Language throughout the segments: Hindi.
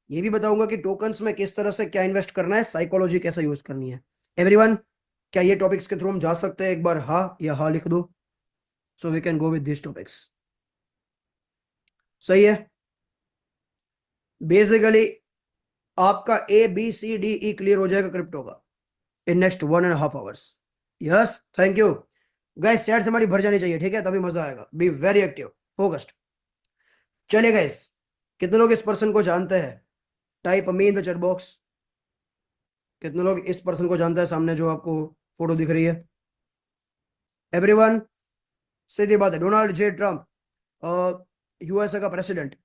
ये भी बताऊंगा कि टोकन्स में किस तरह से क्या इन्वेस्ट करना है, साइकोलॉजी कैसे यूज करनी है। एवरीवन, क्या ये टॉपिक्स के थ्रू हम जा सकते हैं? एक बार हाँ या हाँ लिख दो, so we can go with this topics. सही है। बेसिकली आपका ABCDE क्लियर हो जाएगा क्रिप्टो का in next 1.5 hours. Yes, thank you guys. Chats हमारी भर जानी चाहिए, ठीक है, तभी मजा आएगा। Be very active, focused. चलिए गाइस, कितने लोग इस पर्सन को जानते हैं? Type me in the chat box. कितने लोग इस पर्सन को जानते हैं सामने जो आपको फोटो दिख रही है? एवरीवन, सीधी बात है, डोनाल्ड जे ट्रम्प, यूएसए का प्रेसिडेंट,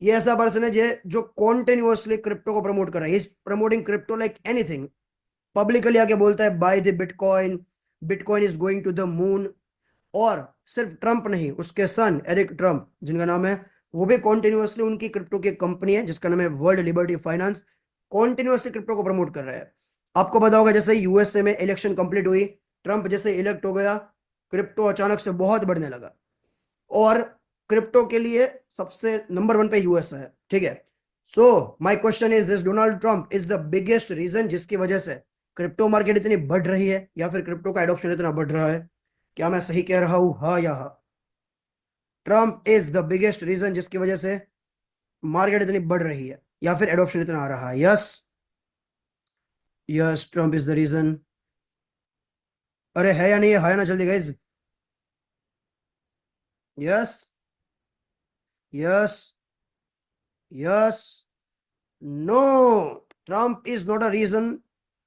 ये ऐसा पर्सन है जो कॉन्टिन्यूअसली क्रिप्टो को प्रमोट कर रहा है। Is promoting crypto like anything. Publicly आके बोलता है buy the bitcoin, bitcoin is going to the moon. और सिर्फ ट्रंप नहीं, उसके सन एरिक ट्रंप जिनका नाम है, वो भी कॉन्टिन्यूअसली, उनकी क्रिप्टो की कंपनी है जिसका नाम है world liberty finance, continuously crypto को प्रमोट कर रहा है। आपको पता होगा जैसे यूएसए में इलेक्शन कंप्लीट हुई, ट्रंप जैसे इलेक्ट हो गया, क्रिप्टो अचानक से बहुत बढ़ने लगा। और क्रिप्टो के लिए सबसे नंबर 1 पे यूएस है, ठीक है। So my question is this, Donald Trump is the biggest reason जिसकी वजह से क्रिप्टो मार्केट इतनी बढ़ रही है, या फिर क्रिप्टो का एडॉप्शन इतना बढ़ रहा है? क्या मैं सही कह रहा हूं, हाँ या हाँ? Trump is the biggest reason जिसकी वजह से मार्केट इतनी बढ़ रही है, या फिर एडॉप्शन इतना आ रहा है? Yes, yes, Trump is the reason. अरे है या नहीं है ना, जल्दी guys. Yes, yes, yes, no, Trump is not a reason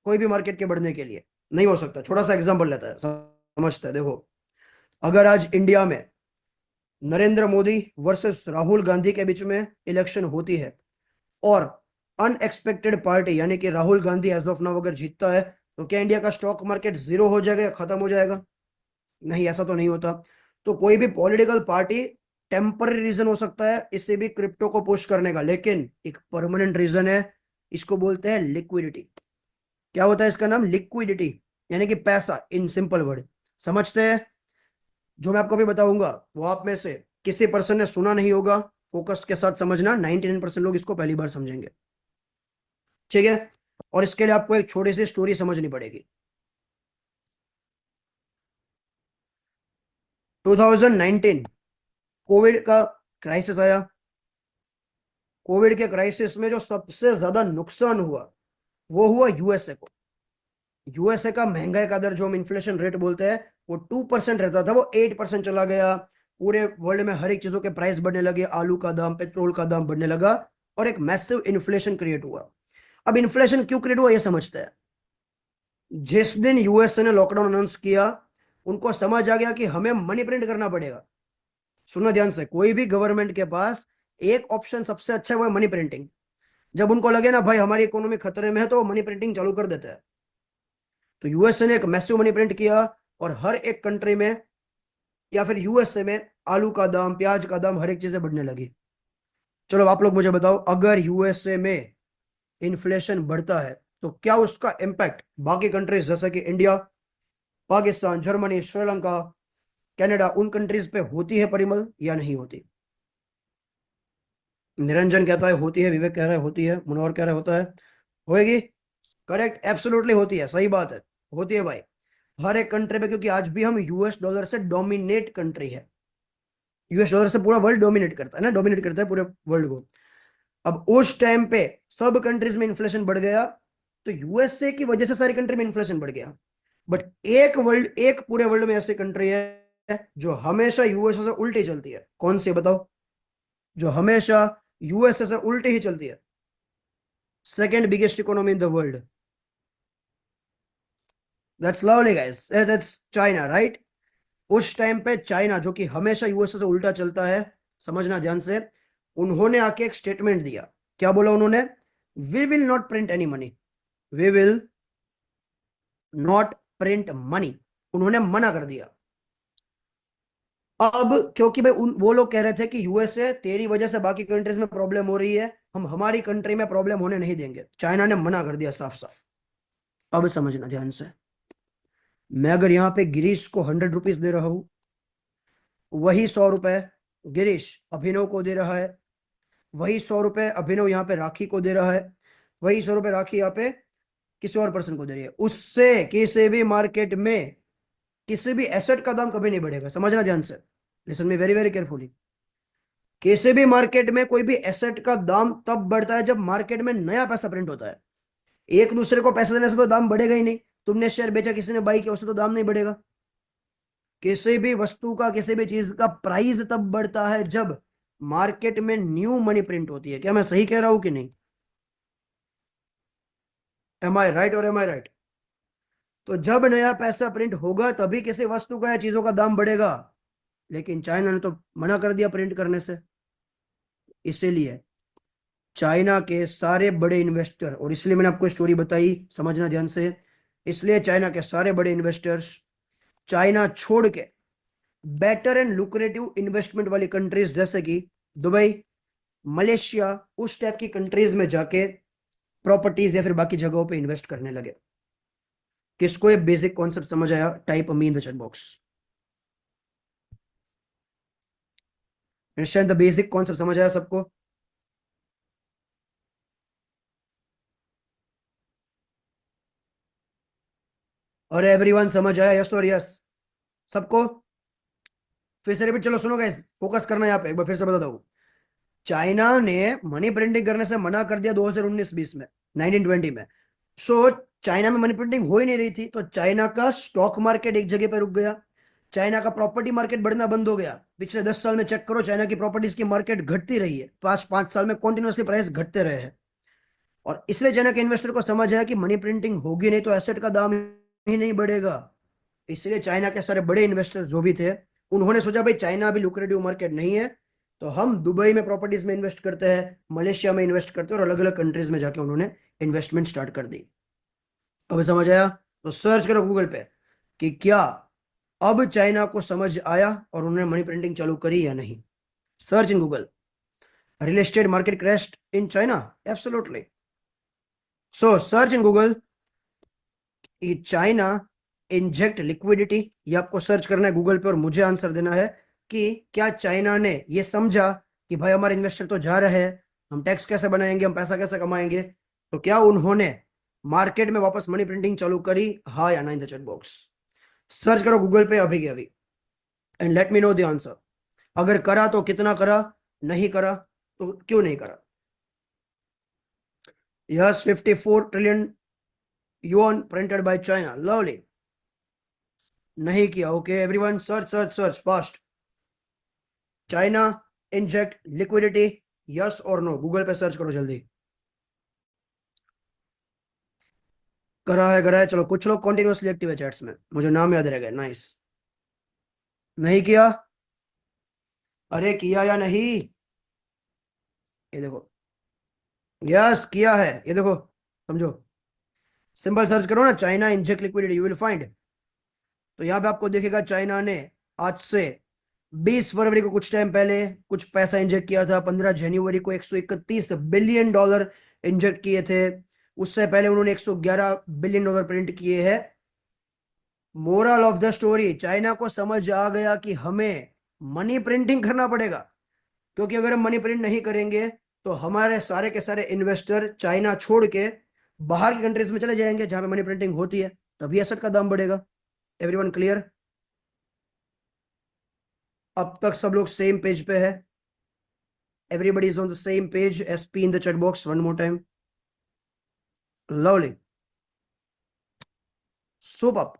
कोई भी मार्केट के बढ़ने के लिए। नहीं हो सकता। छोटा सा एग्जांपल लेता है, समझता है। देखो, अगर आज इंडिया में नरेंद्र मोदी वर्सेस राहुल गांधी के बीच में इलेक्शन होती है, और अनएक्सपेक्टेड पार्टी यानी कि Rahul Gandhi as of now अगर जीतता है, तो क्या इंडिया का स्टॉक मार्केट जीरो हो जाएगा या खत्म हो जाएगा? नहीं, ऐसा तो नहीं होता। तो कोई भी पॉलिटिकल पार्टी टेम्पररी रीजन हो सकता है इसे भी क्रिप्टो को पुश करने का, लेकिन एक परमानेंट रीजन है। इसको बोलते हैं लिक्विडिटी। क्या होता है इसका नाम? लिक्विडिटी, यानी कि पैसा, इन सिंपल वर्ड। समझते हैं? जो मैं आपको भी बताऊंगा वो आप में से किसी पर्सन ने सुना नहीं होगा। फोकस के साथ समझना, 99% लोग इसको पहली बार समझेंगे, ठीक है। और इसके लिए आपको एक छोटी सी स्टोरी समझनी पड़ेगी। 2019 कोविड का क्राइसिस आया। कोविड के क्राइसिस में जो सबसे ज्यादा नुकसान हुआ वो हुआ यूएसए को। यूएसए का महंगाई का दर, जो हम इन्फ्लेशन रेट बोलते हैं, वो 2% रहता था, वो 8% चला गया। पूरे वर्ल्ड में हर एक चीजों के प्राइस बढ़ने लगे, आलू का दाम, पेट्रोल का दाम बढ़ने लगा, और एक मैसिव इन्फ्लेशन क्रिएट हुआ। अब इन्फ्लेशन क्यों क्रिएट हुआ ये समझते हैं। जिस दिन यूएसए ने लॉकडाउन अनाउंस किया, उनको समझ आ गया कि हमें मनी प्रिंट करना पड़ेगा। सुनना ध्यान से, कोई भी गवर्नमेंट के पास एक ऑप्शन सबसे अच्छा है, वो है मनी प्रिंटिंग। जब उनको लगे ना भाई हमारी इकोनॉमी खतरे में है, तो वो मनी प्रिंटिंग चालू कर देते हैं। तो यूएसए ने एक मैसिव मनी प्रिंट किया, और हर एक कंट्री में या फिर यूएसए में आलू का दाम, प्याज का दाम, हर एक चीजें बढ़ने लगी। चलो आप लोग मुझे बताओ, अगर यूएसए में इन्फ्लेशन बढ़ता है तो क्या उसका इम्पैक्ट बाकी कंट्रीज जैसे कि India, Pakistan, Germany, Sri Lanka, Canada, उन कंट्रीज पे होती है परिमल, या नहीं होती? निरंजन कहता है होती है, विवेक कह रहा है होती है, मनोहर कह रहा है होता है। होएगी? करेक्ट, एब्सोल्युटली होती है, सही बात है, होती है भाई। हर एक कंट्री पे, क्योंकि आज भी हम यूएस डॉलर से डोमिनेट कंट्री है। यूएस डॉलर से पूरा वर्ल्ड डोमिनेट करता है ना, डोमिनेट करता है पूरे वर्ल्ड को। अब उस टाइम पे सब कंट्रीज में इन्फ्लेशन बढ़ गया, तो यूएसए की वजह से सारी कंट्री में इन्फ्लेशन बढ़ गया। बट एक पूरे वर्ल्ड में ऐसी कंट्री है जो हमेशा यूएसए से उल्टी चलती है। कौन सी है बताओ? जो हमेशा यूएसए से उल्टी ही चलती है, second biggest economy in the world. That's lovely guys, that's China, right. उस टाइम पे चाइना, जो कि हमेशा यूएसए से उल्टा चलता है, समझना ध्यान से, उन्होंने आके एक स्टेटमेंट दिया। क्या बोला उन्होंने? We will not print any money, we will not print money. उन्होंने मना कर दिया। अब क्योंकि भाई वो लोग कह रहे थे कि यूएसए तेरी वजह से बाकी कंट्रीज में प्रॉब्लम हो रही है, हम हमारी कंट्री में प्रॉब्लम होने नहीं देंगे। चाइना ने मना कर दिया साफ साफ। अब समझना ध्यान से, मैं अगर यहाँ पे गिरीश को 100 रुपीज दे रहा हूं, वही 100 रुपए गिरीश अभिनव को दे रहा है, वही 100 रुपए अभिनव यहाँ पे राखी को दे रहा है, वही 100 रुपए राखी यहाँ पे किसी और पर्सन को दे रही है। उससे किसी भी मार्केट में किसी भी एसेट का दाम कभी नहीं बढ़ेगा, समझना ध्यान से, listen me very very carefully. किसी भी मार्केट में कोई भी एसेट का दाम तब बढ़ता है जब मार्केट में नया पैसा प्रिंट होता है। एक दूसरे को पैसा देने से तो दाम बढ़ेगा ही नहीं। तुमने शेयर बेचा, किसी ने बाई किया, उससे तो दाम नहीं बढ़ेगा। किसी भी वस्तु का, किसी भी चीज का प्राइस तब बढ़ता है जब मार्केट में न्यू मनी प्रिंट होती है। क्या मैं सही कह रहा हूं कि नहीं? एम आई राइट और एम आई राइट? तो जब नया पैसा प्रिंट होगा तभी किसी वस्तु का या चीजों का दाम बढ़ेगा। लेकिन चाइना ने तो मना कर दिया प्रिंट करने से। इसीलिए चाइना के सारे बड़े इन्वेस्टर, और इसलिए मैंने आपको स्टोरी बताई, समझना ध्यान से, इसलिए चाइना के सारे बड़े इन्वेस्टर्स चाइना छोड़ के बेटर एंड लुक्रेटिव इन्वेस्टमेंट वाली कंट्रीज जैसे कि दुबई, मलेशिया, उस टाइप की कंट्रीज में जाके प्रॉपर्टीज या फिर बाकी जगहों पे इन्वेस्ट करने लगे। किसको ये बेसिक कॉन्सेप्ट समझ आया? Type me in the chat box. Understand the basic concept, समझ आया सबको? और एवरीवन समझ आया? यस और यस सबको? फिर से रिपीट, चलो सुनो गाइस, फोकस करना यहाँ पे, एक बार फिर से बता दूं। चाइना ने मनी प्रिंटिंग करने से मना कर दिया 2019-20 में, 1920 में। सो चाइना में मनी प्रिंटिंग हो ही नहीं रही थी, तो चाइना का स्टॉक मार्केट एक जगह पे रुक गया। चाइना का प्रॉपर्टी मार्केट बढ़ना बंद हो गया। पिछले 10 साल में चेक करो, चाइना की प्रॉपर्टीज की मार्केट घटती रही है। 5-5 साल में कॉन्टिन्यूसली प्राइस घटते रहे हैं। और इसलिए चाइना के इन्वेस्टर को समझ आया कि मनी प्रिंटिंग होगी नहीं तो एसेट का दाम ही नहीं बढ़ेगा। इसलिए चाइना के सारे बड़े इन्वेस्टर जो भी थे, उन्होंने सोचा भाई चाइना अभी लुक्रेटिव मार्केट नहीं है, तो हम दुबई में प्रॉपर्टीज में इन्वेस्ट करते हैं, मलेशिया में इन्वेस्ट करते हैं, और अलग अलग कंट्रीज में जाके उन्होंने इन्वेस्टमेंट स्टार्ट कर दी। अब समझ आया? तो सर्च करो गूगल पे कि क्या अब चाइना को समझ आया और उन्होंने मनी प्रिंटिंग चालू करी या नहीं। Search in Google, real estate market crashed in China, absolutely. So search in Google China inject liquidity, ये आपको सर्च करना है गूगल पे और मुझे आंसर देना है कि क्या चाइना ने ये समझा कि भाई हमारे इन्वेस्टर तो जा रहे हैं, हम टैक्स कैसे बनाएंगे, हम पैसा कैसे कमाएंगे, तो क्या उन्होंने मार्केट में वापस मनी प्रिंटिंग चालू करी, हाँ या ना, इन द चैट बॉक्स। सर्च करो गूगल पे अभी के अभी and let me know the answer. अगर करा तो कितना करा, नहीं करा तो क्यों नहीं करा। Yes, 54 trillion yuan printed by China, lovely। नहीं किया, okay everyone, search search search fast. China inject liquidity, yes और नो, गूगल पे सर्च करो जल्दी। करा है, चलो कुछ लोग कॉन्टिन्यूसली एक्टिव है चैट्स में, मुझे नाम याद रह गया, नाइस। नहीं किया? अरे किया या नहीं? ये देखो, यस किया है, ये देखो, समझो, सिंपल सर्च करो ना, China inject liquidity, you will find. तो यहाँ पे आपको दिखेगा चाइना ने आज से 20 फरवरी को, कुछ टाइम पहले, कुछ पैसा इंजेक्ट किया था। 15 जनवरी को 131 बिलियन डॉलर इंजेक्ट किए थे। उससे पहले उन्होंने 111 बिलियन डॉलर प्रिंट किए हैं। Moral of the story, China को समझ आ गया कि हमें मनी प्रिंटिंग करना पड़ेगा, क्योंकि अगर हम मनी प्रिंट नहीं करेंगे तो हमारे सारे के सारे इन्वेस्टर चाइना छोड़ के बाहर की कंट्रीज में चले जाएंगे जहां पे मनी प्रिंटिंग होती है, तभी एसेट का दाम बढ़ेगा। Everyone clear? अब तक सब लोग सेम पेज पे है? Everybody is on the same page? SP in the chat box one more time. Lovely. Superb.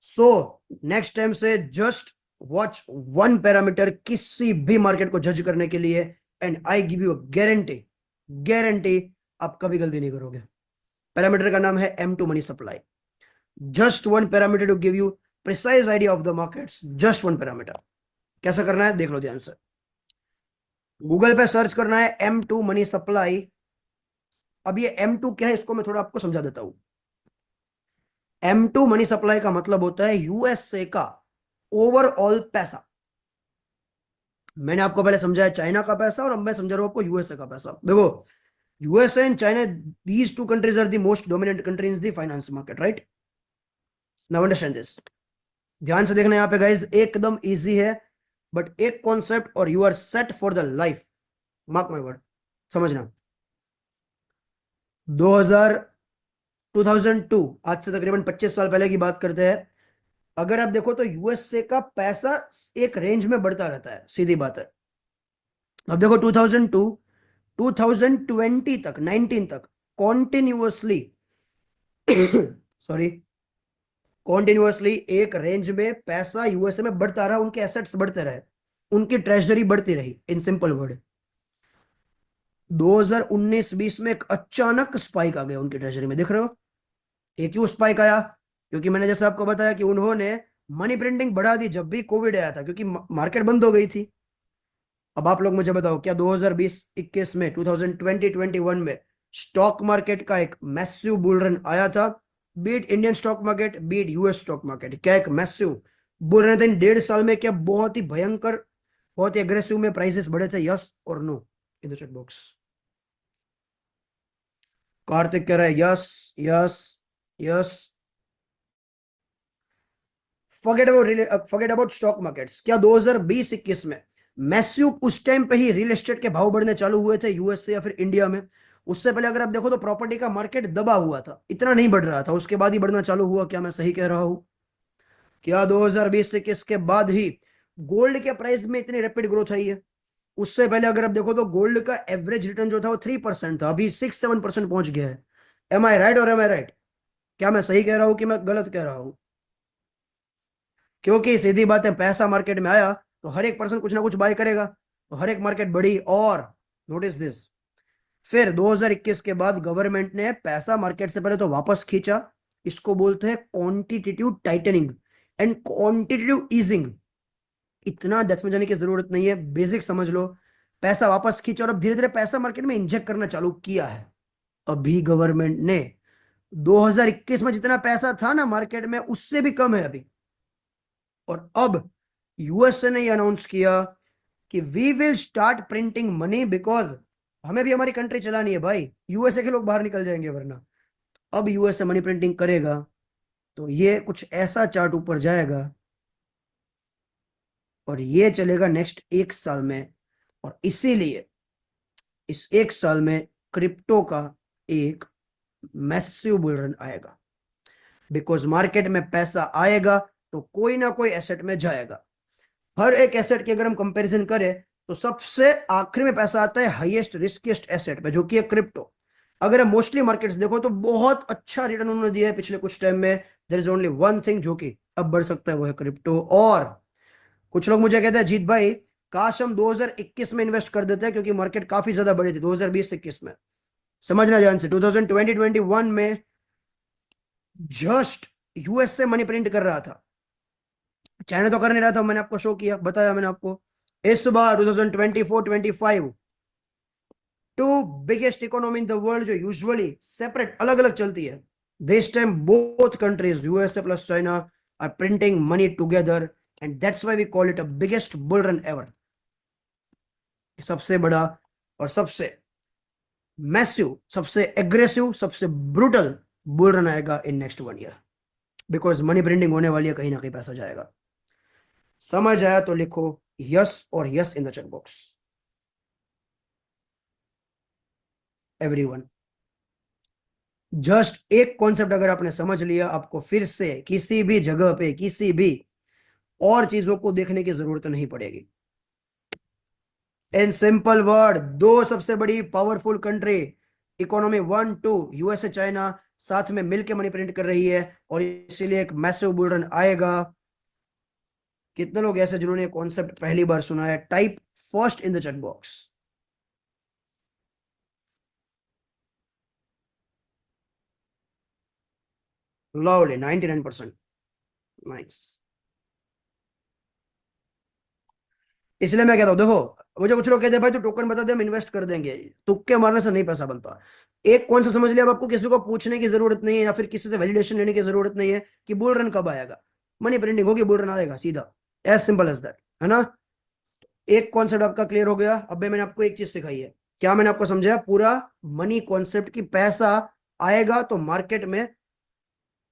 So next time से just watch one parameter किसी भी मार्केट को जज करने के लिए, and I give you a guarantee आप कभी गलती नहीं करोगे। पैरामीटर का नाम है M2 money supply. Just one parameter to give you precise idea of the markets. Just one parameter। कैसा करना है देख लो ध्यान से। गूगल पे सर्च करना है M2 मनी सप्लाई। अब ये M2 क्या है, इसको मैं थोड़ा आपको समझा देता हूं। M2 मनी सप्लाई का मतलब होता है यूएसए का ओवरऑल पैसा। मैंने आपको पहले समझाया चाइना का पैसा, और अब मैं समझा रहा हूं आपको यूएसए का पैसा। देखो, USA and China, these two countries are the most dominant country in the finance market, right? Now understand this. ध्यान से देखना यहाँ पे गाइज, एकदम इजी है, बट एक कॉन्सेप्ट और you are set for the life, mark my word. समझना। 2000 2002, आज से तकरीबन 25 साल पहले की बात करते हैं। अगर आप देखो तो यूएसए का पैसा एक रेंज में बढ़ता रहता है, सीधी बात है। अब देखो 2002 2020 तक, 19 तक कॉन्टिन्यूअसली सॉरी, कॉन्टिन्यूअसली एक रेंज में पैसा यूएसए में बढ़ता रहा, उनके एसेट्स बढ़ते रहे, उनकी ट्रेजरी बढ़ती रही। इन सिंपल वर्ड, 2019-20 में एक अचानक स्पाइक आ गया उनकी ट्रेजरी में, देख रहे हो। ये क्यों स्पाइक आया? क्योंकि मैंने जैसे आपको बताया कि उन्होंने मनी प्रिंटिंग बढ़ा दी जब भी कोविड आया था, क्योंकि मार्केट बंद हो गई थी। अब आप लोग मुझे बताओ, क्या 2020-21 में, 2020-21 में स्टॉक मार्केट का एक मैसिव बुल रन आया था? Beat Indian stock market, beat US stock market, क्या एक मैसिव बुल रन था इन 1.5 साल में? क्या बहुत ही भयंकर, बहुत ही एग्रेसिव में प्राइसेस बढ़े थे? यस और no in the chat box. Kartik कह रहा है yes, yes, yes. Forget about stock markets. क्या 2020-21 में मैस्यू उस टाइम पे ही रियल एस्टेट के भाव बढ़ने चालू हुए थे यूएस से या फिर इंडिया में? उससे पहले अगर आप देखो तो प्रॉपर्टी का मार्केट दबा हुआ था, इतना नहीं बढ़ रहा था, उसके बाद ही बढ़ना चालू हुआ। क्या मैं सही कह रहा हूं? क्या 2020-21 के बाद ही गोल्ड के प्राइस में इतनी रैपिड ग्रोथ आई है? उससे पहले अगर आप देखो तो गोल्ड का एवरेज रिटर्न जो था वो 3% था, अभी 6-7% पहुंच गया है। एम आई राइट और एम आई राइट? क्या मैं सही कह रहा हूं कि मैं गलत कह रहा हूं? क्योंकि सीधी बात है, पैसा मार्केट में आया तो हर एक पर्सन कुछ ना कुछ बाय करेगा, तो हर एक मार्केट बढ़ी। और नोटिस दिस, फिर 2021 के बाद गवर्नमेंट ने पैसा मार्केट से पहले तो वापस खींचा। इसको बोलते हैं quantitative tightening and quantitative easing. इतना डेप्थ में जाने की जरूरत नहीं है, बेसिक समझ लो। पैसा वापस खींचा और अब धीरे धीरे पैसा मार्केट में इंजेक्ट करना चालू किया है। अभी गवर्नमेंट ने 2021 में जितना पैसा था ना मार्केट में, उससे भी कम है अभी। और अब यूएसए ने अनाउंस किया कि we will start printing money, because हमें भी हमारी कंट्री चलानी है भाई, यूएसए के लोग बाहर निकल जाएंगे वरना। अब यूएसए मनी प्रिंटिंग करेगा तो ये कुछ ऐसा चार्ट ऊपर जाएगा, और ये चलेगा नेक्स्ट 1 साल में। और इसीलिए इस 1 साल में क्रिप्टो का एक मैसिव बुल रन आएगा, बिकॉज मार्केट में पैसा आएगा तो कोई ना कोई एसेट में जाएगा। हर एक एसेट की अगर हम कंपैरिजन करें तो सबसे आखिरी में पैसा आता है हाईएस्ट रिस्कीस्ट एसेट पे, जो कि है क्रिप्टो। अगर हम मोस्टली मार्केट्स देखो तो बहुत अच्छा रिटर्न उन्होंने दिया है पिछले कुछ टाइम में। There is only one thing जो कि अब बढ़ सकता है, वो है क्रिप्टो। और कुछ लोग मुझे कहते हैं जीत भाई, काश हम 2021 में इन्वेस्ट कर देते हैं, क्योंकि मार्केट काफी ज्यादा बढ़ी थी 2020-21 में। समझना ध्यान से, 2020-21 में जस्ट यूएस से मनी प्रिंट कर रहा था, चाइना तो कर नहीं रहा था। मैंने आपको शो किया, बताया मैंने आपको। इस बार 2024-25 two biggest economy in the world जो यूजुअली सेपरेट अलग अलग चलती है, this time both countries USA plus China are printing money together, and that's why we call it a biggest bull run ever. सबसे बड़ा और सबसे मैसिव, सबसे एग्रेसिव, सबसे ब्रूटल बुल रन आएगा in next 1 year, because money printing होने वाली है, कहीं ना कहीं पैसा जाएगा। समझ आया तो लिखो यस और yes in the chat box, everyone. Just एक कॉन्सेप्ट अगर आपने समझ लिया, आपको फिर से किसी भी जगह पे किसी भी और चीजों को देखने की जरूरत नहीं पड़ेगी। इन सिंपल वर्ड, दो सबसे बड़ी powerful country, economy 1-2, USA China साथ में मिलकर मनी प्रिंट कर रही है, और इसीलिए एक मैसिव बुल रन आएगा। कितने लोग ऐसे जिन्होंने कॉन्सेप्ट पहली बार सुना है? Type first in the chat box. Lovely, 99%। Nice. इसलिए मैं कहता हूं, देखो मुझे कुछ लोग कहते हैं भाई तू टोकन बता दे हम इन्वेस्ट कर देंगे। तुक्के मारने से नहीं पैसा बनता। एक कौन सा समझ लिया, अब आपको किसी को पूछने की जरूरत नहीं है या फिर किसी से वैलिडेशन लेने की जरूरत नहीं है कि बुल रन कब आएगा। मनी प्रिंटिंग होगी, बुल रन आएगा, सीधा, एज सिंपल एज दैट, है ना। एक कॉन्सेप्ट आपका क्लियर हो गया। अब मैंने आपको एक चीज सिखाई है, क्या मैंने आपको समझाया? पूरा मनी कॉन्सेप्ट की पैसा आएगा तो मार्केट में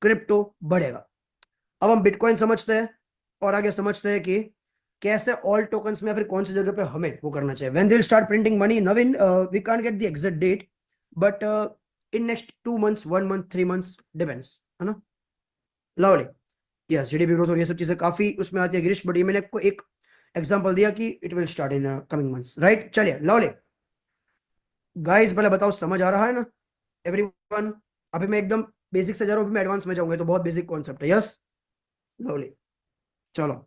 क्रिप्टो बढ़ेगा। अब हम बिटकॉइन समझते हैं और आगे समझते हैं कि कैसे ऑल टोकन्स में या फिर कौन सी जगह पे हमें वो करना चाहिए. When they will start printing money, Naveen, we can't get the exact date, but in next 2 months, 1 month, 3 months, depends, है ना. लवली. यस, जीडीपी ग्रोथ और ये सब चीजें काफी उसमें आती है गिरीश, बट ये मैंने आपको एक एग्जांपल दिया कि it will start in coming months, right. चलिए लवली गाइस, पहले बताओ समझ आ रहा है ना एवरीवन. अभी मैं एकदम बेसिक से जा रहा हूँ, मैं एडवांस में जाऊंगा, तो बहुत बेसिक कॉन्सेप्ट है. Yes, lovely. चलो,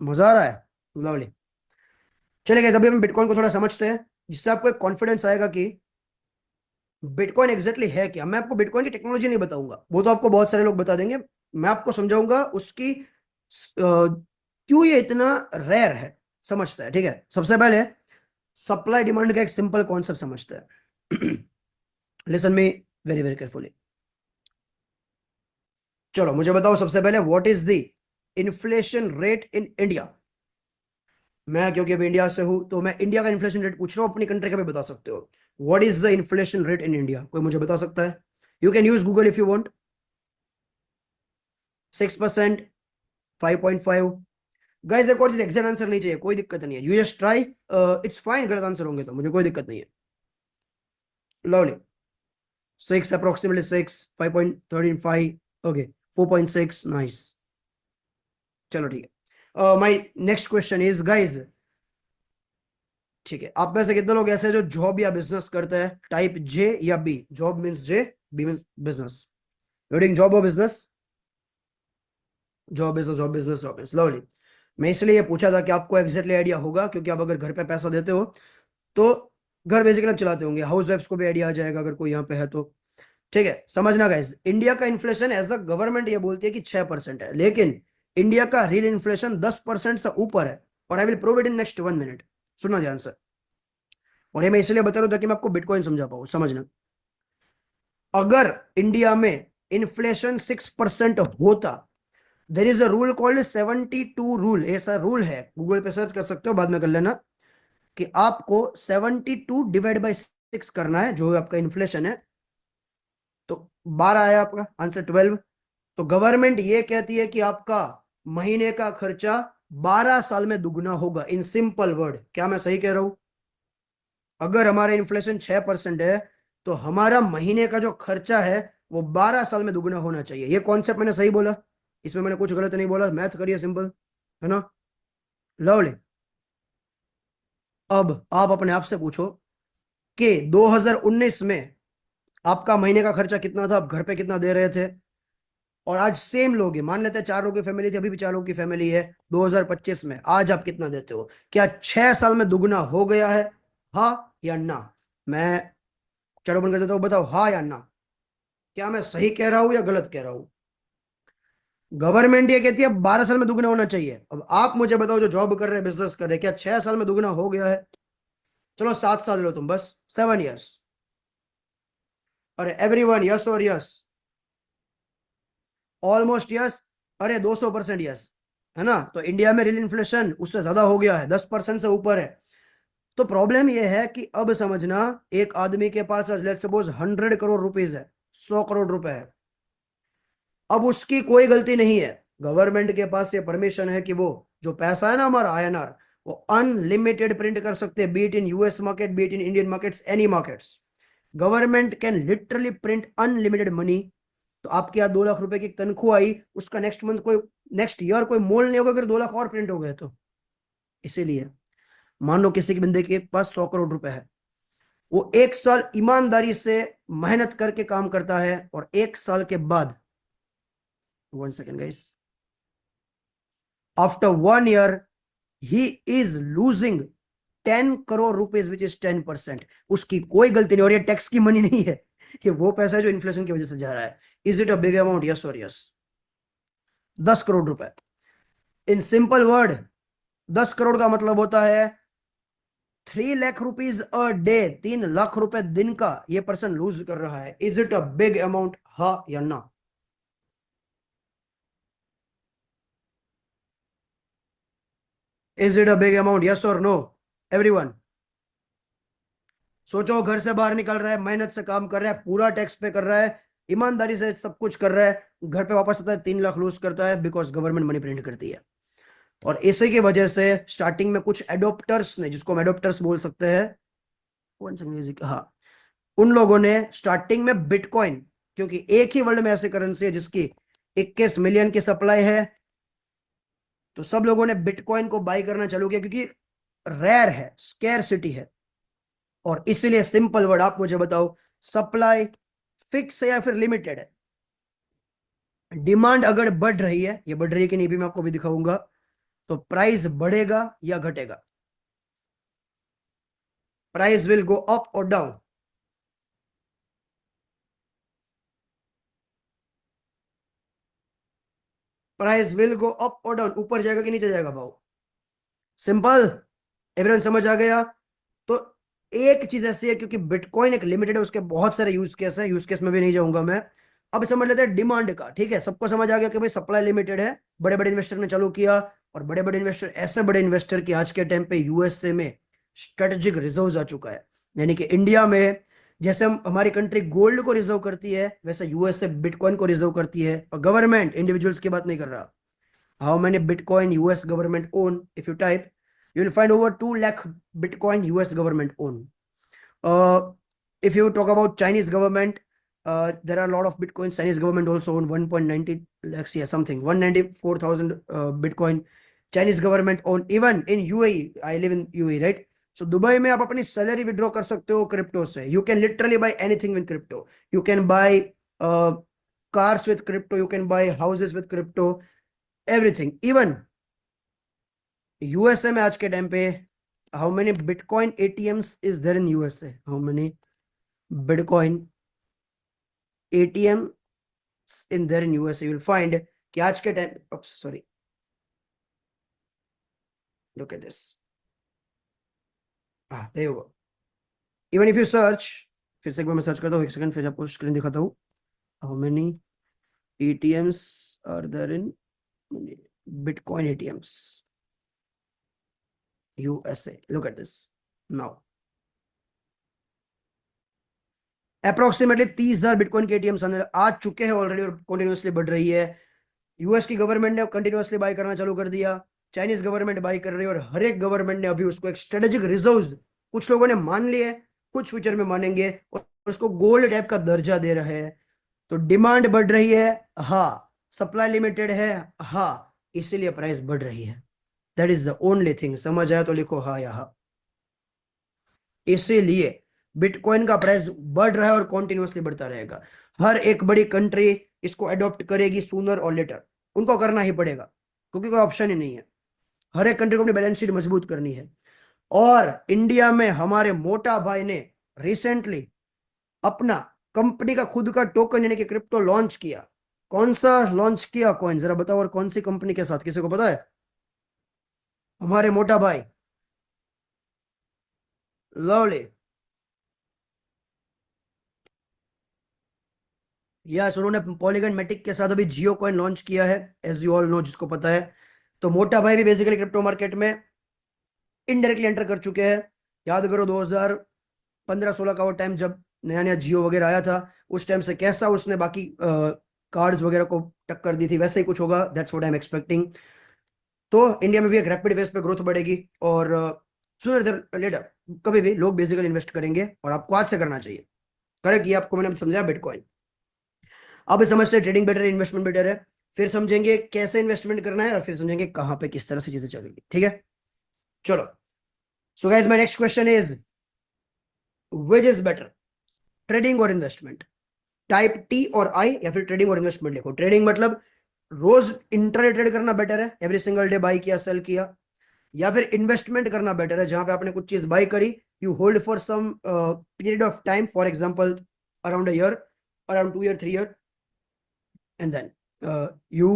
मजा आ रहा है. लवली. चलिए गाइस, अभी हम बिटकॉइन को थोड़ा समझते हैं, जिससे आपको एक कॉन्फिडेंस आएगा कि बिटकॉइन एग्जैक्टली है क्या. मैं आपको बिटकॉइन की टेक्नोलॉजी नहीं बताऊंगा, वो तो आपको बहुत सारे लोग बता देंगे. मैं आपको समझाऊंगा उसकी क्यों ये इतना रेयर है, समझता है. ठीक है, सबसे पहले सप्लाई डिमांड का एक सिंपल कॉन्सेप्ट समझते हैं. Listen me very very carefully. चलो मुझे बताओ सबसे पहले, what is the inflation rate in India. मैं क्योंकि अभी इंडिया से हूं, तो मैं इंडिया का इन्फ्लेशन रेट पूछ रहा हूं, अपनी कंट्री का भी बता सकते हो. What is the inflation rate in India, कोई मुझे बता सकता है. You can use Google if you want. 6%, 5.5. Guys एक और चीज, एग्जैक्ट आंसर नहीं चाहिए, कोई दिक्कत नहीं है. You just try, it's fine. गलत आंसर होंगे तो मुझे कोई दिक्कत नहीं है. लवली. 6, approximately 6, 5.35, okay, 4.6, nice. चलो ठीक है. My next question is guys, ठीक है, आप में से कितने लोग ऐसे हैं जो जॉब या बिजनेस करते हैं, टाइप जे या B. Job means J, B means business. Reading job और business, job business, job business, job business. Lovely. मैं इसलिए ये पूछा था कि आपको एग्जैक्टली आइडिया होगा, क्योंकि आप अगर घर पे पैसा देते हो तो घर बेसिकली आप चलाते होंगे. हाउस वाइफ्स को भी आइडिया आ जाएगा अगर कोई यहाँ पे है तो. ठीक है, समझना गाइस, इंडिया का इन्फ्लेशन एज अ गवर्नमेंट ये बोलती है कि 6% है, लेकिन इंडिया का रियल इन्फ्लेशन 10% से ऊपर है. और I will prove it in next 1 minute. सुनना ध्यान से. और ये मैं इसलिए बता रहा हूं ताकि मैं आपको बिटकॉइन समझा पाऊं. समझना, अगर इंडिया में इन्फ्लेशन 6% होता, there is a rule called 72 rule. ऐसा रूल है, गूगल पे सर्च कर सकते हो, बाद में कर लेना, कि आपको 72 डिवाइड बाई 6 करना है, जो आपका इन्फ्लेशन है. तो 12 आया आपका आंसर, 12. तो गवर्नमेंट ये कहती है कि आपका महीने का खर्चा 12 साल में दुगना होगा. इन सिंपल वर्ड, क्या मैं सही कह रहा हूं. अगर हमारा इन्फ्लेशन 6% है, तो हमारा महीने का जो खर्चा है वो 12 साल में दुगना होना चाहिए. ये कॉन्सेप्ट मैंने सही बोला, इसमें मैंने कुछ गलत नहीं बोला. मैथ करिए सिंपल, है ना. लवली. अब आप अपने आप से पूछो कि 2019 में आपका महीने का खर्चा कितना था, आप घर पे कितना दे रहे थे. और आज सेम लोग हैं, मान लेते हैं 4 लोगों की फैमिली थी, अभी भी 4 लोगों की फैमिली है. 2025 में आज आप कितना देते हो. क्या 6 साल में दुगना हो गया है, हाँ या ना. मैं चलो बंद कर देता हूं, बताओ हाँ या ना. क्या मैं सही कह रहा हूं या गलत कह रहा हूं. गवर्नमेंट ये कहती है 12 साल में दुगना होना चाहिए. अब आप मुझे बताओ जो जॉब कर रहे हैं, बिजनेस कर रहे हैं, क्या 6 साल में दुगना हो गया है. चलो 7 साल लो तुम, बस 7 years. अरे एवरीवन यस और यस, ऑलमोस्ट यस, अरे 200% यस, है ना. तो इंडिया में रियल इन्फ्लेशन उससे ज्यादा हो गया है, 10% से ऊपर है. तो प्रॉब्लम यह है कि अब समझना, एक आदमी के पास लेट्स सपोज 100 करोड़ रुपीज है, 100 करोड़ रुपए है. अब उसकी कोई गलती नहीं है, गवर्नमेंट के पास ये परमिशन है कि वो जो पैसा है ना हमारा आईएनआर, वो अनलिमिटेड प्रिंट कर सकते हैं, beat in US market, beat in Indian markets, any markets. Government can literally print unlimited money. तो आपके यहाँ 2 लाख रुपए की तनख्वाह आई, उसका नेक्स्ट मंथ कोई, नेक्स्ट ईयर कोई मोल नहीं होगा अगर 2 लाख और प्रिंट हो गए तो. इसीलिए मान लो किसी के बंदे के पास 100 करोड़ रुपए है, वो 1 साल ईमानदारी से मेहनत करके काम करता है, और 1 साल के बाद, 1 second guys, after 1 year he is losing 10 crore rupees, which is 10%. उसकी कोई गलती नहीं, और ये टैक्स की मनी नहीं है, कि वो पैसा है जो इन्फ्लेशन की वजह से जा रहा है. Is it a big amount, yes और यस. 10 करोड़ रुपए. इन सिंपल वर्ड, 10 करोड़ का मतलब होता है 3 lakh rupees a day. 3 lakh रुपए दिन का ये पर्सन लूज कर रहा है. Is it a big amount, हाँ या ना. Is it a big amount, yes और नो एवरीवन. सोचो, घर से बाहर निकल रहा है, मेहनत से काम कर रहा है, पूरा टैक्स पे कर रहा है, ईमानदारी से सब कुछ कर रहा है, घर पे वापस आता है 3 लाख लूज करता है, बिकॉज गवर्नमेंट मनी प्रिंट करती है. और इसी की वजह से स्टार्टिंग में कुछ एडोप्टर्स ने, जिसको हम एडोप्टर्स बोल सकते हैं, म्यूजिक, हाँ, उन लोगों ने स्टार्टिंग में बिटकॉइन, क्योंकि एक ही वर्ल्ड में ऐसी करेंसी है जिसकी 21 मिलियन की सप्लाई है, तो सब लोगों ने बिटकॉइन को बाई करना चालू किया, क्योंकि रेयर है, स्केर्सिटी है। और इसीलिए सिंपल वर्ड आप मुझे बताओ, सप्लाई फिक्स है या फिर लिमिटेड है? डिमांड अगर बढ़ रही है, ये बढ़ रही है कि नहीं भी मैं आपको भी दिखाऊंगा, तो प्राइस बढ़ेगा या घटेगा? प्राइस विल गो अप और down? Price will go up और डाउन, ऊपर जाएगा कि नीचे जाएगा भाव? सिंपल, एवरीवन समझ आ गया? तो एक चीज ऐसी है, क्योंकि बिटकॉइन एक लिमिटेड है, उसके बहुत सारे यूज केस है, यूज केस में भी नहीं जाऊंगा मैं। अब समझ लेते हैं डिमांड का, ठीक है? सबको समझ आ गया कि भाई सप्लाई लिमिटेड है, बड़े बड़े इन्वेस्टर ने चालू किया, और बड़े बड़े इन्वेस्टर, ऐसे बड़े इन्वेस्टर की आज के टाइम पे यूएसए में स्ट्रेटेजिक रिजर्व आ चुका है। यानी कि इंडिया में जैसे हम, हमारी कंट्री गोल्ड को रिजर्व करती है, वैसे यूएसए बिटकॉइन को रिजर्व करती है। और गवर्नमेंट, इंडिविजुअल्स की बात नहीं कर रहा। How many Bitcoin US government own? If you type, you will find over 2 lakh Bitcoin US government own. Uh, if you talk about Chinese government, there are a lot of Bitcoin. Chinese government also own 1.90 lakhs, yeah, something 194,000 Bitcoin. Chinese government own, even in UAE. I live in UAE, right? So Dubai में आप अपनी सैलरी विड्रॉ कर सकते हो क्रिप्टो से। You can literally buy anything with crypto. You can buy cars with crypto, you can buy houses with crypto, everything. Even USA में आज के टाइम पे, how many bitcoin ATMs is there in USA? How many bitcoin ATM in there in USA? You will find कि आज के time, sorry, look at this, हाँ, there you go. Even if you search, फिर से एक बार मैं सर्च करता हूँ, एक सेकंड, फिर आपको स्क्रीन दिखाता हूँ। How many ATMs are there in bitcoin ATMs USA? Look at this now. Approximately 30,000 bitcoin के एटीएम्स आ चुके हैं ऑलरेडी, और कंटिन्यूअसली बढ़ रही है। यूएस की गवर्नमेंट ने कंटिन्यूअसली बाय करना चालू कर दिया, चाइनीज गवर्नमेंट बाय कर रही है, और हर एक गवर्नमेंट ने अभी उसको एक स्ट्रेटेजिक रिजर्व, कुछ लोगों ने मान लिए, कुछ फ्यूचर में मानेंगे, और उसको गोल्ड टाइप का दर्जा दे रहे हैं। तो डिमांड बढ़ रही है, हाँ। सप्लाई लिमिटेड है, हाँ। इसीलिए प्राइस बढ़ रही है। That is the only thing. समझ आया तो लिखो हाँ या हाँ। इसीलिए बिटकॉइन का प्राइस बढ़ रहा है और कॉन्टिन्यूसली बढ़ता रहेगा। हर एक बड़ी कंट्री इसको अडॉप्ट करेगी सूनर और लेटर, उनको करना ही पड़ेगा, क्योंकि कोई ऑप्शन ही नहीं है। हर एक कंट्री को अपनी बैलेंस शीट मजबूत करनी है। और इंडिया में हमारे मोटा भाई ने रिसेंटली अपना कंपनी का खुद का टोकन यानी कि क्रिप्टो लॉन्च किया। कौन सा लॉन्च किया कॉइन, जरा बताओ, और कौन सी कंपनी के साथ, किसी को पता है? हमारे मोटा भाई लवली, यस, उन्होंने पॉलीगन मैटिक के साथ अभी जियो कॉइन लॉन्च किया है, एज यू ऑल नो, जिसको पता है। तो मोटा भाई भी बेसिकली क्रिप्टो मार्केट में इनडायरेक्टली एंटर कर चुके हैं। याद करो 2015-16 का वो टाइम, जब नया नया जियो वगैरह आया था, उस टाइम से कैसा उसने बाकी कार्ड्स वगैरह को टक्कर दी थी, वैसे ही कुछ होगा, that's what I am expecting. तो इंडिया में भी एक रैपिड बेस पे ग्रोथ बढ़ेगी, और सूनर देर लेटर कभी भी लोग बेसिकली इन्वेस्ट करेंगे, और आपको आज से करना चाहिए। करेक्ट, ये आपको मैंने समझाया बिटकॉइन। अब समझते ट्रेडिंग बेटर है, इन्वेस्टमेंट बेटर है, फिर समझेंगे कैसे इन्वेस्टमेंट करना है, और फिर समझेंगे कहां पे किस तरह से चीजें चलेगी। ठीक है, चलो। So guys, my next question is, which is better, trading और इन्वेस्टमेंट? टाइप टी और आई, या फिर ट्रेडिंग और इन्वेस्टमेंट लिखो। ट्रेडिंग मतलब रोज इंट्राडे ट्रेड करना बेटर है, एवरी सिंगल डे बाई किया, सेल किया। या फिर इन्वेस्टमेंट करना बेटर है, जहां पे आपने कुछ चीज बाई करी, you hold for some period of time, for example around a year, around 2 year, 3 year, and then you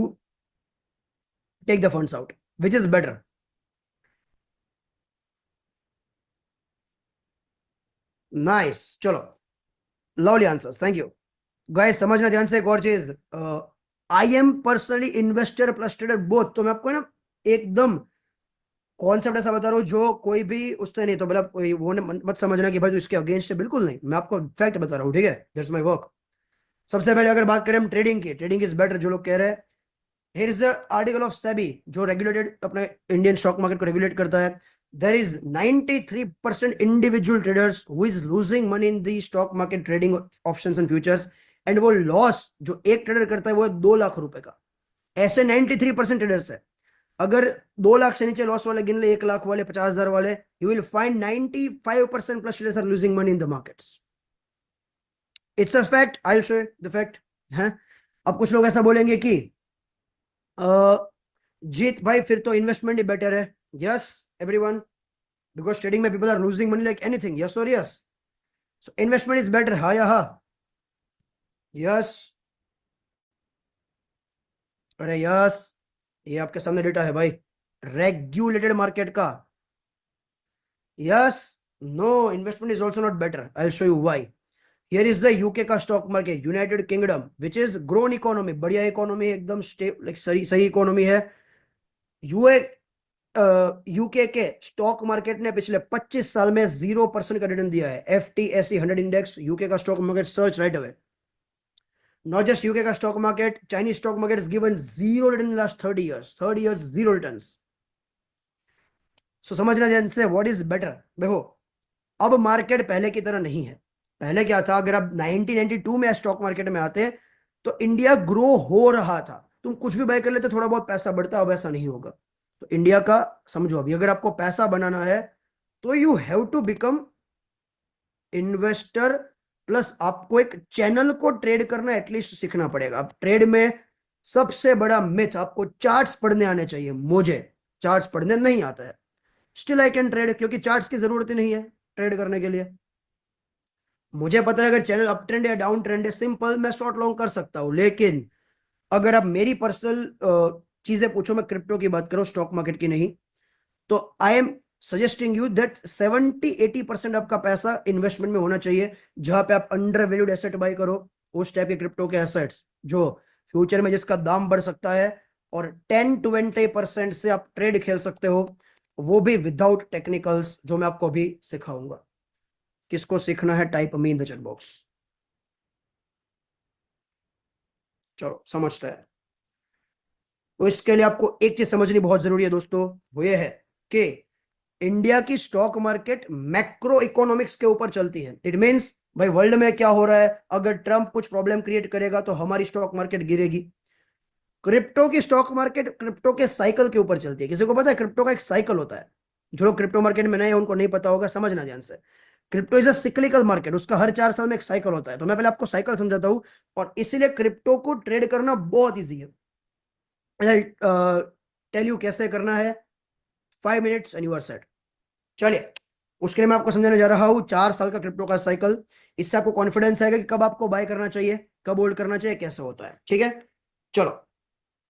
take the funds out. Which is better? Nice, चलो, lovely answer, thank you. Guys समझना ध्यान से एक और चीज, I am personally investor plus trader both. तो मैं आपको ना एकदम कॉन्सेप्ट ऐसा बता रहा हूँ जो कोई भी उससे नहीं, तो मतलब कोई वो मत समझना कि भाई तू इसके अगेंस्ट है, बिल्कुल नहीं, मैं आपको फैक्ट बता रहा हूँ, ठीक है? That's my work. सबसे पहले अगर बात करें हम ट्रेडिंग की, ट्रेडिंग इज बेटर जो लोग कह रहे हैं, here is the article of SEBI, जो रेगुलेटेड अपने इंडियन स्टॉक मार्केट को रेगुलेट करता है. There is 93% individual traders who is losing money in the stock market trading options and futures, and वो लॉस जो एक ट्रेडर करता है वो है 2 लाख रुपए का. ऐसे 93% ट्रेडर्स है. अगर 2 लाख से नीचे लॉस वाले गिन ले, 1 लाख वाले, 50,000 वाले, you will find 95% plus traders are losing money in the markets. It's a fact, I will show the fact है. अब कुछ लोग ऐसा बोलेंगे कि जीत भाई फिर तो इन्वेस्टमेंट ही बेटर है. यस एवरीवन, बिकॉज ट्रेडिंग में people are losing money like anything. Yes और yes, so investment is better. हाँ या हाँ? यस. अरे यस, ये आपके सामने डेटा है भाई, रेगुलेटेड मार्केट का. Yes. No, investment is also not better. I will show you why. Here is the UK का stock market, United Kingdom, which is grown economy, बढ़िया इकोनॉमी, एकदम लाइक सही सही इकोनॉमी है. यूए यूके के स्टॉक मार्केट ने पिछले 25 साल में 0% का रिटर्न दिया है. FTSE 100 इंडेक्स, यूके का stock market, search right away. Not just UK का stock market, Chinese stock market has given zero return in the last 30 years. 30 years, zero returns. So समझना ध्यान से, what is better. देखो, अब मार्केट पहले की तरह नहीं है. पहले क्या था, अगर आप 1992 में स्टॉक मार्केट में आते तो इंडिया ग्रो हो रहा था, तुम कुछ भी बाय कर लेते, थोड़ा बहुत पैसा बढ़ता. अब ऐसा नहीं होगा. तो इंडिया का समझो, अभी अगर आपको पैसा बनाना है तो you have to become investor, plus आपको एक चैनल को ट्रेड करना एटलीस्ट सीखना पड़ेगा. अब ट्रेड में सबसे बड़ा मिथ, आपको चार्ट्स पढ़ने आने चाहिए. मुझे चार्ट्स पढ़ने नहीं आता है. स्टिल आई कैन ट्रेड, क्योंकि चार्ट्स की जरूरत ही नहीं है ट्रेड करने के लिए. मुझे पता है अगर चैनल अप ट्रेंड या डाउन ट्रेंड है, सिंपल, मैं शॉर्ट लॉन्ग कर सकता हूं. लेकिन अगर आप मेरी पर्सनल चीजें पूछो, मैं क्रिप्टो की बात करूं, स्टॉक मार्केट की नहीं, तो I am suggesting you that 70-80% आपका पैसा इन्वेस्टमेंट में होना चाहिए, जहां पे आप अंडर वैल्यूड एसेट बाय करो, उस टाइप के क्रिप्टो के एसेट्स जो फ्यूचर में जिसका दाम बढ़ सकता है, और 10-20% से आप ट्रेड खेल सकते हो, वो भी विदाउट टेक्निकल्स, जो मैं आपको अभी सिखाऊंगा. किसको सीखना है, type me in the chat box. चलो समझते हैं. तो इसके लिए आपको एक चीज समझनी बहुत जरूरी है दोस्तों, वो ये है कि इंडिया की स्टॉक मार्केट मैक्रो इकोनॉमिक्स के ऊपर चलती है. इट मींस भाई वर्ल्ड में क्या हो रहा है, अगर ट्रंप कुछ प्रॉब्लम क्रिएट करेगा तो हमारी स्टॉक मार्केट गिरेगी. क्रिप्टो की स्टॉक मार्केट क्रिप्टो के साइकिल के ऊपर चलती है. किसी को पता है क्रिप्टो का एक साइकिल होता है? जो लोग क्रिप्टो मार्केट में नए हैं उनको नहीं पता होगा, समझना ध्यान से. Crypto is a cyclical market, उसका हर 4 साल में एक साइकिल होता है. तो मैं पहले आपको साइकिल समझाता हूं, और इसीलिए क्रिप्टो को ट्रेड करना बहुत ईजी है. टेल यू कैसे करना है, 5 minutes and you are set. चलिए, उसके लिए मैं आपको समझाने जा रहा हूं 4 साल का क्रिप्टो का साइकिल. इससे आपको कॉन्फिडेंस आएगा कि कब आपको बाय करना चाहिए, कब होल्ड करना चाहिए, कैसे होता है. ठीक है, चलो.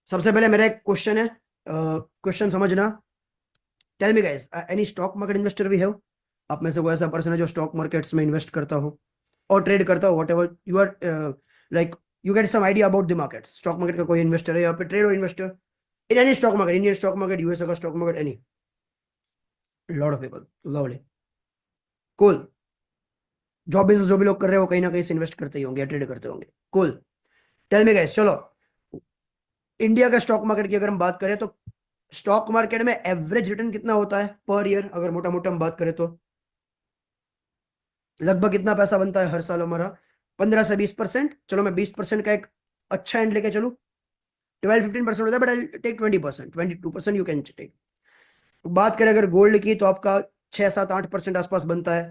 सबसे पहले मेरा एक क्वेश्चन है, क्वेश्चन समझना. Tell me guys, any stock market investor we have? आप में से कोई ऐसा पर्सन है जो स्टॉक मार्केट्स में इन्वेस्ट करता हो और ट्रेड करता हो, whatever you are, like you get some idea about the market. Stock market का कोई इन्वेस्टर है यहाँ पे, ट्रेड और investor in any stock market, Indian stock market, USA का stock market, any? Lot of people, lovely, cool. Job business जो भी लोग कर रहे हो कहीं ना कहीं से इन्वेस्ट करते ही होंगे, ट्रेड करते होंगे. कूल. टेल मी गाइस, चलो इंडिया का स्टॉक मार्केट की अगर हम बात करें तो स्टॉक मार्केट में एवरेज रिटर्न कितना होता है पर ईयर, अगर मोटा मोटा हम बात करें तो लगभग कितना पैसा बनता है हर साल हमारा? 15 से 20%. चलो मैं 20% का एक अच्छा एंड लेके चलूं, 12-15% होता है, but I take 20%, 22% you can take. बात करें अगर गोल्ड की तो आपका 6-7-8% आसपास बनता है.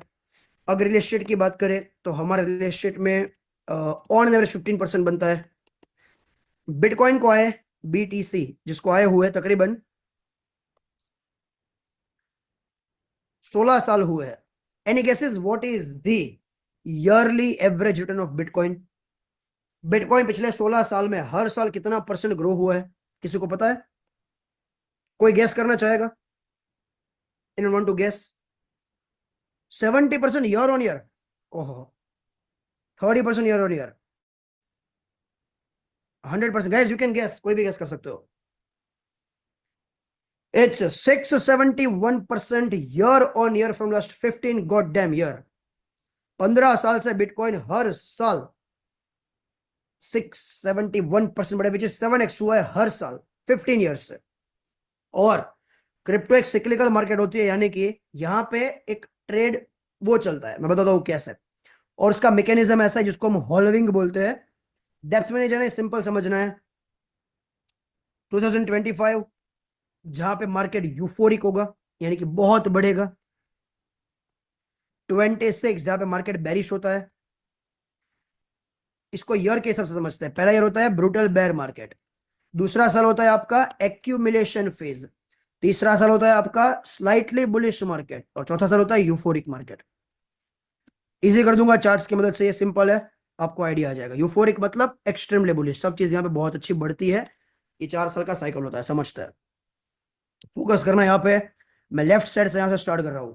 अगर रियल एस्टेट की बात करें तो हमारे रियल एस्टेट में ऑन एवरेज 15% बनता है. बिटकॉइन को आए, BTC जिसको आए हुए तकरीबन 16 साल हुए हैं. Any guesses what is the yearly average return of bitcoin? Bitcoin पिछले 16 साल में हर साल कितना परसेंट ग्रो हुआ है, किसी को पता है? कोई गैस करना चाहेगा? इन want to guess? 70% year on year. ओहो. 30% year on year. 100% guess, you can guess, कोई भी गैस कर सकते हो. It's 671% year on year from last 15 god damn year. 15 साल से बिटकॉइन हर साल 671% बढ़े, विच इज 7x हुआ है हर साल 15 ईयर्स से। और क्रिप्टो एक सिक्लिकल मार्केट होती है, यानी कि यहाँ पे एक ट्रेड वो चलता है, मैं बताता हूँ कैसे। और उसका मैकेनिज्म ऐसा है जिसको हम हॉलविंग बोलते हैं। डेप्थ में नहीं जाना है, सिंपल समझना है। 2025 जहां पे मार्केट यूफोरिक होगा, यानी कि बहुत बढ़ेगा। 26 जहां पे मार्केट बेरिश होता है। इसको ईयर के हिसाब से समझते हैं। पहला ईयर होता है ब्रूटल बेयर मार्केट, दूसरा साल होता है आपका एक्यूमुलेशन फेज, तीसरा साल होता है आपका स्लाइटली बुलिश मार्केट, और चौथा साल होता है यूफोरिक मार्केट। इजी कर दूंगा चार्ट्स की मदद से, ये सिंपल है, आपको आइडिया आ जाएगा। यूफोरिक मतलब एक्सट्रीमली बुलिश, सब चीज यहाँ पे बहुत अच्छी बढ़ती है। ये 4 साल का साइकिल होता है, समझता है। फोकस करना यहाँ पे। मैं लेफ्ट साइड से यहां से स्टार्ट कर रहा हूं।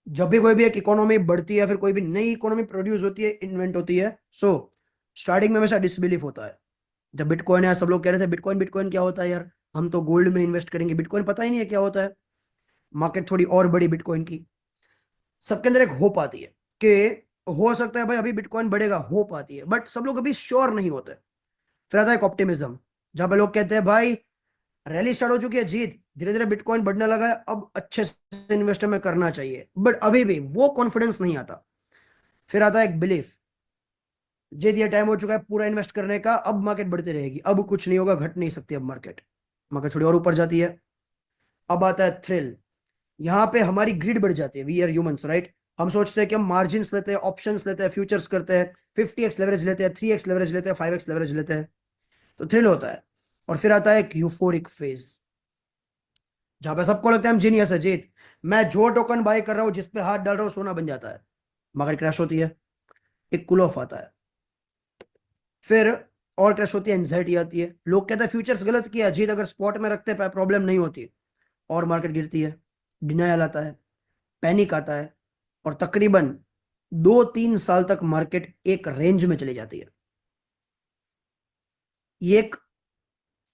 जब भी कोई भी एक इकोनॉमी बढ़ती है, फिर कोई भी नई इकोनॉमी प्रोड्यूस होती है, इन्वेंट होती है, सो स्टार्टिंग में हमेशा डिसबिलीफ होता है। जब बिटकॉइन है, सब लोग कह रहे थे बिटकॉइन बिटकॉइन क्या होता है यार, हम तो गोल्ड में इन्वेस्ट करेंगे, बिटकॉइन पता ही नहीं है क्या होता है। मार्केट थोड़ी और बड़ी बिटकॉइन की, सबके अंदर एक होप आती है कि हो सकता है भाई अभी बिटकॉइन बढ़ेगा, होप आती है, बट सब लोग अभी श्योर नहीं होते। फिर आता है एक ऑप्टिमिज्म, जहां पे लोग कहते हैं भाई रैली स्टार्ट हो चुकी है, जीत धीरे धीरे बिटकॉइन बढ़ने लगा है, अब अच्छे से इन्वेस्टर में करना चाहिए, बट अभी भी वो कॉन्फिडेंस नहीं आता। फिर आता है एक बिलीफ, जीत ये टाइम हो चुका है पूरा इन्वेस्ट करने का, अब मार्केट बढ़ती रहेगी, अब कुछ नहीं होगा, घट नहीं सकती अब मार्केट, मार्केट थोड़ी और ऊपर जाती है। अब आता है थ्रिल, यहाँ पे हमारी ग्रिड बढ़ जाती है, वी आर ह्यूमंस राइट। हम सोचते हैं कि हम मार्जिन लेते हैं, ऑप्शंस लेते हैं, फ्यूचर्स करते हैं, 50x लेवरेज लेते हैं, 3x लेवरेज लेते हैं, 5x लेवरेज लेते हैं, तो थ्रिल होता है। और फिर आता है एक यूफोरिक फेज, जहां पे सबको लगता है हम जीनियस है, जीत मैं जो टोकन बाय कर रहा हूं, जिस पे हाथ डाल रहा हूं सोना बन जाता है। मार्केट क्रैश होती है, एक कूल ऑफ आता है। फिर और क्रैश होती है, एंजाइटी आती है, लोग कहते हैं फ्यूचर्स गलत किया, जीत अगर स्पॉट में रखते हैं प्रॉब्लम नहीं होती, और मार्केट गिरती है, डिनायल आता है, पैनिक आता है, और तकरीबन 2-3 साल तक मार्केट एक रेंज में चली जाती है। ये एक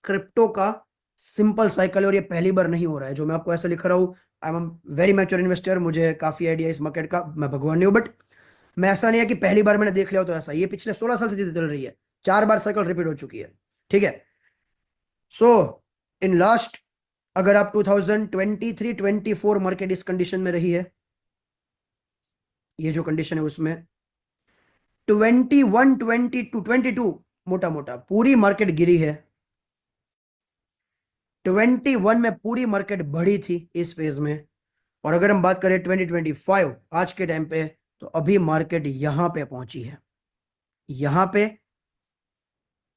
क्रिप्टो का सिंपल साइकिल, और ये पहली बार नहीं हो रहा है जो मैं आपको ऐसा लिख रहा हूँ। I am very mature investor, मुझे काफी आइडिया इस मार्केट का, मैं भगवान नहीं हूँ, बट मैं ऐसा नहीं है कि पहली बार मैंने देख लिया हो, तो ऐसा ये पिछले 16 साल से चीजें चल रही है, 4 बार साइकिल रिपीट हो चुकी है, ठीक है। सो इन लास्ट, अगर आप 2023-24 मार्केट इस कंडीशन में रही है, ये जो कंडीशन है उसमें 21-22 मोटा मोटा पूरी मार्केट गिरी है। 21 में पूरी मार्केट बढ़ी थी इस फेज में। और अगर हम बात करें 2025 आज के टाइम पे, तो अभी मार्केट यहां पे पहुंची है, यहां पे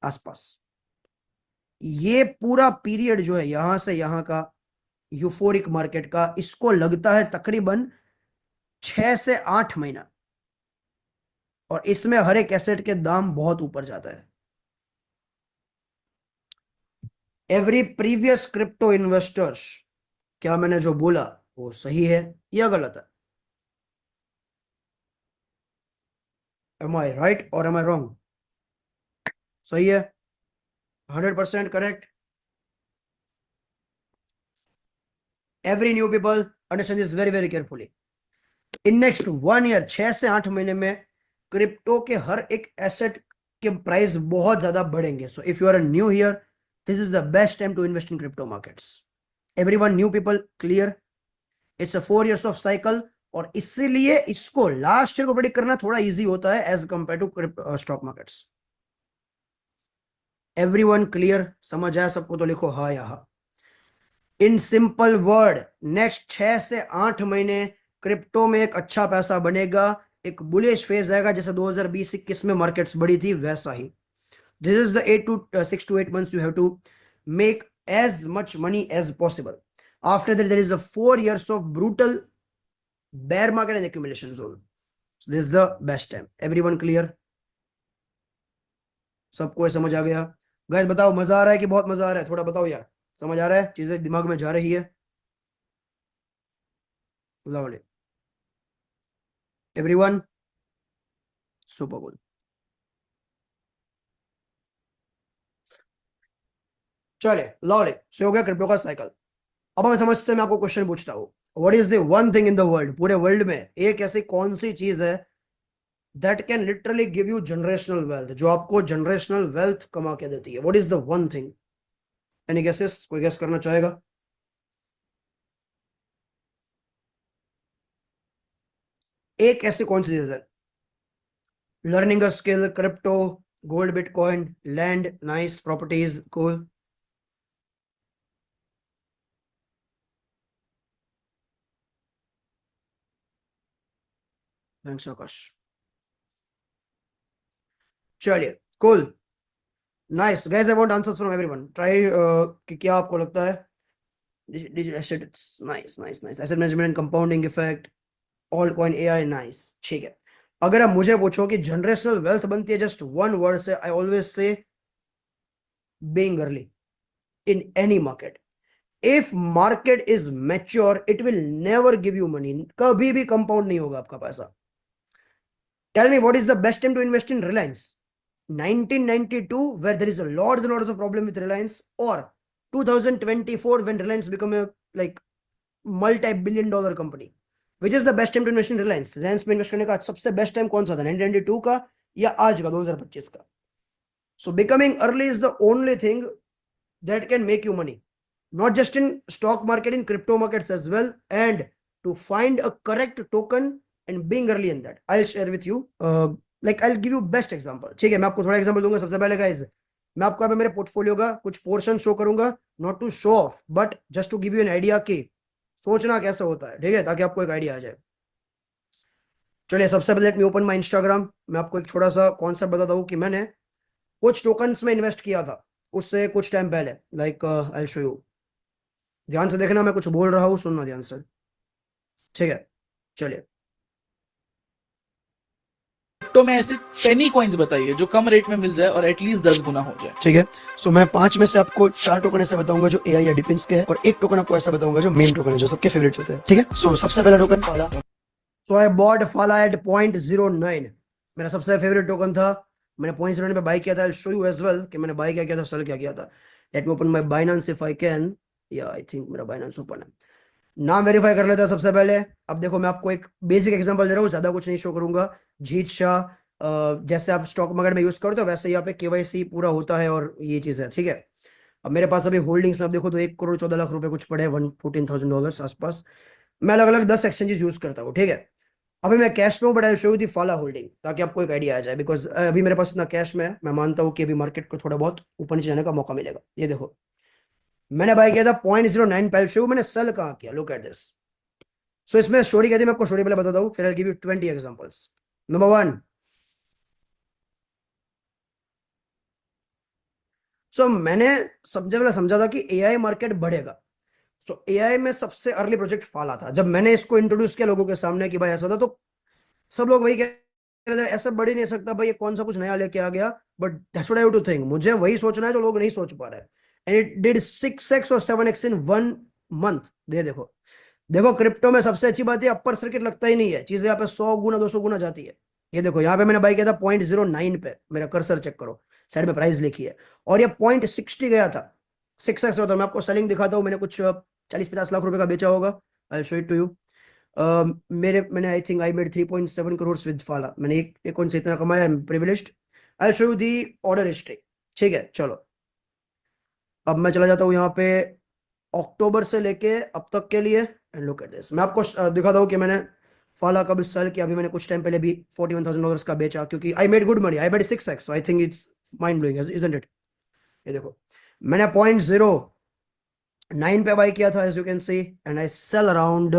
आसपास। ये पूरा पीरियड जो है यहां से यहां का यूफोरिक मार्केट का, इसको लगता है तकरीबन 6 से 8 महीना, और इसमें हर एक एसेट के दाम बहुत ऊपर जाता है। एवरी प्रीवियस क्रिप्टो इन्वेस्टर्स, क्या मैंने जो बोला वो सही है या गलत है? एम आई राइट और एम आई रॉन्ग? सही है, 100% correct. Every new people understand this very very carefully. In next 1 year, 6 से 8 महीने में क्रिप्टो के हर एक एसेट के प्राइस बहुत ज्यादा बढ़ेंगे। So if you are new here, this is the best time to invest in crypto markets. Everyone new people clear? It's a 4 years of cycle, और इसीलिए इसको लास्ट ईयर को प्रेडिक्ट करना थोड़ा इजी होता है as compare to stock markets. Everyone clear? समझ आया सबको तो लिखो हाँ या हाँ। इन सिंपल वर्ड, नेक्स्ट 6 से 8 महीने क्रिप्टो में एक अच्छा पैसा बनेगा, एक बुलिश फेज आएगा, जैसे 2020-21 में मार्केट्स बढ़ी थी वैसा ही। This is the 6 to 8 months you have to make as much money as possible. After that, there is a 4 years of brutal bear market and accumulation zone. So this is the best time. Everyone clear? सबको समझ आ गया? गाइस बताओ, मजा आ रहा है कि बहुत मजा आ रहा है? थोड़ा बताओ यार, समझ आ रहा है, चीजें दिमाग में जा रही है? Lovely, everyone, super good. चले लवली, से हो गया क्रिप्टो का साइकिल। अब हमें समझते हैं, मैं आपको क्वेश्चन पूछता हूँ, what is the one thing in the world, पूरे वर्ल्ड में एक ऐसी कौन सी चीज है that can literally give you generational wealth, जो आपको जनरेशनल वेल्थ कमा के देती है. What is the one thing? Any guesses? कोई गेस करना चाहेगा? एक ऐसी कौन सी चीज है? Learning a skill, crypto, gold, bitcoin, land, nice properties, cool. Thanks Akash. चलिए, cool, nice guys. I want answers from everyone. Try कि क्या आपको लगता है? Digital assets, nice nice nice. Asset management and compounding effect, all coin, AI, nice. ठीक है. अगर आप मुझे पूछो कि जनरेशनल वेल्थ बनती है जस्ट वन वर्ड से, I always say being early in any market. If market is mature it will never give you money. कभी भी कंपाउंड नहीं होगा आपका पैसा. Tell me what is the best time to invest in Reliance? 1992 where there is a lots and lots of problem with Reliance, or 2024 when Reliance become a like multi-billion dollar company? Which is the best time to invest in Reliance? Reliance में इन्वेस्ट करने का सबसे बेस्ट टाइम कौन सा था? 1992 का या आज का 2025 का? So becoming early is the only thing that can make you money, not just in stock market, in crypto markets as well. And to find a correct token and being early in that, I'll share with you like I'll give you best example. ठीक है, मैं आपको थोड़ा एग्जांपल दूंगा. सबसे पहले गाइस, मैं आपको अभी मेरे पोर्टफोलियो का कुछ पोर्शन शो करूंगा, not to show off but just to give you an idea कि सोचना कैसे होता है. ठीक है, ताकि आपको एक आइडिया आ जाए. चलिए, सबसे पहले let me open my Instagram. मैं आपको एक छोटा सा कॉन्सेप्ट बताता हूँ कि मैंने कुछ टोकन्स में इन्वेस्ट किया था उससे कुछ टाइम पहले. Like I show you. ध्यान से देखना, मैं कुछ बोल रहा हूँ, सुनना ध्यान से. ठीक है, चलिए. तो मैं ऐसे पेनी कॉइन्स बताइए जो कम रेट में मिल जाए और एटलीस्ट 10 गुना हो जाए. ठीक है, सो मैं 5 में से आपको 4 टोकन ऐसे बताऊंगा जो एआई या डिपेंड्स के हैं, और एक टोकन आपको ऐसा बताऊंगा जो मेन टोकन है, जो सबके फेवरेट होते हैं. ठीक है, सो सबसे पहला टोकन फाला. सो आई बॉट फाला एट 0.09. मेरा सबसे फेवरेट टोकन था. मैंने 0.09 पे बाय किया था. I show you as well कि मैंने बाय क्या किया था, सेल क्या किया था. Let me open my Binance if I can. या आई थिंक मेरा बाइनेंस ओपन है. नाम वेरीफाई कर लेता है सबसे पहले. अब देखो, मैं आपको एक बेसिक एग्जांपल दे रहा हूँ, ज्यादा कुछ नहीं शो करूंगा. जीत शाह, जैसे आप स्टॉक मार्केट में यूज करते हो वैसे यहाँ पे केवाईसी पूरा होता है और ये चीज है. ठीक है, अब मेरे पास अभी होल्डिंग्स में आप देखो तो 1 करोड़ 14 लाख रुपए कुछ पड़े, $114,000 आसपास. मैं अलग अलग 10 एक्सचेंजेस यूज करता हूँ. ठीक है, अभी मैं कैश में हूँ बट आई शो यू दी फाला होल्डिंग ताकि आपको एक आइडिया आ जाए. बिकॉज अभी मेरे पास इतना कैश में है, मैं मानता हूँ कि अभी मार्केट को थोड़ा बहुत ऊपर नीचे जाने का मौका मिलेगा. ये देखो, मैंने बाय किया था 0.09 पे. शो मैंने सेल कहाँ किया, लुक एट दिस. सो इसमें स्टोरी कहती है, मैं आपको स्टोरी पहले बताता हूँ, फिर I give you 20 examples. Number 1, सो मैंने सबसे पहले समझा था कि एआई मार्केट बढ़ेगा. सो एआई में सबसे अर्ली प्रोजेक्ट फाला था. जब मैंने इसको इंट्रोड्यूस किया लोगों के सामने कि भाई ऐसा था, तो सब लोग वही कह रहे थे ऐसा बढ़ ही नहीं सकता भाई, ये कौन सा कुछ नया लेके आ गया. But that's what I have to think. मुझे वही सोचना है जो लोग नहीं सोच पा रहे हैं. एंड इट डिड 6x और 7x इन 1 मंथ. ये देखो, देखो क्रिप्टो में सबसे अच्छी बात है अपर सर्किट लगता ही नहीं है, चीजें यहाँ पे 100 गुना 200 गुना जाती है. ये देखो, यहाँ पे मैंने बाई किया था 0.09 पे. मेरा कर्सर चेक करो, साइड में प्राइस लिखी है, और ये 0.60 गया था. 6x होता है. मैं आपको सेलिंग दिखाता हूँ. मैंने कुछ 40-50 लाख रुपए का बेचा होगा. I show it to you. मैंने I think I made 3.7 crore with फाला. मैंने एक कौन से इतना कमाया, privileged. I show you the order history. ठीक है, चलो अब मैं चला जाता हूँ यहाँ पे अक्टूबर से लेके अब तक के लिए. एंड लुक एट दिस, मैं आपको दिखाता हूँ कि मैंने फाला कब सेल किया. अभी मैंने कुछ टाइम पहले भी $41,000 का बेचा, क्योंकि I made good money. I made 6x, so I think it's mind blowing, isn't it? ये देखो, मैंने 0.09 पे बाय किया था as you can see, and I sell around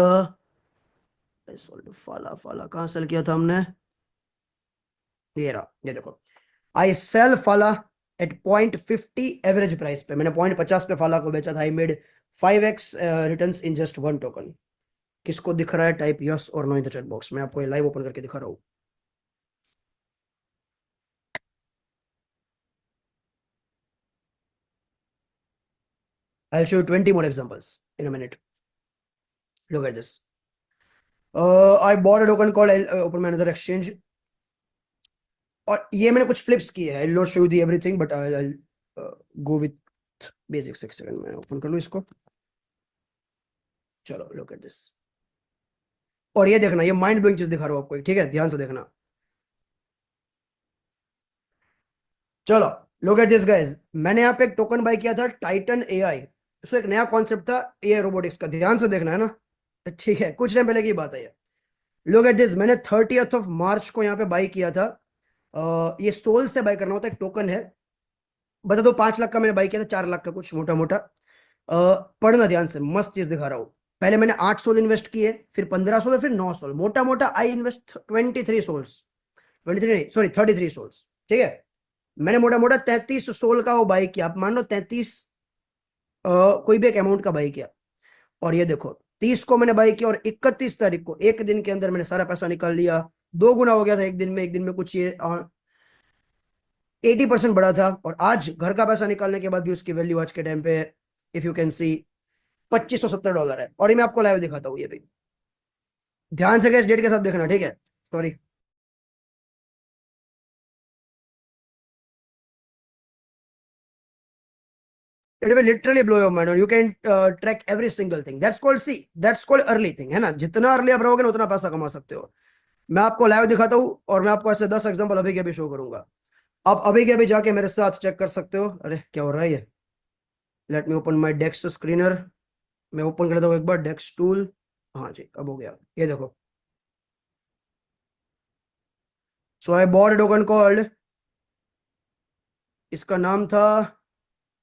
फाला. फाला कहाँ सेल किया था हमने? ये रहा, ये देखो. आई सेल फाला एट 0.50 एवरेज प्राइस पे. मैंने 0.50 पे फाला को बेचा था. I made 5x returns in just one token. किसको दिख रहा है टाइप यस और no in the chat box. मैं आपको ये लाइव ओपन करके दिखा रहा हूँ. I'll show you 20 more examples in a minute. Look at this. I bought a token called open my another exchange. और ये मैंने कुछ फ्लिप्स किए हैं. I'll not show you the everything but I'll go with basics. एक सेकंड में ओपन कर लूँ इसको. चलो, look at this. और ये देखना, ये माइंड ब्लोइंग चीज दिखा रहा हूँ आपको. ठीक है, ध्यान से देखना. चलो लुक एट दिस गाइस, मैंने यहाँ पे एक टोकन बाय किया था टाइटन एआई। इसको एक नया कॉन्सेप्ट था एआई रोबोटिक्स का, ध्यान से देखना है ना, ठीक है, कुछ टाइम पहले की बात है ये। लुक एट दिस, मैंने 30th ऑफ मार्च को यहाँ पे बाय किया था। ये सोल से बाय करना होता है, एक टोकन है, बता दो 5 लाख का मैंने बाय किया था, 4 लाख का कुछ मोटा मोटा। पढ़ना ध्यान से, मस्त चीज दिखा रहा हूं। पहले मैंने 8 सोल इन्वेस्ट किए, फिर 15 सोल, फिर 9 सोल, मोटा मोटा आई इन्वेस्ट 23 सोल्स, 23 नहीं सॉरी 33 सोल्स, ठीक है। मैंने मोटा मोटा 33 सोल का वो बाय किया, आप मान लो 33 कोई भी एक अमाउंट का बाय किया। और ये देखो 30 को मैंने बाय किया और 31 तारीख को एक दिन के अंदर मैंने सारा पैसा निकाल लिया, 2 गुना हो गया था एक दिन में। एक दिन में कुछ ये 80% बढ़ा था। और आज घर का पैसा निकालने के बाद भी उसकी वैल्यू आज के टाइम पे इफ यू कैन सी $2570 है। और ये मैं आपको लाइव दिखाता हूँ, ये भी ध्यान से इस डेट के साथ देखना, ठीक है। Sorry, it will literally blow your mind and you can track every single thing. That's called, see, that's called early thing, है ना। जितना अर्ली आप रहोगे ना उतना पैसा कमा सकते हो। मैं आपको लाइव दिखाता हूँ और मैं आपको ऐसे 10 एग्जांपल अभी के अभी शो करूंगा। आप अभी के अभी जाके मेरे साथ चेक कर सकते हो। अरे क्या हो रहा है ये, let me open my desk screener. मैं ओपन कर लेता हूँ एक बार डेस्क टूल। हाँ जी, अब हो गया, ये देखो। सो आई बॉट टोकन कॉल्ड, इसका नाम था,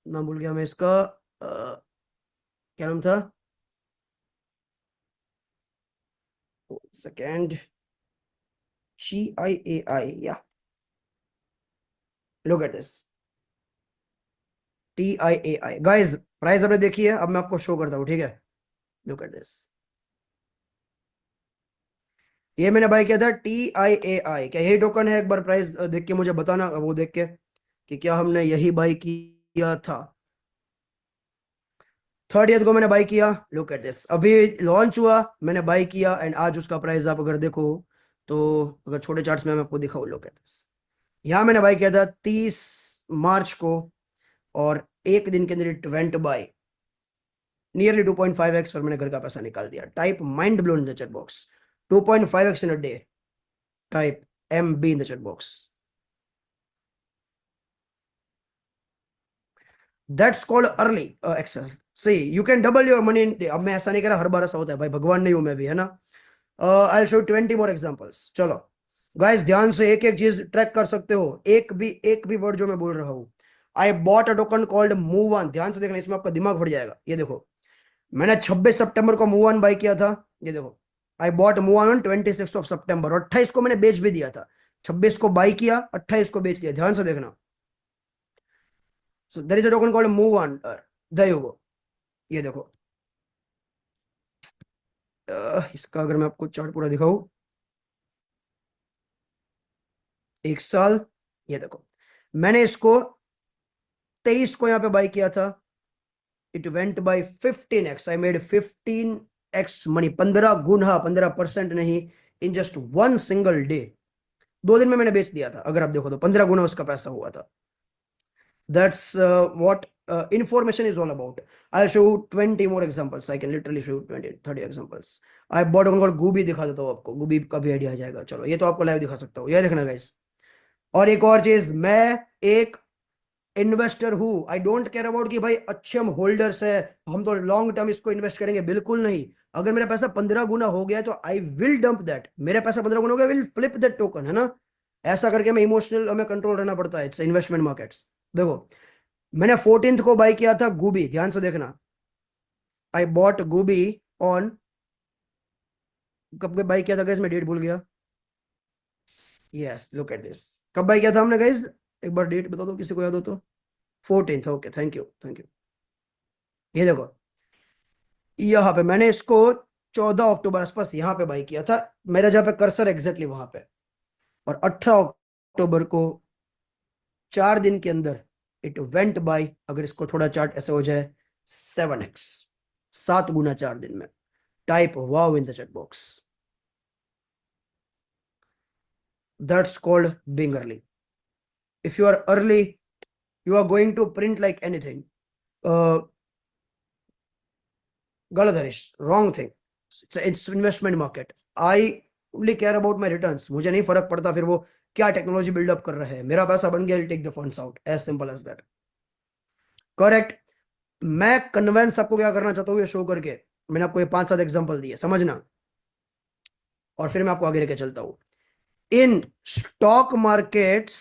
नाम भूल गया मैं इसका, क्या नाम था, सेकेंड, GIAI, या look at this, TIAI guys. Price आपने देखी है, अब मैं आपको शो करता हूँ, ठीक है। लुक एट दिस, ये मैंने बाय किया था TIAI। क्या यही टोकन है? एक बार प्राइस देख के मुझे बताना, वो देख के कि क्या हमने यही बाय किया था। 30th को मैंने बाय किया। लुक एट दिस, अभी लॉन्च हुआ, मैंने बाय किया एंड आज उसका प्राइस आप अगर देखो तो, अगर छोटे चार्ट्स में मैं आपको दिखाऊं, लुक एट दिस, यहाँ मैंने बाय किया था 30 मार्च को और एक दिन के अंदर it went bye nearly 2.5x और मैंने घर का पैसा निकाल दिया। Type mind blown in the chat box, 2.5x in a day, type MB in the chat box. That's called early access. See you can double your money in day. अब मैं ऐसा नहीं कह रहा हर बार ऐसा होता है भाई, भगवान नहीं हूं मैं भी, है ना। I show 20 more examples. चलो गाइस ध्यान से एक एक चीज ट्रैक कर सकते हो, एक भी वर्ड जो मैं बोल रहा हूं। I bought a token called move on, ध्यान से देखना, इसमें आपका दिमाग फट जाएगा। ये देखो, मैंने 26 सितंबर को मूव ऑन बाय किया था, ये देखो। I bought move on 26 of सितंबर, 28 को मैंने बेच भी दिया था। 26 को बाय किया, 28 को बेच दिया, ध्यान से देखना। So there is a token called move on दयोगो, ये देखो। इसका अगर मैं आपको चार्ट पूरा दिखाऊं, एक साल, ये देखो, मैंने इसको 23 को यहाँ पे बाय किया था, it went bye 15x, I made 15x money, 15 गुना, 15% नहीं, in just one single day. 2 दिन में मैंने बेच दिया था, अगर आप देखो तो 15 गुना उसका पैसा हुआ था। That's what information is all about. I'll show you 20 more examples. I can literally show you 20-30 examples. I bought one called Gooby, दिखा देता हूँ आपको, Gooby का भी आइडिया आ जाएगा। चलो ये तो आपको लाइव दिखा सकता हूँ, ये देखना गाइस। और एक और चीज, मैं एक इन्वेस्टर हूं, आई डोंट केयर अबाउट कि भाई अच्छे हम होल्डर्स है, हम तो लॉन्ग टर्म इसको इन्वेस्ट करेंगे, बिल्कुल नहीं। अगर मेरा पैसा 15 गुना हो गया तो आई विल डंप दैट। मेरा पैसा 15 गुना हो गया, विल फ्लिप दैट टोकन, है ना। ऐसा करके मैं इमोशनल, हमें कंट्रोल रहना पड़ता है, इट्स इन्वेस्टमेंट मार्केट्स। देखो मैंने 14th को बाय किया था गूबी, ध्यान से देखना। आई बॉट गूबी ऑन, कब बाय किया था गाइस, मैं डेट भूल गया। यस लुक एट दिस, कब बाय किया था हमने गाइस, एक बार डेट बता दो किसी को याद हो तो। 14th, okay, thank you thank you. ये देखो, यहाँ पे मैंने इसको 14 अक्टूबर आसपास यहाँ पे बाय किया था, मेरा जहाँ पे कर्सर एग्जैक्टली वहां पे। और 18 अक्टूबर को 4 दिन के अंदर इट वेंट बाय, अगर इसको थोड़ा चार्ट ऐसे हो जाए, 7x, 7 गुना 4 दिन में। Type wow in the chat box, that's called being early. If you are early, you are going to print like anything. गलत Harish, wrong thing. It's investment market. I only care about my returns. मुझे नहीं फर्क पड़ता फिर वो क्या टेक्नोलॉजी बिल्डअप कर रहे हैं, मेरा पैसा बन गया, will take the funds out, as simple as that. Correct. मैं कन्वेंस आपको क्या करना चाहता हूँ ये शो करके, मैंने आपको ये 5-7 एग्जांपल दिए, समझना, और फिर मैं आपको आगे लेके चलता हूं। In stock markets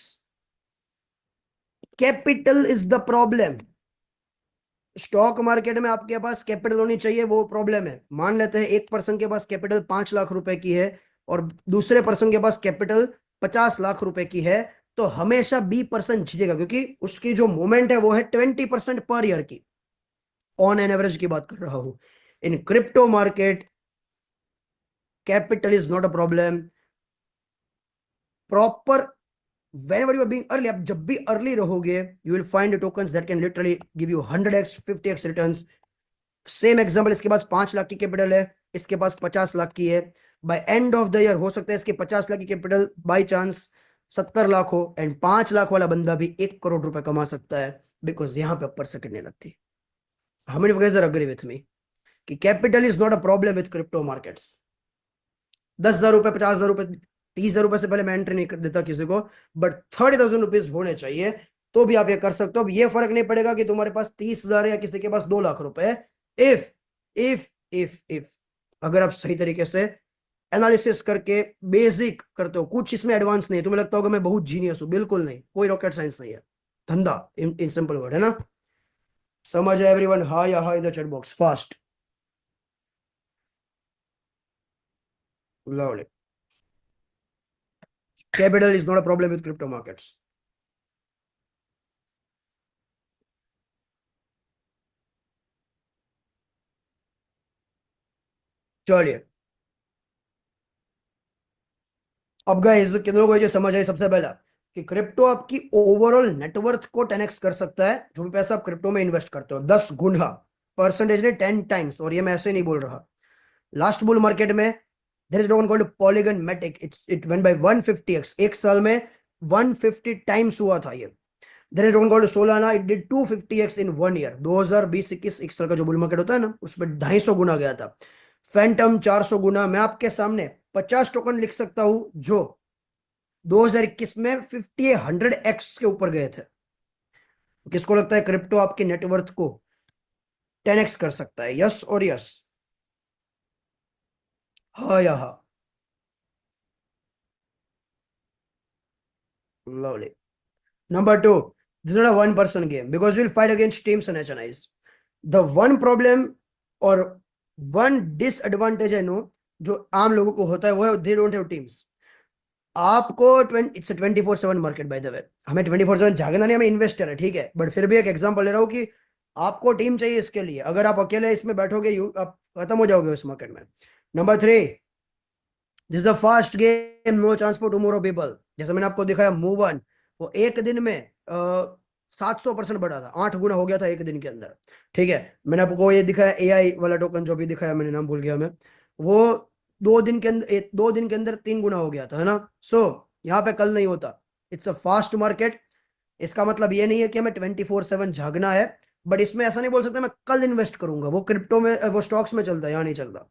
capital is the problem. Stock market में आपके पास कैपिटल होनी चाहिए, वो प्रॉब्लम है। मान लेते हैं एक पर्सन के पास कैपिटल 5 लाख रुपए की है और दूसरे पर्सन के पास कैपिटल 50 लाख रुपए की है, तो हमेशा बी पर्सन जीतेगा, क्योंकि उसकी जो मूवमेंट है वो है 20% पर ईयर की, ऑन एन एवरेज की बात कर रहा हूं। In crypto market capital is not a problem. Proper whenever you are being early, आप जब भी अर्ली रहोगे, you will find tokens that can literally give you 100x 50x returns। Same example, इसके पास 5 लाख की कैपिटल है, इसके पास 50 लाख की है। By end of the year हो सकता है इसके 50 लाख की कैपिटल बाय चांस 70 लाख हो, एंड 5 लाख वाला बंदा भी 1 करोड़ रुपए कमा सकता है, बिकॉज यहां पे अपर सेकंड नहीं लगती। How many of you guys are agree with me कि capital is not a problem with crypto markets. 10,000 रुपए, 50,000 रुपए, 30,000 रुपए से पहले मैं एंट्री नहीं कर देता किसी को, बट 30,000 रुपीज होने चाहिए, तो भी आप ये कर सकते हो। अब ये फर्क नहीं पड़ेगा कि तुम्हारे पास 30,000 या किसी के पास 2 लाख रुपए। इफ इफ अगर आप सही तरीके से एनालिसिस करके बेसिक करते हो, कुछ इसमें एडवांस नहीं है, तुम्हें लगता होगा मैं बहुत जीनियस हूं, बिल्कुल नहीं, कोई रॉकेट साइंस नहीं है, धंधा इन सिंपल वर्ड है ना। समझ है एवरीवन? हाँ या हाँ इन the chat box fast. Lovely. Capital is not a problem with crypto markets. चलिए, अब गाइस कितनों को ये समझ आई सबसे पहला कि क्रिप्टो आपकी ओवरऑल नेटवर्थ को 10x कर सकता है। जो भी पैसा आप क्रिप्टो में इन्वेस्ट करते हो 10 गुना, परसेंटेज ने 10 टाइम्स, और ये मैं ऐसे नहीं बोल रहा। लास्ट बुल मार्केट में there is no one called Polygon Matic, it went by 150x, एक साल में 150 टाइम्स हुआ था ये। There is no one called Solana, it did 250x in 1 year. 2020-21 एक साल का जो बुल मार्केट होता है ना, उसमें 250 गुना गया था। फैंटम 400 गुना। मैं आपके सामने 50 टोकन लिख सकता हूं जो 2021 में 50-100x के ऊपर गए थे। किसको लगता है क्रिप्टो आपके नेटवर्थ को 10x कर सकता है? यस और यस, हाँ या हाँ? Lovely. Number two, this is not a one person game because we'll fight against teams and HNIs. The one problem और one disadvantage I know जो आम लोगों को होता है वो है they don't have teams। आपको इट्स 24/7 मार्केट बाय द वे, हमें 24/7 जागना नहीं, हमें इन्वेस्टर है, ठीक है, बट फिर भी एक एग्जांपल ले रहा हूँ कि आपको टीम चाहिए इसके लिए। अगर आप अकेले इसमें बैठोगे आप खत्म हो जाओगे उस मार्केट में। Number three, this is a fast game, no chance for tomorrow people. जैसे मैंने आपको दिखाया मूव ऑन, वो एक दिन में 700% बढ़ा था, 8 गुना हो गया था एक दिन के अंदर, ठीक है। मैंने आपको ये दिखाया एआई वाला टोकन, जो भी दिखाया मैंने, नाम भूल गया मैं, वो 2 दिन के अंदर 2 दिन के अंदर 3 गुना हो गया था, है ना। सो यहाँ पे कल नहीं होता, इट्स अ फास्ट मार्केट। इसका मतलब ये नहीं है कि हमें 24/7 झागना है, बट इसमें ऐसा नहीं बोल सकते मैं कल इन्वेस्ट करूंगा, वो क्रिप्टो में वो स्टॉक्स में चलता है, यहाँ नहीं चलता।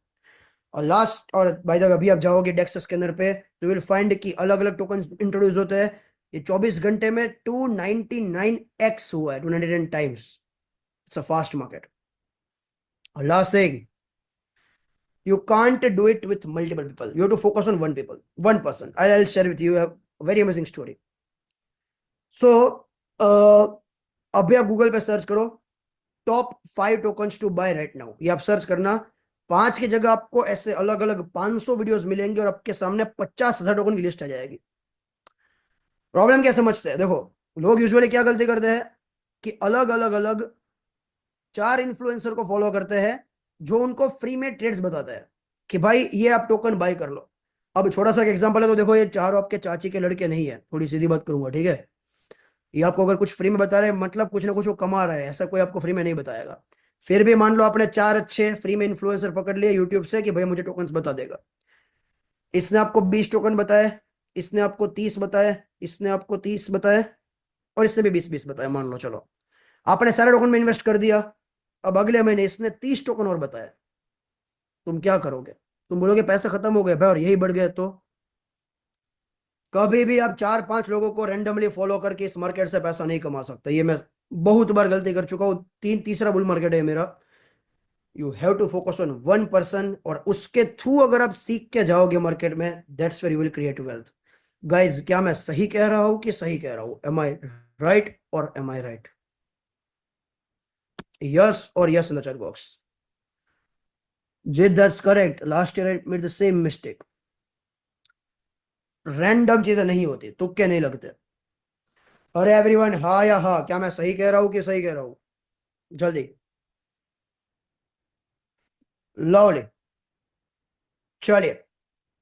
और लास्ट, और बाय द वे अभी आप जाओगे डेक्स स्कैनर पे तो विल फाइंड कि अलग अलग टोकन इंट्रोड्यूस होते हैं। ये 24 घंटे में 299x हुआ है, 299 times. It's a fast market. और last thing, you can't do it with multiple people, you have to focus on one person। I'll share with you a very amazing story। so अभी आप गूगल पे सर्च करो top 5 tokens to buy right now, ये आप सर्च करना, 5 की जगह आपको ऐसे अलग अलग 500 वीडियोस मिलेंगे और आपके सामने 50,000 टोकन की लिस्ट आ जाएगी। प्रॉब्लम क्या समझते हैं? देखो, लोग यूजुअली क्या गलती करते हैं कि अलग अलग अलग 4 इन्फ्लुएंसर को फॉलो करते हैं जो उनको फ्री में ट्रेड्स बताते हैं कि भाई ये आप टोकन बाय कर लो। अब छोटा सा एग्जांपल है, तो देखो ये चारों आपके चाची के लड़के नहीं है, थोड़ी सीधी बात करूंगा, ठीक है। ये आपको अगर कुछ फ्री में बता रहे हैं, मतलब कुछ ना कुछ वो कमा रहे हैं, ऐसा कोई आपको फ्री में नहीं बताएगा। फिर भी मान लो आपने 4 अच्छे फ्री में इन्फ्लुएंसर पकड़ लिए यूट्यूब से कि भाई मुझे टोकन्स बता देगा। इसने आपको 20 टोकन बताए, इसने आपको 30 बताए, इसने आपको 30 बताए, और इसने भी 20-20 बताया, मान लो। चलो, आपने सारे टोकन में इन्वेस्ट कर दिया। अब अगले महीने इसने 30 टोकन और बताया, तुम क्या करोगे? तुम बोलोगे पैसा खत्म हो गया भाई और यही बढ़ गया तो? कभी भी आप 4-5 लोगों को रेंडमली फॉलो करके इस मार्केट से पैसा नहीं कमा सकते। ये मैं बहुत बार गलती कर चुका हूँ। तीसरा बुल मार्केट है मेरा। You have to focus on one person, और उसके थ्रू अगर आप सीख के जाओगे मार्केट में, that's where you will create wealth. Guys, क्या मैं सही कह रहा हूं कि सही कह रहा हूं? एम आई राइट और एम आई राइट? यस और yes in the chat box. जी, that's correct. Last year I made the same mistake. Random चीजें नहीं होती, तुक्के नहीं लगते। अरे एवरीवन, हाँ या हाँ? क्या मैं सही कह रहा हूं कि सही कह रहा हूं? जल्दी। लवली। चलिए,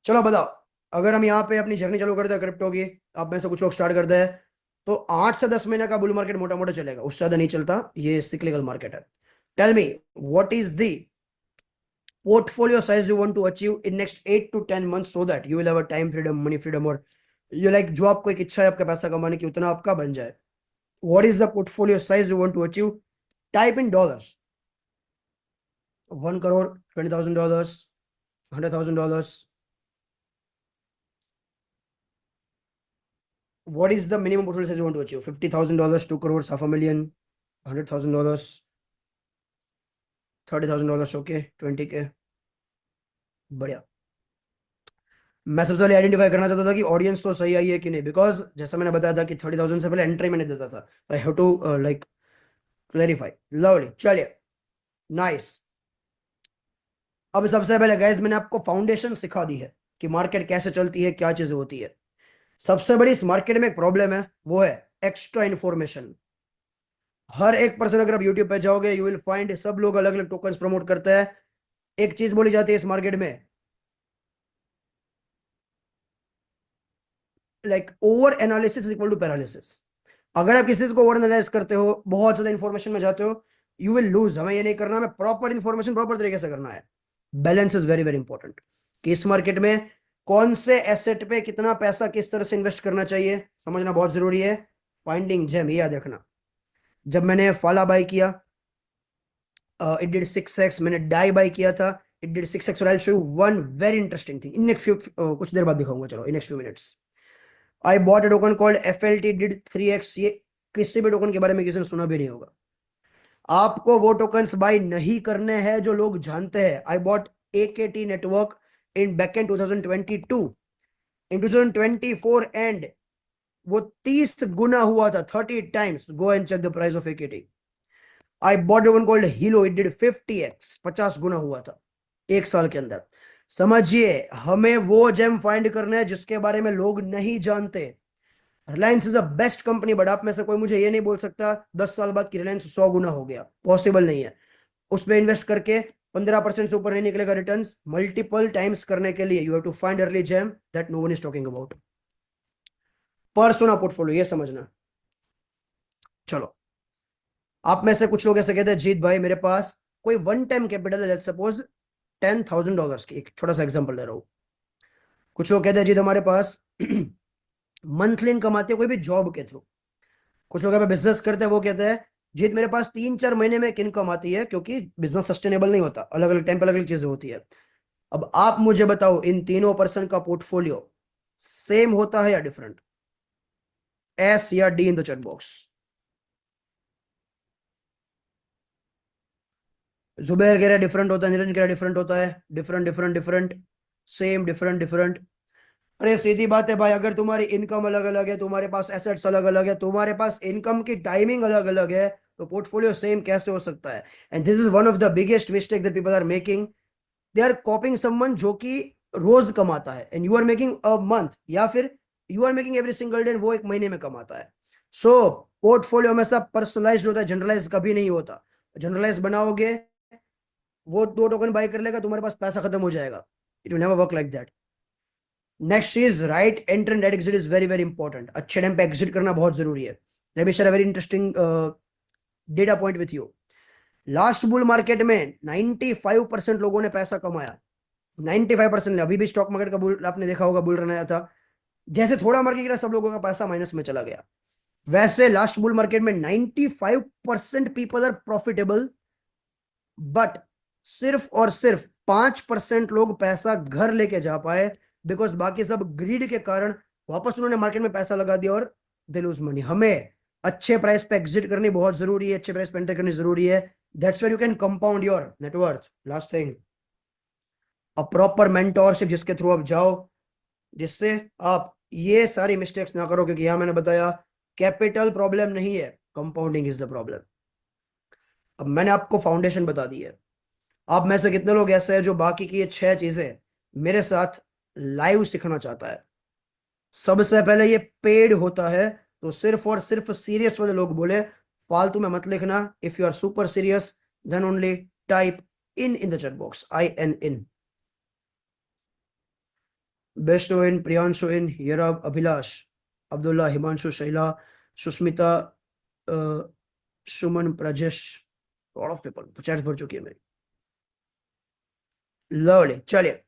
चलो बताओ। अगर हम यहाँ पे अपनी जर्नी चालू करते हैं क्रिप्टो की, आप में से कुछ लोग स्टार्ट करते हैं, तो 8 से 10 महीने का बुल मार्केट मोटा मोटा चलेगा, उससे ज्यादा नहीं चलता। ये सिक्लिकल मार्केट है। Tell me, what is the portfolio size you want to achieve in next 8 to 10 months, so that you will have a time freedom, money freedom, और you like जो आपको एक इच्छा है आपका पैसा कमाने की, उतना आपका बन जाए। What is the portfolio size you want to achieve? Type in dollars. 1 crore, $20,000, $100,000. What is the minimum portfolio size you want to achieve? $50,000, 2 crores, $500,000, $100,000, $30,000, okay, 20K। बढ़िया। मैं सबसे पहले आइडेंटिफाई करना चाहता था कि ऑडियंस तो सही आई है कि नहीं, बिकॉज जैसा मैंने बताया था कि 30,000 से पहले एंट्री मैंने देता था। I have to like clarify. Lovely, चलिए, नाइस। अब सबसे पहले गाइस, मैंने आपको फाउंडेशन सिखा दी है कि मार्केट कैसे चलती है, क्या चीजें होती है। सबसे बड़ी इस मार्केट में एक प्रॉब्लम है, वो है एक्स्ट्रा इन्फॉर्मेशन। हर एक पर्सन, अगर आप यूट्यूब पे जाओगे, यू विल फाइंड सब लोग अलग अलग टोकन्स प्रमोट करते हैं। एक चीज बोली जाती है इस मार्केट में, like over analysis equal to paralysis. अगर आप किसी चीज को ओवर एनालाइज करते हो, बहुत ज्यादा इन्फॉर्मेशन में जाते हो, यू विल लूज। हमें ये नहीं करना, हमें प्रॉपर इन्फॉर्मेशन प्रॉपर तरीके से करना है। Balance is very very important, कि इस मार्केट में कौन से एसेट पे कितना पैसा किस तरह से इन्वेस्ट करना चाहिए, समझना बहुत जरूरी है। फाइंडिंग जेम, ये याद रखना। जब मैंने फाला बाय किया, इट डिड 6x। मैंने डाई बाय किया था, इट डिड 6x। और आई will show you one very interesting thing in next few, कुछ देर बाद दिखाऊंगा, चलो, in next few minutes. I bought A token called FLT, did 3x। ये किसी भी टोकन के बारे में किसी ने सुना भी नहीं होगा। आपको वो टोकन्स बाय नहीं करने हैं जो लोग जानते हैं। I bought AKT network in back in 2022, in 2024 and वो 30 गुना हुआ था, 30 times. Go and check the price of AKT। I bought token called Helo, it did 50x, 50 गुना हुआ था एक साल के अंदर। समझिए, हमें वो जेम फाइंड करना है जिसके बारे में लोग नहीं जानते। Reliance is a best company, but आप में से कोई मुझे ये नहीं बोल सकता 10 साल बाद कि रिलायंस 100 गुना हो गया। पॉसिबल नहीं है। उसमें इन्वेस्ट करके 15% से ऊपर नहीं निकलेगा रिटर्न्स। मल्टीपल टाइम्स करने के लिए you have to find early gem that no one is talking about. Persona portfolio, ये समझना। चलो, आप में से कुछ लोग ऐसे कहते हैं, जीत भाई मेरे पास कोई वन टाइम कैपिटल है, सपोज $10,000 की, एक छोटा सा एग्जांपल दे रहा हूं। कुछ लोग कहते हैं, जीत हमारे पास मंथली इनकम आती है कोई भी जॉब के थ्रू। कुछ लोग अगर बिजनेस करते हैं, वो कहते हैं, जीत मेरे पास 3-4 महीने में एक इनकम आती है, क्योंकि बिजनेस सस्टेनेबल नहीं होता, अलग अलग टाइम पर अलग अलग चीजें होती है। अब आप मुझे बताओ, इन तीनों पर्सन का पोर्टफोलियो सेम होता है या डिफरेंट? एस या D in the chat box. Zubair कह रहा है डिफरेंट होता है, निरंजन कह रहा है डिफरेंट होता है। Different different different, same different different. अरे सीधी बात है भाई, अगर तुम्हारी इनकम अलग अलग है, तुम्हारे पास एसेट्स अलग अलग है, तुम्हारे पास इनकम की टाइमिंग अलग अलग है, तो पोर्टफोलियो सेम कैसे हो सकता है? And this is one of the biggest mistake that people are making. They are copying someone जो कि रोज कमाता है, and you are making a month, या फिर you are making every single day, वो एक महीने में कमाता है। सो पोर्टफोलियो हमेशा पर्सनलाइज्ड होता है, जनरलाइज कभी नहीं होता। जनरलाइज बनाओगे, वो 2 टोकन बाय कर लेगा, तुम्हारे पास पैसा खत्म हो जाएगा। It will never work like that. Next is right entry and exit is very very important. अच्छे टाइम पे एग्जिट करना बहुत जरूरी है। Let me share a very interesting data point with you. Last bull market में 95% लोगों ने पैसा कमाया। 95% ने। अभी भी स्टॉक मार्केट का बुल आपने देखा होगा, बुल रन आया था, जैसे थोड़ा मार्केट गिरा, सब लोगों का पैसा माइनस में चला गया। वैसे लास्ट बुल मार्केट में 95% पीपल आर प्रॉफिटेबल, बट सिर्फ और सिर्फ 5% लोग पैसा घर लेके जा पाए, बिकॉज बाकी सब ग्रीड के कारण वापस उन्होंने मार्केट में पैसा लगा दिया और दे लूज मनी। हमें अच्छे प्राइस पे एग्जिट करनी बहुत जरूरी है, अच्छे प्राइस पे एंटर करनी जरूरी है। That's where you can compound your net worth. Last thing, a proper mentorship जिसके थ्रू आप जाओ, जिससे आप ये सारी मिस्टेक्स ना करो, क्योंकि यहां मैंने बताया कैपिटल प्रॉब्लम नहीं है, कंपाउंडिंग इज द प्रॉब्लम। अब मैंने आपको फाउंडेशन बता दी है। आप में से कितने लोग ऐसे हैं जो बाकी की ये 6 चीजें मेरे साथ लाइव सीखना चाहता है? सबसे पहले ये पेड होता है, तो सिर्फ और सिर्फ सीरियस वाले लोग बोले, फालतू में मत लिखना। If you are super serious then only type in the chat box, IN in. Vaishnav in, Priyanshu in, Hirab, Abhilash, Abdullah, Himanshu, Shaila, Sushmita, Suman, Prajesh, lot of people chat भर चुकी है मेरी। लवली, चलिए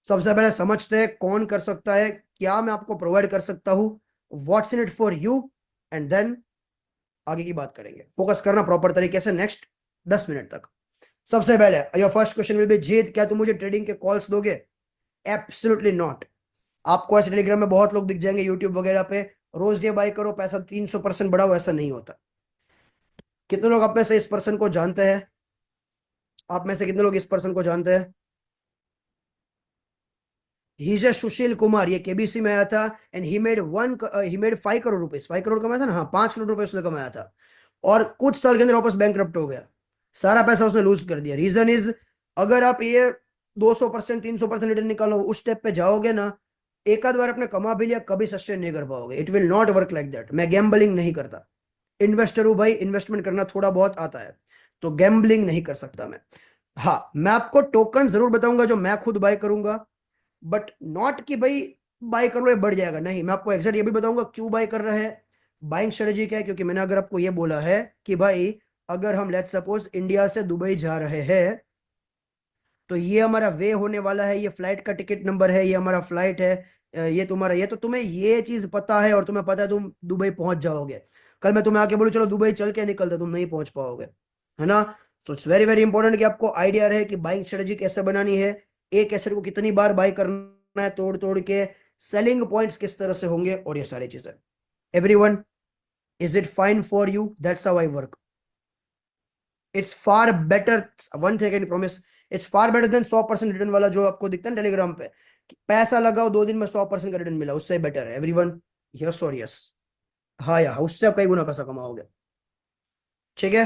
सबसे पहले समझते हैं कौन कर सकता है, क्या मैं आपको प्रोवाइड कर सकता हूं, what's in it for you, and then आगे की बात करेंगे। फोकस करना प्रॉपर तरीके से नेक्स्ट 10 मिनट तक। सबसे पहले your first question will be, Jeet क्या तुम मुझे ट्रेडिंग के कॉल्स दोगे? Absolutely not. आपको ऐसे टेलीग्राम में बहुत लोग दिख जाएंगे, यूट्यूब वगैरह पे, रोज ये बाय करो पैसा 300% बढ़ाओ, ऐसा नहीं होता। कितने लोग आप में से इस पर्सन को जानते हैं? आप में से कितने लोग इस पर्सन को जानते हैं? ही इज सुशील कुमार, ये केबीसी में आया था एंड ही मेड 5 करोड़ रुपए, 5 करोड़ कमाया था ना, हाँ 5 करोड़ रुपए उसने कमाया था, और कुछ साल के अंदर वापस बैंकरप्ट हो गया, सारा पैसा उसने लूज कर दिया। रीजन इज, अगर आप ये 200% 300% रिटर्न निकालो, उस स्टेप पे जाओगे ना, एक आध बार अपने कमा भी लिया, कभी सस्टेन नहीं कर पाओगे। It will not work like that. मैं गैम्बलिंग नहीं करता, इन्वेस्टर हूं भाई, इन्वेस्टमेंट करना थोड़ा बहुत आता है, तो गैम्बलिंग नहीं कर सकता मैं। हाँ, मैं आपको टोकन जरूर बताऊंगा जो मैं खुद बाय करूंगा, बट नॉट कि भाई बाय कर लो ये बढ़ जाएगा, नहीं। मैं आपको एग्जैक्ट ये भी बताऊंगा क्यों बाय कर रहे हैं, बाइंग स्ट्रेटेजी क्या है। क्योंकि मैंने अगर आपको ये बोला है कि भाई अगर हम लेट्स सपोज इंडिया से दुबई जा रहे हैं, तो ये हमारा वे होने वाला है, ये फ्लाइट का टिकट नंबर है, ये हमारा फ्लाइट है, ये तुम्हारा, ये तो तुम्हें ये चीज पता है, और तुम्हें पता है तुम दुबई पहुंच जाओगे। कल मैं तुम्हें आके बोलूं चलो दुबई चल के निकलते, तुम नहीं पहुंच पाओगे, है ना। So it's very very important कि आपको आइडिया रहे कि बाइंग स्ट्रेटेजी कैसे बनानी है, एक एसेट को कितनी बार बाय करना है तोड़ तोड़ के, सेलिंग पॉइंट्स किस तरह से होंगे, और ये सारी चीजें। Everyone, is it fine for you? That's how I work. It's far better, one thing I can promise, it's far better than 100% return वाला जो आपको दिखता है टेलीग्राम पे, पैसा लगाओ 2 दिन में 100% का रिटर्न मिला, उससे बेटर है। एवरीवन, यस और यस, हाँ या उससे आप कई गुना पैसा कमाओगे। ठीक है,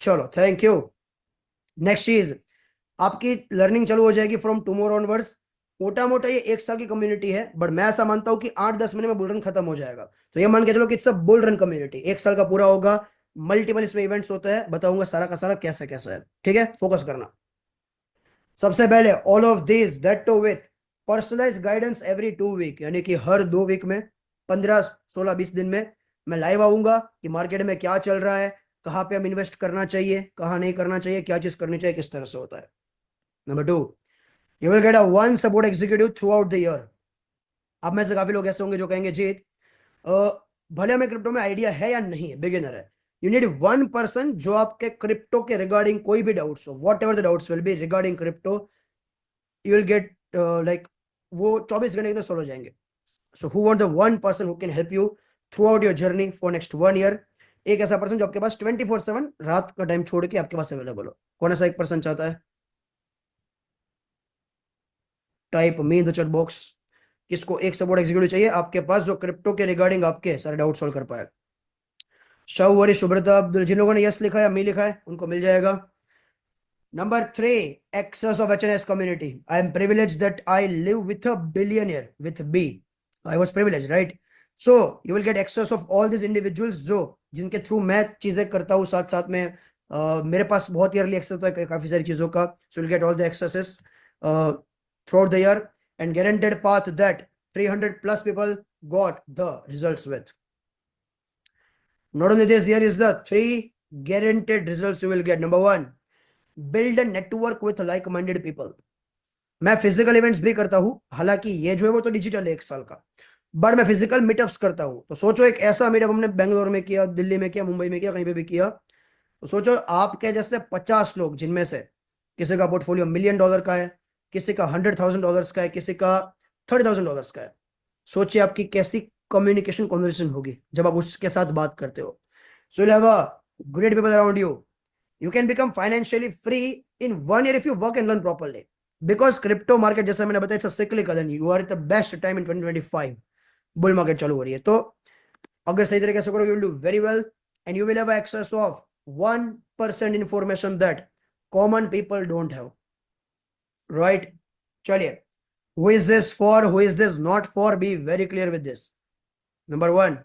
चलो थैंक यू। नेक्स्ट चीज, आपकी लर्निंग चालू हो जाएगी फ्रॉम टुमारो ऑनवर्ड्स। मोटा मोटा ये 1 साल की कम्युनिटी है, बट मैं ऐसा मानता हूं कि 8-10 महीने में बुल रन खत्म हो जाएगा। तो ये मान के चलो कि it's a bull run community, 1 साल का पूरा होगा, मल्टीपल इसमें इवेंट्स होते हैं, बताऊंगा सारा का सारा कैसे कैसे है। ठीक है, फोकस करना। सबसे पहले all of this that too with personalize guidance every 2 week, यानी कि हर 2 वीक में, 15, 16, 20 दिन में मैं लाइव आऊंगा कि मार्केट में क्या चल रहा है, कहाँ पे हम इन्वेस्ट करना चाहिए, कहाँ नहीं करना चाहिए, क्या चीज करनी चाहिए, किस तरह से होता है। Number 2, you will get a one support executive through out the year. अब में से काफी लोग ऐसे होंगे जो कहेंगे जीत, अ, भले हमें क्रिप्टो में आइडिया है या नहीं है, बिगिनर है, यू नीड वन पर्सन जो आपके क्रिप्टो के रिगार्डिंग कोई भी डाउट्स हो, what ever the doubts will be regarding crypto, you will get like, वो 24 घंटे के अंदर सॉल्व हो जाएंगे। So who want the one person who can help you through out your journey for next 1 year? एक ऐसा पर्सन जो आपके पास 24/7 रात का टाइम छोड़ के आपके पास अवेलेबल हो। कौन ऐसा एक पर्सन चाहता है? Type me in the chat box. किसको एक सपोर्ट एग्जीक्यूटिव चाहिए आपके पास जो क्रिप्टो के रिगार्डिंग आपके सारे डाउट सॉल्व कर पाए? शौवरी, सुब्रता, अब्दुल, जिन लोगों ने यस लिखा है, मी लिखा है, उनको मिल जाएगा। Number 3, access of HNS community. I am privileged that I live with a billionaire with B. I was privileged, right? So you will get access of all these individuals जो जिनके थ्रू मैं चीजें करता हूँ, साथ साथ में मेरे पास बहुत ईयरली एक्सेस होता है काफी सारी चीजों का। So you'll get all the accesses throughout the year and guaranteed path that 300+ people got the results with. Not only this, here is the 3 guaranteed results you will get. Number 1, build a network with like-minded people. मैं फिजिकल इवेंट्स भी करता हूं, हालांकि ये जो है वो तो डिजिटल है 1 साल का, बट मैं फिजिकल मीटअप्स करता हूं। तो सोचो एक ऐसा मीटअप हमने बेंगलोर में किया, दिल्ली में किया, मुंबई में किया, कहीं पे भी किया, तो सोचो आपके जैसे 50 लोग, जिनमें से किसी का पोर्टफोलियो $1 million का है, किसी का $100,000 का है, किसी का $30,000 का है, सोचिए आपकी कैसी कम्युनिकेशन कॉन्वर्सेशन होगी जब आप उसके साथ बात करते हो. So you have a great people around you. You can become financially free in 1 year if you work and learn properly. Because crypto market जैसा मैंने बताया, it's a cyclical and you are at the best time in 2025. Bull market चालू हो रही है, तो अगर सही तरीके से करो, you will do very well and you will have access of 1% information that common people don't have. Right? चलिए, who is this for? Who is this not for? Be very clear with this. Number 1,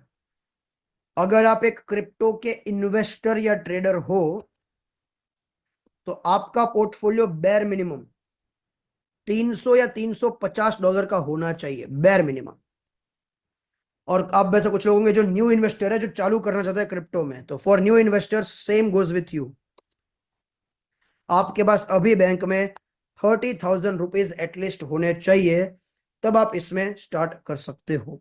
अगर आप एक क्रिप्टो के इन्वेस्टर या ट्रेडर हो तो आपका पोर्टफोलियो बेयर मिनिमम 300 या $350 का होना चाहिए, बेयर मिनिमम. और आप में से कुछ लोग होंगे जो न्यू इन्वेस्टर है, जो चालू करना चाहता है क्रिप्टो में, तो for new investor same goes with you. आपके पास अभी बैंक में 30,000 रुपीज एटलीस्ट होने चाहिए, तब आप इसमें स्टार्ट कर सकते हो.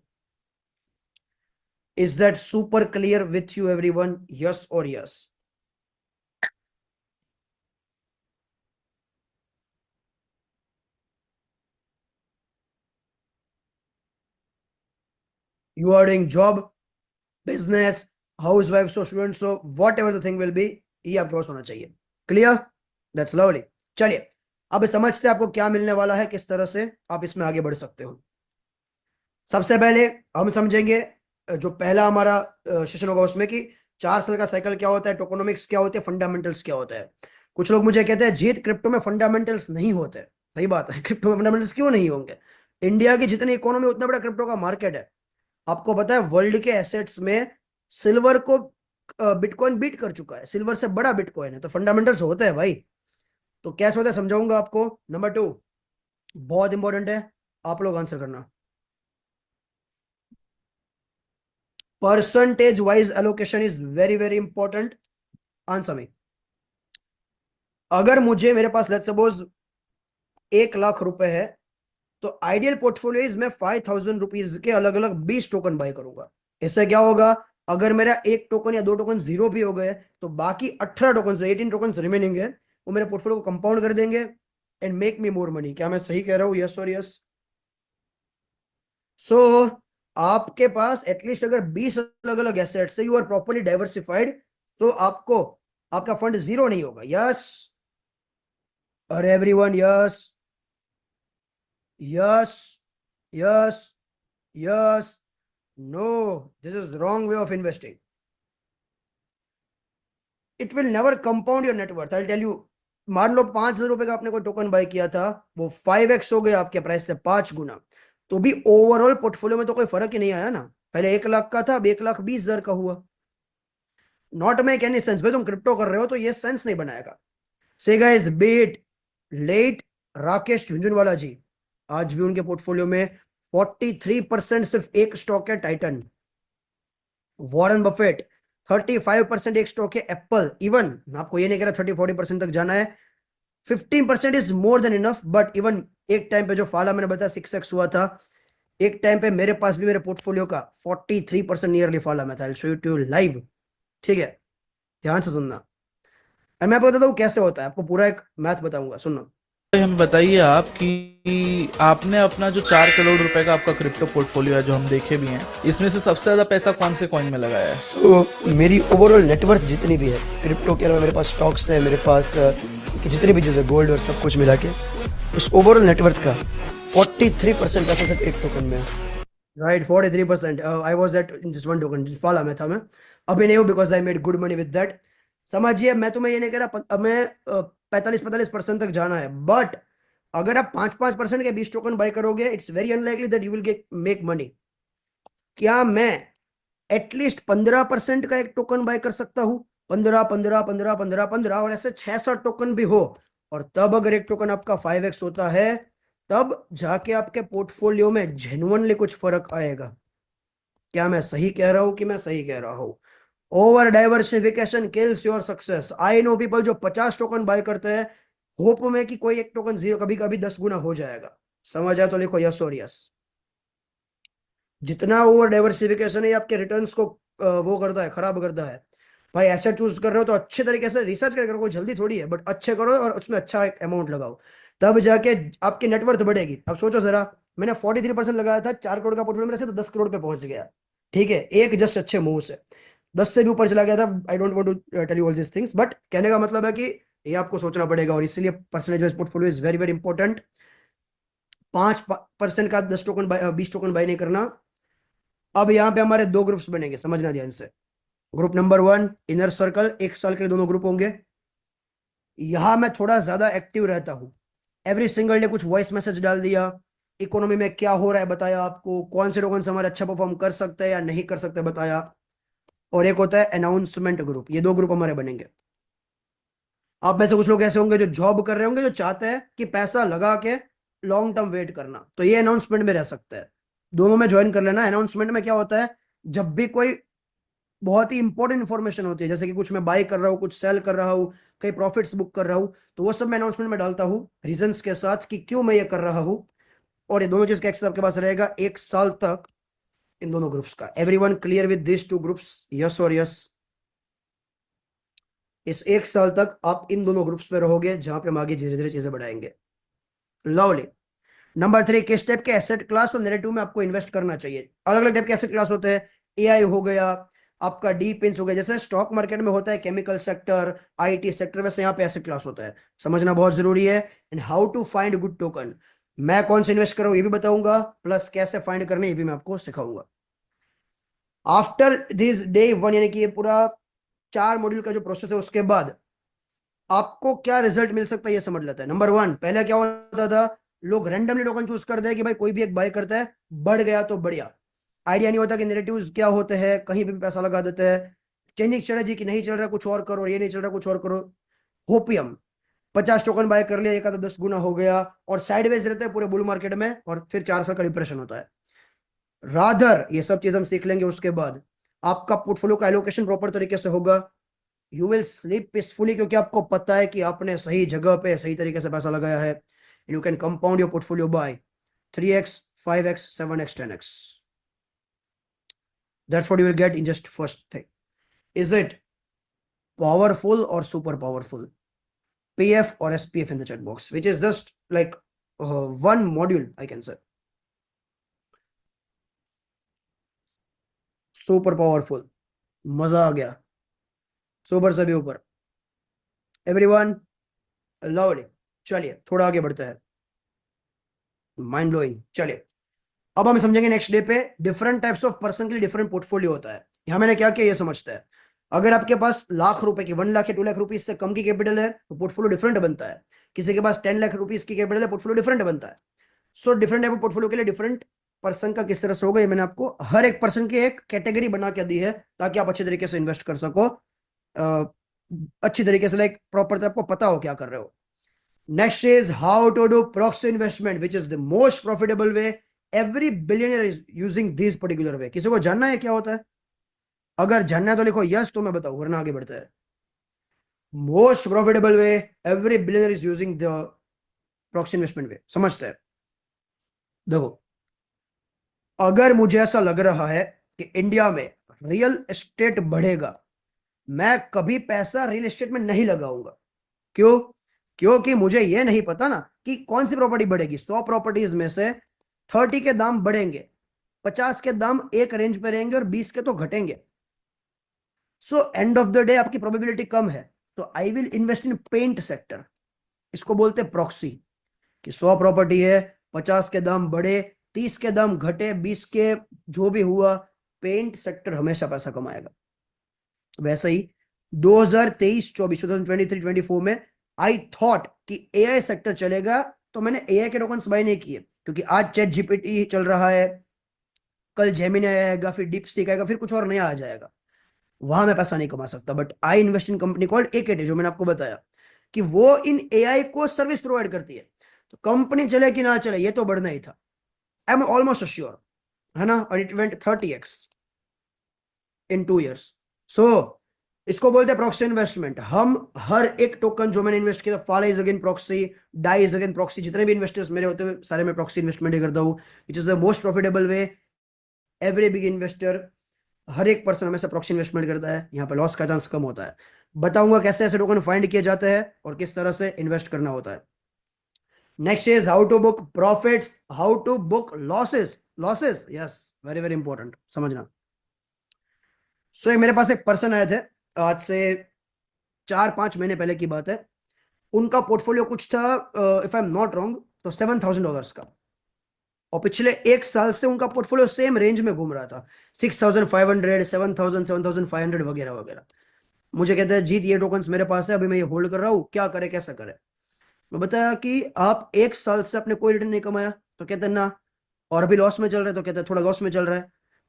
Is that super clear with you everyone? Yes और yes? You are doing job, business, housewife, so student, so whatever the thing will be, ये आपके पास होना चाहिए. क्लियर? That's lovely. चलिए, अब समझते हैं आपको क्या मिलने वाला है, किस तरह से आप इसमें आगे बढ़ सकते हो. सबसे पहले हम समझेंगे जो पहला हमारा सेशन होगा उसमें कि 4 साल का साइकिल क्या होता है, टोकोनॉमिक्स क्या होते हैं, फंडामेंटल्स क्या होता है. कुछ लोग मुझे कहते हैं जीत क्रिप्टो में फंडामेंटल्स नहीं होते. सही बात है, क्रिप्टो में फंडामेंटल्स क्यों नहीं होंगे? इंडिया की जितनी इकोनॉमी उतना बड़ा क्रिप्टो का मार्केट है. आपको पता है वर्ल्ड के एसेट्स में सिल्वर को बिटकॉइन बीट कर चुका है, सिल्वर से बड़ा बिटकॉइन है, तो फंडामेंटल्स होते हैं भाई. तो कैसे होता है समझाऊंगा आपको. नंबर 2 बहुत इंपॉर्टेंट है, आप लोग आंसर करना. Percentage wise allocation is very very important. Answer me. अगर मुझे, मेरे पास लेट्स सपोज 1 लाख रुपए है, तो आइडियल पोर्टफोलियो इज मैं 5,000 रुपीज के अलग अलग 20 टोकन बाय करूंगा. इससे क्या होगा, अगर मेरा 1 टोकन या 2 टोकन जीरो भी हो गए, तो बाकी 18 टोकन, 18 टोकन रिमेनिंग है, वो मेरे पोर्टफोलियो को कंपाउंड कर देंगे and make me more money. क्या मैं सही कह रहा हूं? यस और यस? सो आपके पास एटलीस्ट अगर 20 अलग अलग एसेट्स से, यू आर प्रॉपर्ली डाइवर्सिफाइड, तो आपको, आपका फंड जीरो नहीं होगा. यस और everyone? Yes, yes, yes, yes. No, this is wrong way of investing. It will never compound your net worth. I tell you. मान लो 5,000 रुपए का आपने कोई टोकन बाय किया था, वो 5x हो गया आपके प्राइस से 5 गुना, तो भी ओवरऑल पोर्टफोलियो में तो कोई फर्क ही नहीं आया ना. पहले 1 लाख का था, अब 1,20,000 का हुआ. Not make any sense. भाई तुम क्रिप्टो कर रहे हो तो ये सेंस नहीं बनाएगा. So guys, be it late Rakesh Jhunjhunwala ji, आज भी उनके पोर्टफोलियो में 43% सिर्फ एक स्टॉक है, टाइटन. वॉरेन बफेट 35% एक स्टॉक है, एप्पल. इवन मैं आपको ये नहीं कह रहा 30-40% तक जाना है, 15% is more than enough. But even एक टाइम पे जो फाला मैंने बताया 6x हुआ था, एक टाइम पे मेरे पास भी मेरे पोर्टफोलियो का 43% नियरली फाला में था. I show you to live. ठीक है, ध्यान से सुनना. और मैं आपको बताता हूँ कैसे होता है, आपको पूरा एक मैथ बताऊंगा, सुनना. हमें बताइए आप कि आपने अपना जो 4 करोड़ रुपए का आपका क्रिप्टो पोर्टफोलियो है, जो हम देखे भी हैं, इसमें से सबसे ज्यादा पैसा कौन से कॉइन में लगाया है? सो मेरी ओवरऑल नेटवर्थ जितनी भी है क्रिप्टो के अलावा, मेरे पास स्टॉक्स है, मेरे पास कि जितनी भी चीज़ें गोल्ड और सब कुछ मिला के, उस ओवरऑल नेटवर्थ का 43% पैसा सिर्फ एक टोकन में है. Right, 43%. I was at just 1 token, फाला में था मैं. अभी नहीं हूँ because I made good money with that. समझिए, मैं तुम्हें ये नहीं कह रहा मैं 45% तक जाना है, बट अगर आप 5-5% के 20 टोकन बाय करोगे, it's very unlikely that you will gate make money. क्या मैं एटलीस्ट 15% का एक टोकन बाय कर सकता हूं? 15, 15, 15, 15, 15 और ऐसे 6-7 टोकन भी हो, और तब अगर एक टोकन आपका 5x होता है, तब जाके आपके पोर्टफोलियो में जेन्युइनली कुछ फर्क आएगा. क्या मैं सही कह रहा हूं कि मैं सही कह रहा हूं? Over diversification kills your success. I know people जो 50 टोकन बाय करते हैं होप में कि कोई एक टोकन जीरो, कभी कभी 10 गुना हो जाएगा. समझ आया तो लिखो यस और यस. जितना ओवर डाइवर्सिफिकेशन है आपके रिटर्न्स को वो करता है, खराब करता है. भाई एसेट चूज कर रहे हो तो अच्छे तरीके से रिसर्च करके करो, कोई जल्दी थोड़ी है, बट अच्छे करो और उसमें अच्छा एक अमाउंट लगाओ, तब जाके आपकी नेटवर्थ बढ़ेगी. अब सोचो जरा, मैंने 43% लगाया था, 4 करोड़ का पोर्टफोलियो मेरे से, तो 10 करोड़ पे पहुंच गया। ठीक है, एक जस्ट अच्छे मूव से 10 से भी ऊपर चला गया था। I don't want to tell you all this things, but कहने का मतलब है कि ये आपको सोचना पड़ेगा, और इसलिए percentage wise portfolio is very very important. 5% का 10 टोकन 20 टोकन बाय नहीं करना। अब यहाँ पे हमारे दो ग्रुप्स बनेंगे, समझना ध्यान से। ग्रुप नंबर 1 इनर सर्कल, 1 साल के लिए दोनों ग्रुप होंगे। यहां मैं थोड़ा ज्यादा एक्टिव रहता हूं, एवरी सिंगल डे कुछ वॉइस मैसेज डाल दिया, इकोनॉमी में क्या हो रहा है बताया आपको, कौन से टोकन हमारे अच्छा परफॉर्म कर सकते हैं या नहीं कर सकते बताया। और एक होता है अनाउंसमेंट ग्रुप, ये दो ग्रुप हमारे बनेंगे। आप में से कुछ लोग ऐसे होंगे जो जॉब कर रहे होंगे, जो चाहते हैं कि पैसा लगा के लॉन्ग टर्म वेट करना, तो ये अनाउंसमेंट में रह सकता है। दोनों में ज्वाइन कर लेना। अनाउंसमेंट में क्या होता है, जब भी कोई बहुत ही इंपॉर्टेंट इंफॉर्मेशन होती है, जैसे कि कुछ मैं बाय कर रहा हूँ, कुछ सेल कर रहा हूँ, कई प्रॉफिट्स बुक कर रहा हूँ, तो वो सब मैं अनाउंसमेंट में डालता हूँ रीजंस के साथ कि क्यों मैं ये कर रहा हूँ। और ये दोनों चीज का एक्सेस आपके पास रहेगा 1 साल तक इन दोनों ग्रुप्स का। Everyone clear with this two groups, yes और यस? इस 1 साल तक आप इन दोनों ग्रुप्स में रहोगे, जहां पे हम आगे धीरे धीरे चीजें बढ़ाएंगे। लवली। नंबर 3, किस टाइप के एसेट क्लास और नैरेटिव में आपको इन्वेस्ट करना चाहिए? अलग अलग टाइप के एसेट क्लास होते हैं। एआई हो गया, आपका डीप इंस हो गया, जैसे स्टॉक मार्केट में होता है केमिकल सेक्टर, आईटी सेक्टर, वैसे यहाँ पे एसेट क्लास होता है, समझना बहुत जरूरी है। And how to find good token, मैं कौन से इन्वेस्ट कर रहा हूँ ये भी बताऊंगा, प्लस कैसे फाइंड करने ये भी मैं आपको सिखाऊंगा। आफ्टर दिस डे 1, यानी कि ये पूरा 4 मॉड्यूल का जो प्रोसेस है, उसके बाद आपको क्या रिजल्ट मिल सकता है ये समझ लेते हैं। नंबर 1, पहले क्या होता था, लोग रैंडमली टोकन चूज करते हैं कि भाई कोई भी एक बाय करता है, बढ़ गया तो बढ़िया। आइडिया नहीं होता कि नैरेटिव्स क्या होते हैं, कहीं पे भी पैसा लगा देते हैं। चेंजिंग स्ट्रेटजी की नहीं चल रहा कुछ और करो, ये नहीं चल रहा कुछ और करो। होपियम, 50 टोकन बाय कर लिया, एक आधा 10 गुना हो गया, और साइडवेज रहते हैं पूरे बुल मार्केट में, और फिर 4 साल का डिप्रेशन होता है। रादर ये सब चीज हम सीख लेंगे, उसके बाद आपका पोर्टफोलियो का एलोकेशन प्रॉपर तरीके से होगा। यू विल स्लीप पीसफुली, क्योंकि आपको पता है कि आपने सही जगह पे सही तरीके से पैसा लगाया है। You can compound your portfolio by 3x 5x 7x 10x। That's what you will get in just first thing. Is it powerful और सुपर पावरफुल? पीएफ और SPF in the chat box, which is just like one module I can say. Super powerful, मजा आ गया, सुपर से भी ऊपर। Everyone, lovely. चलिए थोड़ा आगे बढ़ते हैं, माइंड ब्लोइंग। चलिए अब हम समझेंगे नेक्स्ट डे पे डिफरेंट टाइप्स ऑफ पर्सन के लिए डिफरेंट पोर्टफोलियो होता है। यहां मैंने क्या किया ये समझता है। अगर आपके पास लाख रुपए की 1 लाख या 2 लाख रुपीज से कम की कैपिटल है, तो पोर्टफोलियो डिफरेंट बनता है। किसी के पास 10 लाख रुपीज की कैपिटल है, पोर्टफोलियो डिफरेंट बनता है। So different type of portfolio के लिए डिफरेंट पर्सन का किस तरह से होगा, ये मैंने आपको हर एक पर्सन की एक कैटेगरी बना के दी है, ताकि आप अच्छे तरीके से इन्वेस्ट कर सको, अच्छी तरीके से, लाइक प्रॉपर आपको पता हो क्या कर रहे हो। Next is how to do proxy investment, which is the most profitable way. Every billionaire is using this particular way. किसी को जानना है क्या होता है? अगर जानना है तो लिखो यस, तो मैं बताऊं, वरना आगे बढ़ते हैं। Most profitable way, every billionaire is using the proxy investment way. समझते हैं? देखो, अगर मुझे ऐसा लग रहा है कि इंडिया में रियल एस्टेट बढ़ेगा, मैं कभी पैसा रियल एस्टेट में नहीं लगाऊंगा। क्यों? क्योंकि मुझे यह नहीं पता ना कि कौन सी प्रॉपर्टी बढ़ेगी। 100 प्रॉपर्टीज में से 30 के दाम बढ़ेंगे, 50 के दाम एक रेंज पे रहेंगे, और 20 के तो घटेंगे। So end of the day आपकी प्रोबेबिलिटी कम है, तो I will invest in paint sector. इसको बोलते हैं प्रॉक्सी, कि 100 प्रॉपर्टी है, 50 के दाम बढ़े, 30 के दाम घटे, 20 के जो भी हुआ, पेंट सेक्टर हमेशा पैसा कमाएगा। वैसे ही 2023-24, 2023-24 में आई थॉट कि एआई सेक्टर चलेगा, तो मैंने एआई के टोकन्स बाय नहीं किए, क्योंकि आज चैट जीपीटी चल रहा है, कल जेमिनी आएगा, फिर डीपसीक आएगा, फिर कुछ और नया आ जाएगा, वहां मैं पैसा नहीं कमा सकता। But I invest in company called एकेटी, जो मैंने आपको बताया कि वो इन एआई को सर्विस प्रोवाइड करती है। तो कंपनी चले कि ना चले, ये तो बढ़ना ही था, आई एम ऑलमोस्ट श्योर, है ना। और it went 30x in 2 years। सो इसको बोलते हैं प्रॉक्सी इन्वेस्टमेंट। हम हर एक टोकन जो मैंने इन्वेस्ट किया, Phala is again proxy, DAI is again proxy, जितने भी इन्वेस्टर्स मेरे होते हैं सारे मैं प्रॉक्सी इन्वेस्टमेंट ही करता हूँ, which is the most profitable way. Every big investor, हर एक पर्सन हमेशा प्रॉक्सी इन्वेस्टमेंट करता है, यहाँ पे लॉस का चांस कम होता है। बताऊंगा कैसे ऐसे टोकन फाइंड किए जाते हैं और किस तरह से इन्वेस्ट करना होता है। Next is how to book profits, how to book losses. Losses, yes, very very important समझना। सो मेरे पास एक पर्सन आए थे, आज से 4-5 महीने पहले की बात है। उनका पोर्टफोलियो कुछ था, if I am not wrong, तो $7,000 का। और पिछले 1 साल से उनका पोर्टफोलियो सेम रेंज में घूम रहा था, 6,500, 7,000, 7,500 वगैरह वगैरह। मुझे कहते हैं जीत, ये टोकन्स मेरे पास है, अभी मैं ये होल्ड कर रहा हूँ, क्या करे कैसा करे। मैं बताया कि आप 1 साल से आपने कोई रिटर्न नहीं कमाया, तो कहते हैं ना। और अभी लॉस में चल रहा है, तो कहते हैं थोड़ा लॉस में चल रहा है।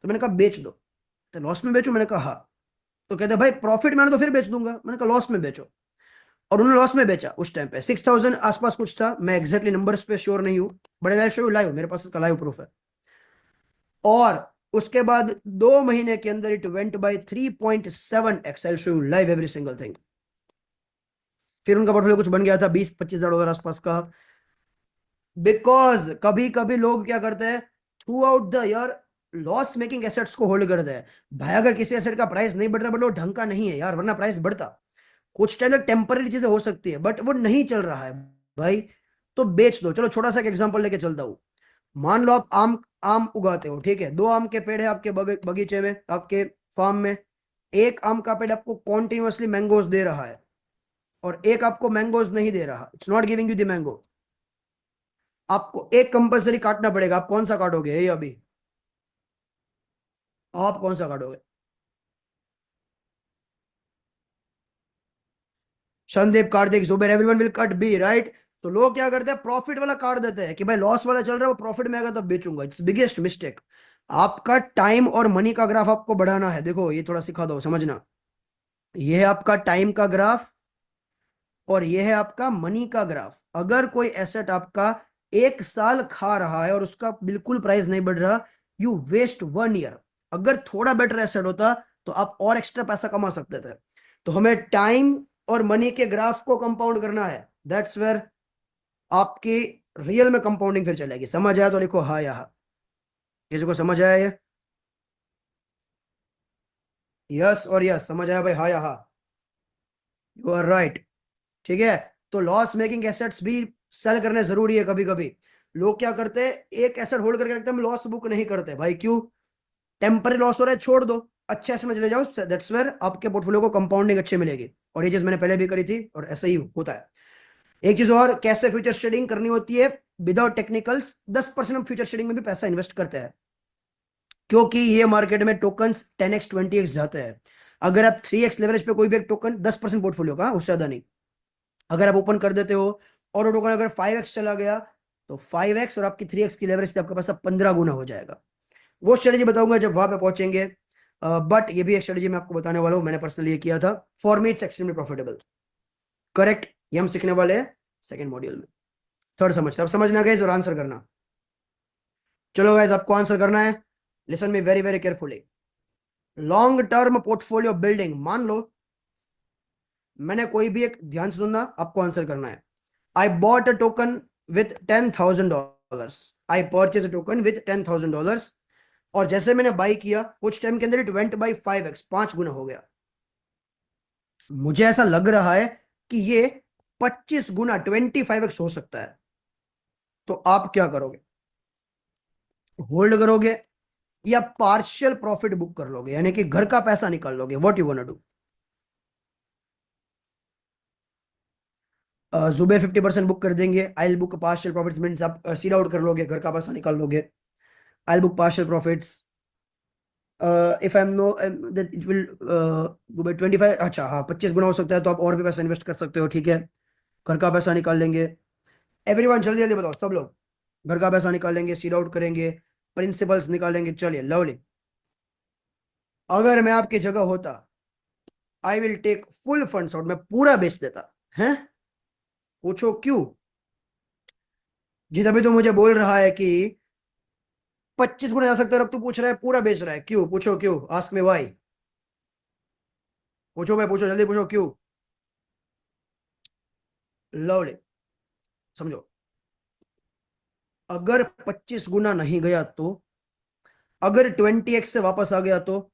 तो मैंने कहा बेच दो। तो लॉस में बेचो, मैंने कहा हाँ। तो कहते हैं भाई प्रॉफिट में आने तो फिर बेच दूंगा, मैंने कहा लॉस में बेचो। और उन्होंने लॉस में बेचा। उस टाइम पे 6,000 आसपास कुछ था, मैं एक्जैक्टली नंबर्स पे श्योर नहीं हूँ, but I show you live, मेरे पास इसका लाइव प्रूफ है। और उसके बाद 2 महीने के अंदर it went bye 3.7x, I show you live every single thing. फिर उनका पोर्टफोलियो कुछ बन गया था $20-25 आसपास का। बिकॉज कभी कभी लोग क्या करते हैं, through out the year loss making assets को होल्ड करते हैं। भाई अगर किसी एसेट का प्राइस नहीं बढ़ रहा, बट वो ढंग का नहीं है यार, वरना प्राइस बढ़ता। कुछ टाइम तक टेम्पररी चीजें हो सकती है, बट वो नहीं चल रहा है भाई, तो बेच दो। चलो छोटा सा एक एग्जांपल लेके चलता हूँ। मान लो आप आम आम उगाते हो, ठीक है, 2 आम के पेड़ है आपके बगीचे में, आपके फार्म में। एक आम का पेड़ आपको कॉन्टिन्यूअसली मैंगोज दे रहा है, और एक आपको मैंगोज नहीं दे रहा, it's not giving you the mango. आपको एक कंपलसरी काटना पड़ेगा, आप कौन सा काटोगे ये अभी? आप कौन सा काटोगे? Sandeep, Kartik, Zubair, everyone will cut B, right. तो लोग क्या करते हैं, प्रॉफिट वाला काट देते हैं कि भाई लॉस वाला चल रहा है, वो प्रॉफिट में आएगा तब बेचूंगा। It's biggest mistake. आपका टाइम और मनी का ग्राफ आपको बढ़ाना है। देखो ये थोड़ा सिखा दो समझना। ये है आपका टाइम का ग्राफ, और ये है आपका मनी का ग्राफ। अगर कोई एसेट आपका 1 साल खा रहा है और उसका बिल्कुल प्राइस नहीं बढ़ रहा, यू वेस्ट 1 ईयर। अगर थोड़ा बेटर एसेट होता तो आप और एक्स्ट्रा पैसा कमा सकते थे। तो हमें टाइम और मनी के ग्राफ को कंपाउंड करना है, दैट्स वेयर आपकी रियल में कंपाउंडिंग फिर चलेगी। समझ आया तो लिखो हाँ या हाँ। किसी को समझ आया ये? यस और यस, समझ आया भाई, हाँ या हाँ? You are right. ठीक है। तो लॉस मेकिंग एसेट्स भी सेल करने जरूरी है। कभी कभी लोग क्या करते हैं, एक एसेट होल्ड करके रखते हैं, लॉस बुक नहीं करते। भाई क्यों? टेम्पररी लॉस हो रहा है, छोड़ दो, अच्छे एसेट में चले जाओ, दैट्स वेयर आपके पोर्टफोलियो को कंपाउंडिंग अच्छे मिलेगी। और ये चीज मैंने पहले भी करी थी, और ऐसा ही होता है। एक चीज और, कैसे फ्यूचर ट्रेडिंग करनी होती है विदाउट टेक्निकल्स। 10% हम फ्यूचर ट्रेडिंग में भी पैसा इन्वेस्ट करते हैं, क्योंकि ये मार्केट में टोकन्स 10x 20x जाते हैं। अगर आप 3x लेवरेज पे कोई भी एक टोकन, 10% पोर्टफोलियो का, उससे ज्यादा नहीं, अगर आप ओपन कर देते हो, और वो टोकन अगर 5x चला गया, तो 5x और आपकी 3x की लेवरेज से आपका पैसा 15 गुना हो जाएगा। वो स्ट्रेटेजी बताऊंगा जब वहां पे पहुंचेंगे। बट ये भी एक स्ट्रेटेजी मैं आपको बताने वाला हूं, मैंने पर्सनली ये किया था। For me it's extremely profitable. Correct, ये हम सीखने वाले हैं सेकंड मॉड्यूल में। थर्ड समझते, अब समझना गाइस और आंसर करना। चलो गाइस, आपको आंसर करना है, listen me very very carefully. Long term portfolio building, मान लो मैंने कोई भी एक, ध्यान से सुनना, आपको आंसर करना है। I bought a token with $10,000, I purchase a token with $10,000, और जैसे मैंने बाई किया, कुछ टाइम के अंदर इट वेंट बाई 5x, 5 गुना हो गया। मुझे ऐसा लग रहा है कि ये 25 गुना, 25x हो सकता है। तो आप क्या करोगे? होल्ड करोगे, या पार्शियल प्रॉफिट बुक कर लोगे, यानी कि घर का पैसा निकाल लोगे? What you want to do? Zuber 50% book कर देंगे, I book partial profits, means आप सीड आउट कर लोगे, घर का पैसा निकाल लोगे। I book partial profits, if I am no that it will go by 25। अच्छा हाँ, 25 गुना हो सकता है, तो आप और भी पैसा इन्वेस्ट कर सकते हो, ठीक है। घर का पैसा निकाल लेंगे। एवरीवन जल्दी जल्दी बताओ, सब लोग घर का पैसा निकालेंगे, सीड आउट करेंगे, प्रिंसिपल्स निकालेंगे। चलिए लवली। अगर मैं आपकी जगह होता, I will take full funds out, मैं पूरा बेच देता है। पूछो क्यों? जी तभी तो मुझे बोल रहा है कि 25 गुना जा सकता है, अब तू पूछ रहा है पूरा बेच रहा है, क्यों? पूछो क्यों, आस्क मी व्हाई। पूछो भाई, पूछो जल्दी, पूछो क्यों। लवली, समझो, अगर 25 गुना नहीं गया तो, अगर 20x से वापस आ गया तो,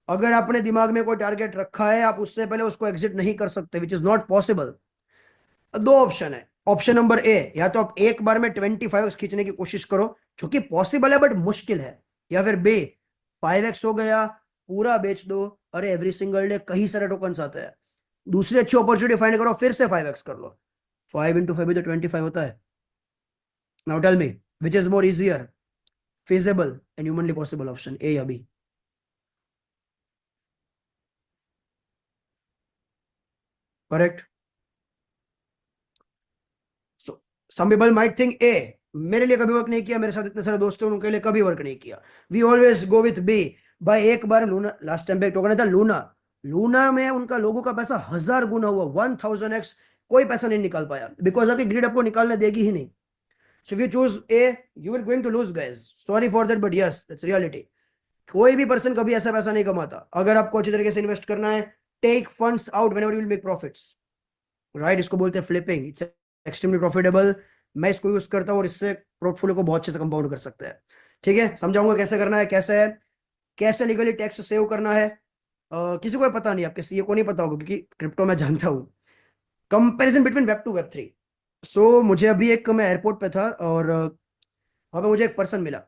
अगर आपने दिमाग में कोई टारगेट रखा है, आप उससे पहले उसको एग्जिट नहीं कर सकते, विच इज नॉट पॉसिबल। दो ऑप्शन है, ऑप्शन नंबर ए, या तो आप एक बार में 25x खींचने की कोशिश करो, जो कि पॉसिबल है बट मुश्किल है, या फिर बी 5x हो गया, पूरा बेच दो, अरे एवरी सिंगल डे कई सारे टोकन्स आते हैं, दूसरी अच्छी अपॉर्चुनिटी फाइंड करो, फिर से 5x कर लो। 5 into 5 भी तो 25 होता है। Now tell me which is more easier, feasible and humanly possible, option A या B? Correct. So some people might think A, मेरे लिए कभी वर्क नहीं किया, मेरे साथ इतने सारे दोस्त हैं उनके लिए कभी वर्क नहीं किया। We always go with B. भाई एक बार लूना, लास्ट टाइम पे एक टोकन था लूना, लूना में उनका लोगों का पैसा 1000 गुना हुआ, 1000x, कोई पैसा नहीं निकाल पाया, बिकॉज आपकी ग्रिड आपको निकालने देगी ही नहीं। So if you choose A, you are going to lose guys, sorry for that but yes that's reality. कोई भी पर्सन कभी ऐसा पैसा नहीं कमाता। अगर आपको अच्छी तरीके से इन्वेस्ट करना है, take funds out whenever you will make profits, right? इसको बोलते हैं फ्लिपिंग, इट्स एक्सट्रीमली प्रॉफिटेबल। मैं इसको यूज करता हूँ और इससे पोर्टफोलियो को बहुत अच्छे से कंपाउंड कर सकते हैं। ठीक है, समझाऊंगा कैसे करना है, कैसे है, कैसे लीगली टैक्स सेव करना है। किसी को पता नहीं, आपके सीए को नहीं पता होगा, क्योंकि क्रिप्टो मैं जानता हूँ। Comparison between web two web three. So मुझे अभी एक, मैं एयरपोर्ट पे था और वहाँ पे मुझे एक पर्सन मिला,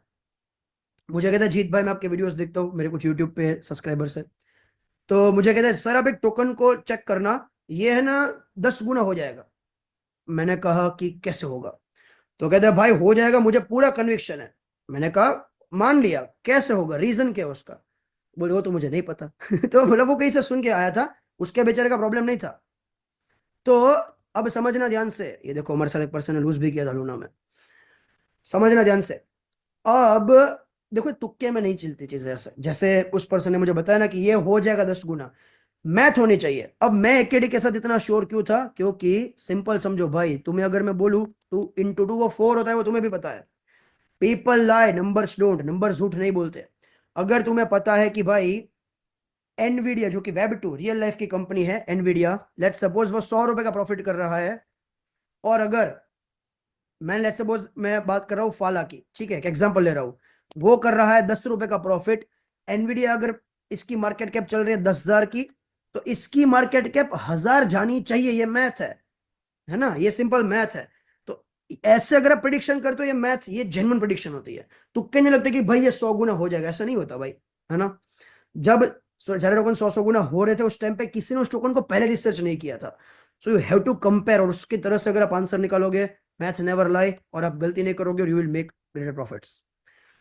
मुझे कहता है जीत भाई मैं आपके वीडियोस देखता हूँ, मेरे कुछ यूट्यूब पे सब्सक्राइबर्स है। तो मुझे कहता है सर आप एक टोकन को चेक करना, ये है ना 10 गुना हो जाएगा। मैंने कहा कि कैसे होगा? तो कहता है भाई हो जाएगा, मुझे पूरा कन्विक्शन है। मैंने कहा मान लिया, कैसे होगा, रीजन क्या है उसका? बोले वो तो मुझे नहीं पता। तो मतलब वो कहीं से सुन के आया था, उसके बेचारे का प्रॉब्लम नहीं था। तो अब समझना ध्यान से, ये देखो हमारे साथ एक पर्सन ने लूज भी किया था लूना में, समझना ध्यान से। अब देखो तुक्के में नहीं चलती चीजें, ऐसे जैसे उस पर्सन ने मुझे बताया ना कि ये हो जाएगा 10 गुना, मैथ होनी चाहिए। अब मैं एकेडी के साथ इतना श्योर क्यों था? क्योंकि सिंपल समझो भाई, तुम्हें अगर मैं बोलूं टू इंटू टू वो 4 होता है, वो तुम्हें भी पता है। People lie, numbers don't, number झूठ नहीं बोलते। अगर तुम्हें पता है कि भाई एनवीडिया, जो कि वेब टू रियल लाइफ की कंपनी है एनवीडिया, लेट सपोज वो 100 रुपए का प्रॉफिट कर रहा है, और अगर मैं लेट सपोज मैं बात कर रहा हूँ फाला की, ठीक है, एक एग्जांपल ले रहा हूँ, वो कर रहा है 10 रुपए का प्रॉफिट, एनवीडिया अगर इसकी मार्केट कैप चल रही है 10,000 की, तो इसकी मार्केट कैप 1000 जानी चाहिए, ये मैथ है ना, ये सिंपल मैथ है। तो ऐसे अगर आप प्रिडिक्शन करते हो, ये मैथ, ये जेन्युइन प्रिडिक्शन होती है। तुक्के नहीं लगते कि भाई ये 100 गुना हो जाएगा, ऐसा नहीं होता भाई, है ना। जब सारे टोकन 100 गुना हो रहे थे उस टाइम पे, किसी ने उस टोकन को पहले रिसर्च नहीं किया था। So you have to compare, और उसकी तरह से अगर आप आंसर निकालोगे, मैथ नेवर लाई, और आप गलती नहीं करोगे, और you will make greater profits.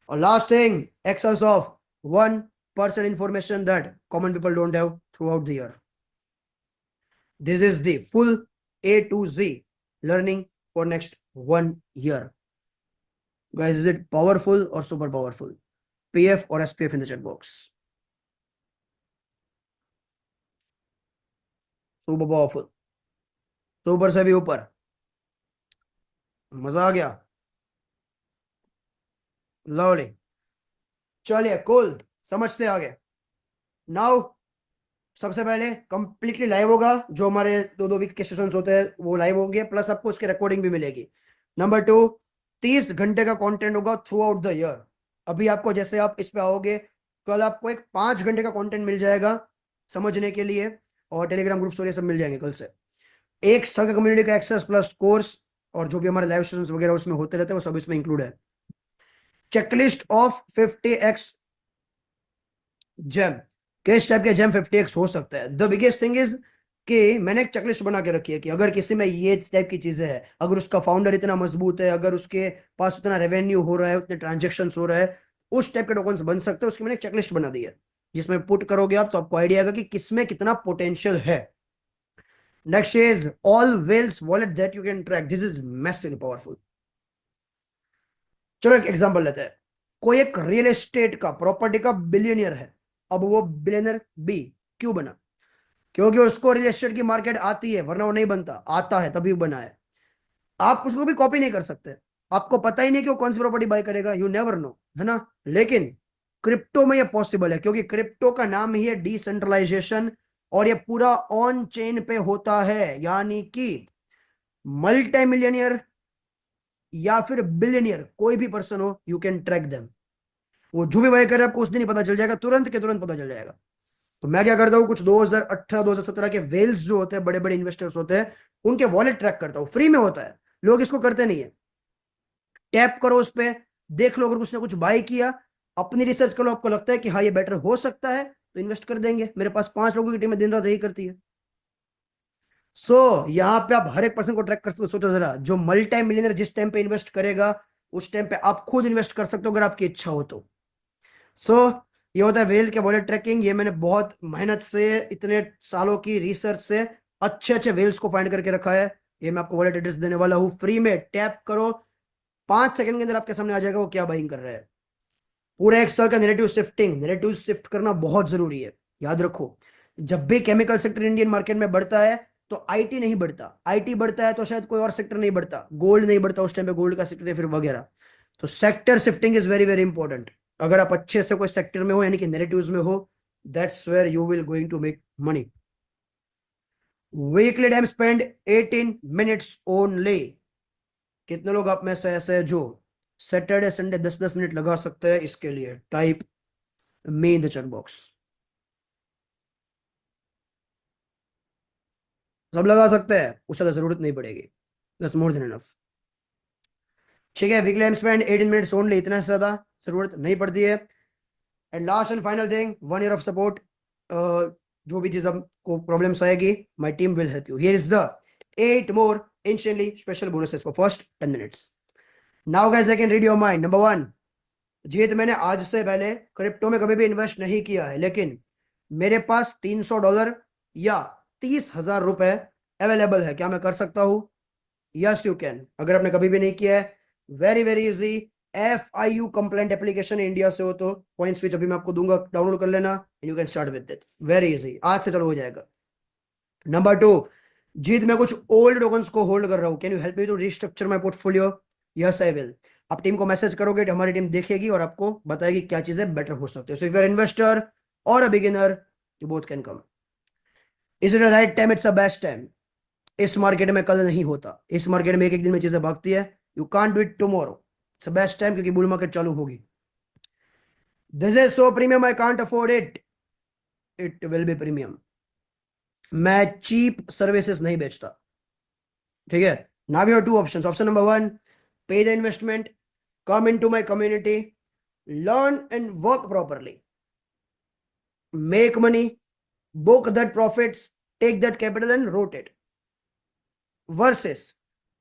और last thing, access of 1% information that common people don't have throughout the year. This is the full A to Z learning for next 1 year. Guys, is it powerful or super powerful? PF or SPF in the chat box. Super powerful. Super से भी ऊपर, मजा आ गया, लवली। चलिए कूल, समझते आगे। नाउ सबसे पहले कंप्लीटली लाइव होगा, जो हमारे 2-2 वीक के सेशंस होते हैं वो लाइव होंगे, प्लस आपको उसकी रिकॉर्डिंग भी मिलेगी। नंबर 2, 30 घंटे का कंटेंट होगा थ्रू आउट द ईयर। अभी आपको जैसे आप इस पे आओगे, कल आपको एक 5 घंटे का कंटेंट मिल जाएगा समझने के लिए, और टेलीग्राम ग्रुप्स और ये सब मिल जाएंगे कल से। एक साल का कम्युनिटी का एक्सेस प्लस कोर्स, और जो भी हमारे लाइव सेशंस वगैरह उसमें होते रहते हैं वो सब इसमें इंक्लूड है। चेकलिस्ट ऑफ 50x जेम, किस टाइप के जेम 50x हो सकता है? द बिगेस्ट थिंग इज कि मैंने एक चेकलिस्ट बना के रखी है कि अगर किसी में ये टाइप की चीजें है, अगर उसका फाउंडर इतना मजबूत है, अगर उसके पास उतना रेवेन्यू हो रहा है, उतने ट्रांजेक्शन हो रहा है, उस टाइप के टोकन्स बन सकते हैं, उसकी मैंने एक चेकलिस्ट बना दी है, जिसमें पुट करोगे आप तो आपको आइडिया आएगा कि किसमें कितना पोटेंशियल है। Next is all whales wallet that you can track, this is massively powerful. चलो एक एग्जांपल लेते हैं, कोई एक रियल एस्टेट का, प्रॉपर्टी का बिलियनियर है। अब वो बिलियनियर बी क्यों बना? क्योंकि उसको रियल एस्टेट की मार्केट आती है, वरना वो नहीं बनता, आता है तभी बना है। आप उसको भी कॉपी नहीं कर सकते, आपको पता ही नहीं कि वो कौन सी प्रॉपर्टी बाय करेगा, यू नेवर नो, है ना। लेकिन क्रिप्टो में ये पॉसिबल है, क्योंकि क्रिप्टो का नाम ही है डिसेंट्रलाइजेशन, और ये पूरा ऑन चेन पे होता है, यानी कि मल्टी मिलियनियर या फिर बिलियनियर कोई भी पर्सन हो, यू कैन ट्रैक देम। वो जो भी बाय करे आपको उस दिन ही पता चल जाएगा, तुरंत के तुरंत पता चल जाएगा। तो मैं क्या करता हूँ, कुछ 2018-2017 के वेल्स जो होते हैं, बड़े बड़े इन्वेस्टर्स होते हैं, उनके वॉलेट ट्रैक करता हूँ, फ्री में होता है। लोग इसको करते नहीं है। टैप करो उस पर, देख लो, अगर कुछ ना कुछ बाय किया, अपनी रिसर्च करो, आपको लगता है कि हाँ ये बेटर हो सकता है तो इन्वेस्ट कर देंगे। मेरे पास 5 लोगों की टीम दिन रात यही करती है। यहाँ पे आप हर एक पर्सन को ट्रैक कर सकते हो। सोचो जरा, जो मल्टी मिलियनर जिस टाइम पे इन्वेस्ट करेगा उस टाइम पे आप खुद इन्वेस्ट कर सकते हो अगर आपकी इच्छा हो तो। सो ये होता है वेल के वॉलेट ट्रैकिंग। ये मैंने बहुत मेहनत से, इतने सालों की रिसर्च से अच्छे अच्छे वेल्स को फाइंड करके रखा है। ये मैं आपको वॉलेट एड्रेस देने वाला हूँ, फ्री में टैप करो, 5 सेकंड के अंदर आपके सामने आ जाएगा वो क्या बाइंग कर रहा है। पूरे एक साल का नेरेटिव शिफ्ट करना बहुत जरूरी है। याद रखो, जब भी केमिकल सेक्टर इंडियन मार्केट में बढ़ता है तो आईटी नहीं बढ़ता, आईटी बढ़ता है तो शायद कोई और सेक्टर नहीं बढ़ता, गोल्ड नहीं बढ़ता उस टाइम पे, गोल्ड का सेक्टर है फिर वगैरह। तो sector shifting is very very important. अगर आप अच्छे से कोई सेक्टर में हो, यानी कि नेरेटिव्स में हो, that's where you will going to make money. Weekly time spend 18 minutes only. कितने लोग आप में से ऐसे हैं जो सैटरडे संडे 10-10 मिनट लगा सकते हैं इसके लिए? Type me in the chat box. सब लगा सकते हैं, उससे तो जरूरत नहीं पड़ेगी, दैट्स मोर देन इनफ। ठीक है, weekly time spend 18 minutes only, इतना से ज्यादा जरूरत नहीं पड़ती है। And last and final thing, 1 year of support. जो भी चीज आपको प्रॉब्लम्स आएगी, my team will help you. Here is the 8 more instantly special bonuses for first 10 minutes. Now guys I can read your mind. Number 1, जीत, मैंने आज से पहले क्रिप्टो में कभी भी इन्वेस्ट नहीं किया है, लेकिन मेरे पास $300 या 30,000 रुपए अवेलेबल है, क्या मैं कर सकता हूं? Yes you can. अगर आपने कभी भी नहीं किया है, very very easy, FIU complaint application India से हो तो पॉइंट स्विच अभी मैं आपको दूंगा, डाउनलोड कर लेना and you can start with it. Very easy, आज से चलो हो जाएगा। नंबर 2, जीत, मैं कुछ ओल्ड टोकन्स को होल्ड कर रहा हूं, can you help me to restructure my portfolio? Yes I will. आप टीम को मैसेज करोगे तो हमारी टीम देखेगी और आपको बताएगी क्या चीजें बेटर हो सकती है। So if you are investor और a beginner, you both can come. Is it the right time? It's a best time. इस मार्केट में कल नहीं होता, इस मार्केट में एक एक दिन में चीजें भागती है। You can't do it tomorrow, it's best time, क्योंकि बुल मार्केट चालू होगी। This is so premium, I can't afford it, it will B premium. मैं चीप सर्विसेज नहीं बेचता, ठीक है? Now your 2 options. Option number 1, पे the investment, come into my community, learn and work properly, make money, book that profits, take that capital and rotate। Versus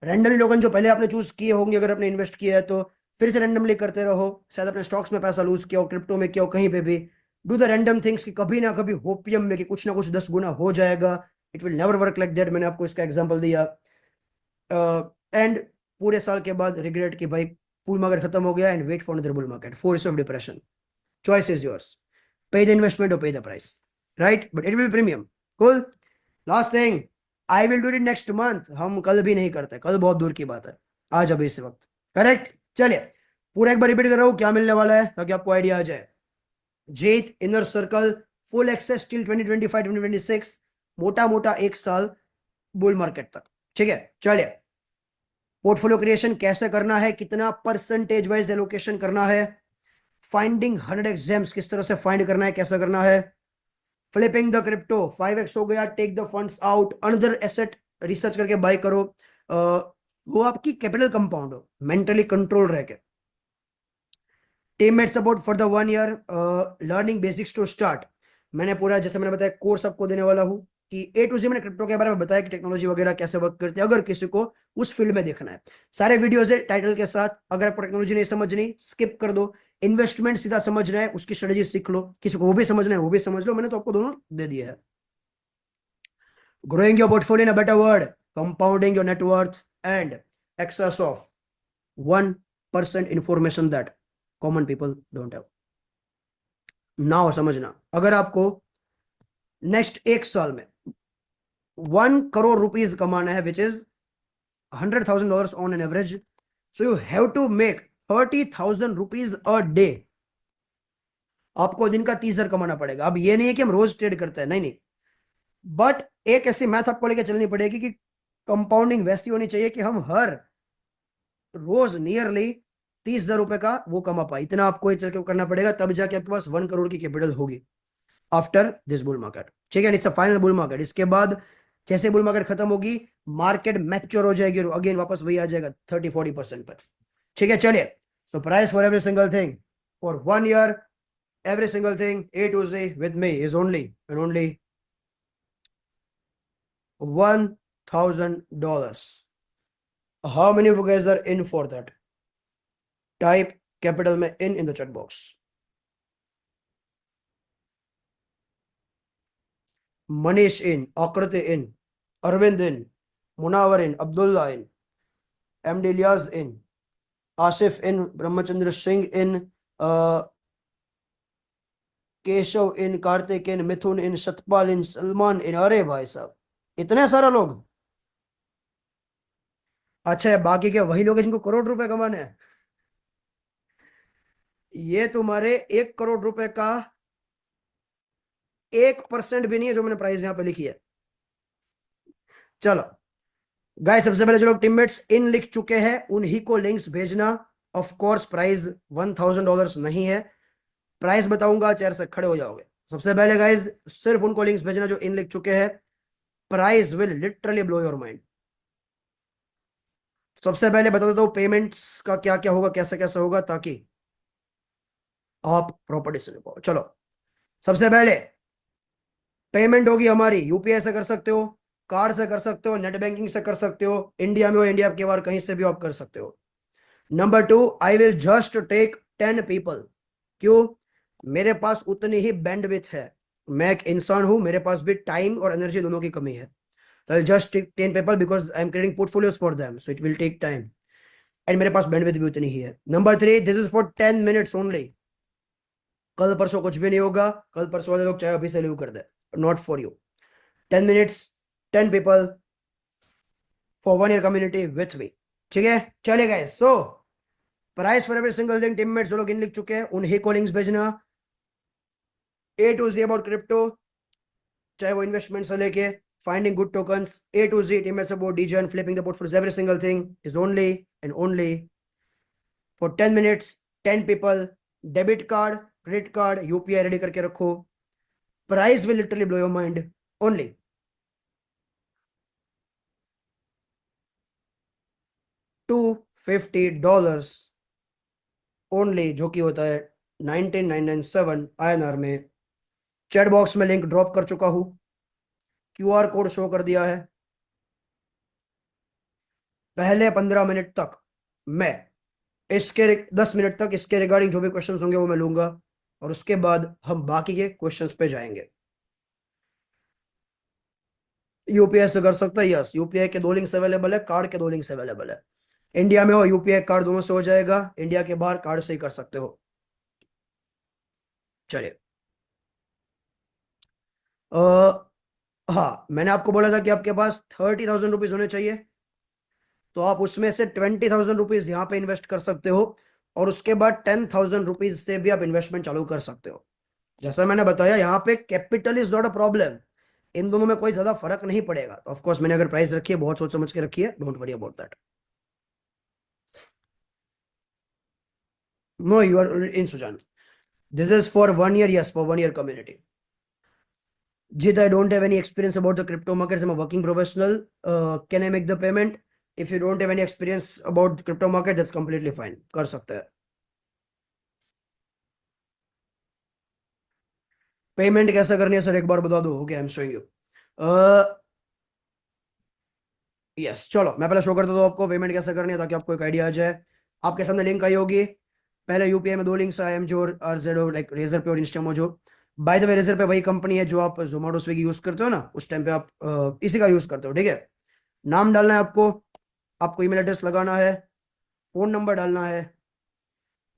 randomly token जो पहले आपने चूज किए होंगे, अगर आपने इन्वेस्ट किया है तो फिर से रैंडमली करते रहो, शायद अपने स्टॉक्स में पैसा लूज किया हो, क्रिप्टो में किया हो, कहीं पे भी डू द रैंडम थिंग्स कि कभी ना कभी होपियम में कि कुछ ना कुछ 10 गुना हो जाएगा। It will never work like that. मैंने आपको इसका एग्जांपल दिया। एंड पूरे साल के बाद रिग्रेट कि भाई बुल मार्केट खत्म हो गया, and wait for another bull market, force of depression. Choice is yours, pay the investment और pay the price, right? But it will premium. Cool. Last thing, I will do it next month. हम कल भी नहीं करते, कल बहुत दूर की बात है, आज अभी इस वक्त। करेक्ट? चलिए पूरा एक बार रिपीट कर रहा हूं क्या मिलने वाला है ताकि आपको आइडिया आ जाए। Jeet, inner circle, full access till 2025-2026, मोटा मोटा एक साल बुल मार्केट तक। ठीक है, चलिए पोर्टफोलियो क्रिएशन कैसे करना है, कितना परसेंटेज वाइज एलोकेशन करना है, फाइंडिंग 100x जेम्स किस तरह से फाइंड करना है, कैसा करना है, फ्लिपिंग द क्रिप्टो 5x हो गया, take the funds out, another asset research करके बाय करो, वो आपकी कैपिटल कंपाउंड हो, मेंटली कंट्रोल रह के, teammate support for the 1 year, learning basics to start. मैंने पूरा जैसे मैंने बताया कोर्स आपको देने वाला हूँ कि A to Z मैंने क्रिप्टो के बारे में बताया कि टेक्नोलॉजी वगैरह कैसे वर्क करती है, अगर किसी को उस फील्ड में देखना है। सारे वीडियोस है टाइटल के साथ। अगर आपको टेक्नोलॉजी नहीं समझनी, स्किप कर दो। इन्वेस्टमेंट सीधा समझना है, उसकी स्ट्रेटेजी सीख लो, किसी को वो भी समझना है वो भी समझ लो, मैंने तो आपको दोनों दे दिया है। Growing your portfolio in a better word, compounding your net worth and access of 1% information that common people don't have. Now समझना, अगर आपको नेक्स्ट एक साल में 1 करोड़ रुपीज कमाना है, which is $100,000 on an average, so you have to make 30,000 rupees a day. आपको दिन का 30,000 कमाना पड़ेगा। अब ये नहीं है कि हम रोज ट्रेड करते हैं, नहीं नहीं, बट एक ऐसी मैथ आपको लेकर चलनी पड़ेगी कि कंपाउंडिंग वैसी होनी चाहिए कि हम हर रोज नियरली 30,000 रुपए का वो कमा पाए। इतना आपको चल के करना पड़ेगा, तब जाके आपके पास 1 करोड़ की कैपिटल होगी आफ्टर दिस बुल मार्केट। ठीक है, it's a final bull market. इसके बाद जैसे बुल मार्केट खत्म होगी, मार्केट मैच्योर हो जाएगी और अगेन वापस वही आ जाएगा 30-40% पर। ठीक है, चलिए। So price for every single thing for 1 year, every single thing A to Z with me is only and only $1,000. How many of you guys are in for that? Type capital में in the chat box. Manish in, Akriti in, Arvind in, Munawar in, Abdullah in, MD Ilyas in, Asif in, Brahmachandra Singh in, Keshav in, Kartik in, Mithun in, Satpal in, Salman in. अरे भाई साहब, इतने सारे लोग। अच्छा है, बाकी के वही लोग हैं जिनको करोड़ रुपए कमाने हैं। ये तुम्हारे 1 करोड़ रुपए का 1% भी नहीं है जो मैंने प्राइस यहां पे लिखी है। चलो गाइस, सबसे पहले जो लोग टीममेट्स इन लिख चुके हैं उन्हीं को लिंक्स भेजना। ऑफ कोर्स प्राइस $1,000 नहीं है। प्राइस बताऊंगा, चेयर से खड़े हो जाओगे। सबसे पहले गाइस सिर्फ उनको लिंक्स भेजना जो इन लिख चुके हैं। Price will literally blow your mind. सबसे पहले बता देता हूं पेमेंट्स का क्या क्या होगा, कैसे कैसे होगा, ताकि आप प्रॉपर्टी से पाओ। चलो, सबसे पहले पेमेंट होगी हमारी यूपीआई से कर सकते हो, कार्ड से कर सकते हो, नेट बैंकिंग से कर सकते हो, इंडिया में हो इंडिया के बाहर कहीं से भी आप कर सकते हो। Number 2, I will just take 10 people। क्यों? मेरे पास उतनी ही बैंडविड्थ है। मैं एक इंसान हूं, मेरे पास भी टाइम और एनर्जी दोनों की कमी है। So I'll just take 10 people because I'm creating portfolios for them. So it will take time. And मेरे पास बैंडविड्थ भी उतनी ही है। Number 3, this is for 10 minutes only। कल परसों कुछ भी नहीं होगा। कल परसों वाले लोग चाहे अभी से लीव कर दे। Not for you। 10 minutes, 10 people for 1 year community with me। ठीक है, चले गए। So price for every single thing teammates जो लोग इन लिख चुके हैं उन्हीं को लिंक्स भेजना। A to Z about crypto, चाहे वो इन्वेस्टमेंट से लेके finding good tokens, A to Z teammates about DJ and flipping the portfolios, every single thing is only and only for 10 minutes, 10 people। Debit card, credit card, UPI ready करके रखो। Price will literally blow your mind. Only $250 only, जो कि होता है 19,997 INR में। चैट बॉक्स में लिंक ड्रॉप कर चुका हूं, क्यूआर कोड शो कर दिया है। पहले 15 मिनट तक मैं इसके 10 मिनट तक इसके रिगार्डिंग जो भी क्वेश्चंस होंगे वो मैं लूंगा, और उसके बाद हम बाकी के क्वेश्चंस पे जाएंगे। यूपीआई से कर सकता है, यस। यूपीआई के 2 लिंक्स अवेलेबल है, कार्ड के 2 लिंक्स अवेलेबल है। इंडिया में हो यूपीआई कार्ड दोनों से हो जाएगा, इंडिया के बाहर कार्ड से ही कर सकते हो। चलिए, हाँ, मैंने आपको बोला था कि आपके पास 30,000 रुपीज होने चाहिए, तो आप उसमें से 20,000 रुपीज यहाँ पे इन्वेस्ट कर सकते हो, और उसके बाद 10,000 रुपीज से भी आप इन्वेस्टमेंट चालू कर सकते हो। जैसा मैंने बताया, यहाँ पे capital is not a problem. इन दोनों में कोई ज्यादा फर्क नहीं पड़ेगा। तो ऑफकोर्स मैंने अगर प्राइस रखी है, बहुत सोच समझ के रखी है, don't worry about that. No, you are in Sujan. This is for 1 year, yes, for 1 year community। Jit, I don't have any experience about the crypto markets. I'm a working professional. Can I make the payment? If you don't have any experience about the crypto market, that's completely fine. कर सकते हैं। पेमेंट कैसे करनी है सर, एक बार बता दो। Okay, I am showing you. Yes, चलो मैं पहले शो कर देता हूँ आपको पेमेंट कैसे करनी है, ताकि आपको एक आइडिया आ जाए। आपके सामने लिंक आई होगी। पहले यूपीआई में 2 लिंक्स आए, एमजो और जेडो, लाइक रेजर पे और Instamojo. By the way, Razorpay वही कंपनी है जो आप जोमेटो स्विगी यूज करते हो ना, उस टाइम पे आप इसी का यूज करते हो। ठीक है, नाम डालना है आपको, आपको ईमेल एड्रेस लगाना है, फोन नंबर डालना है।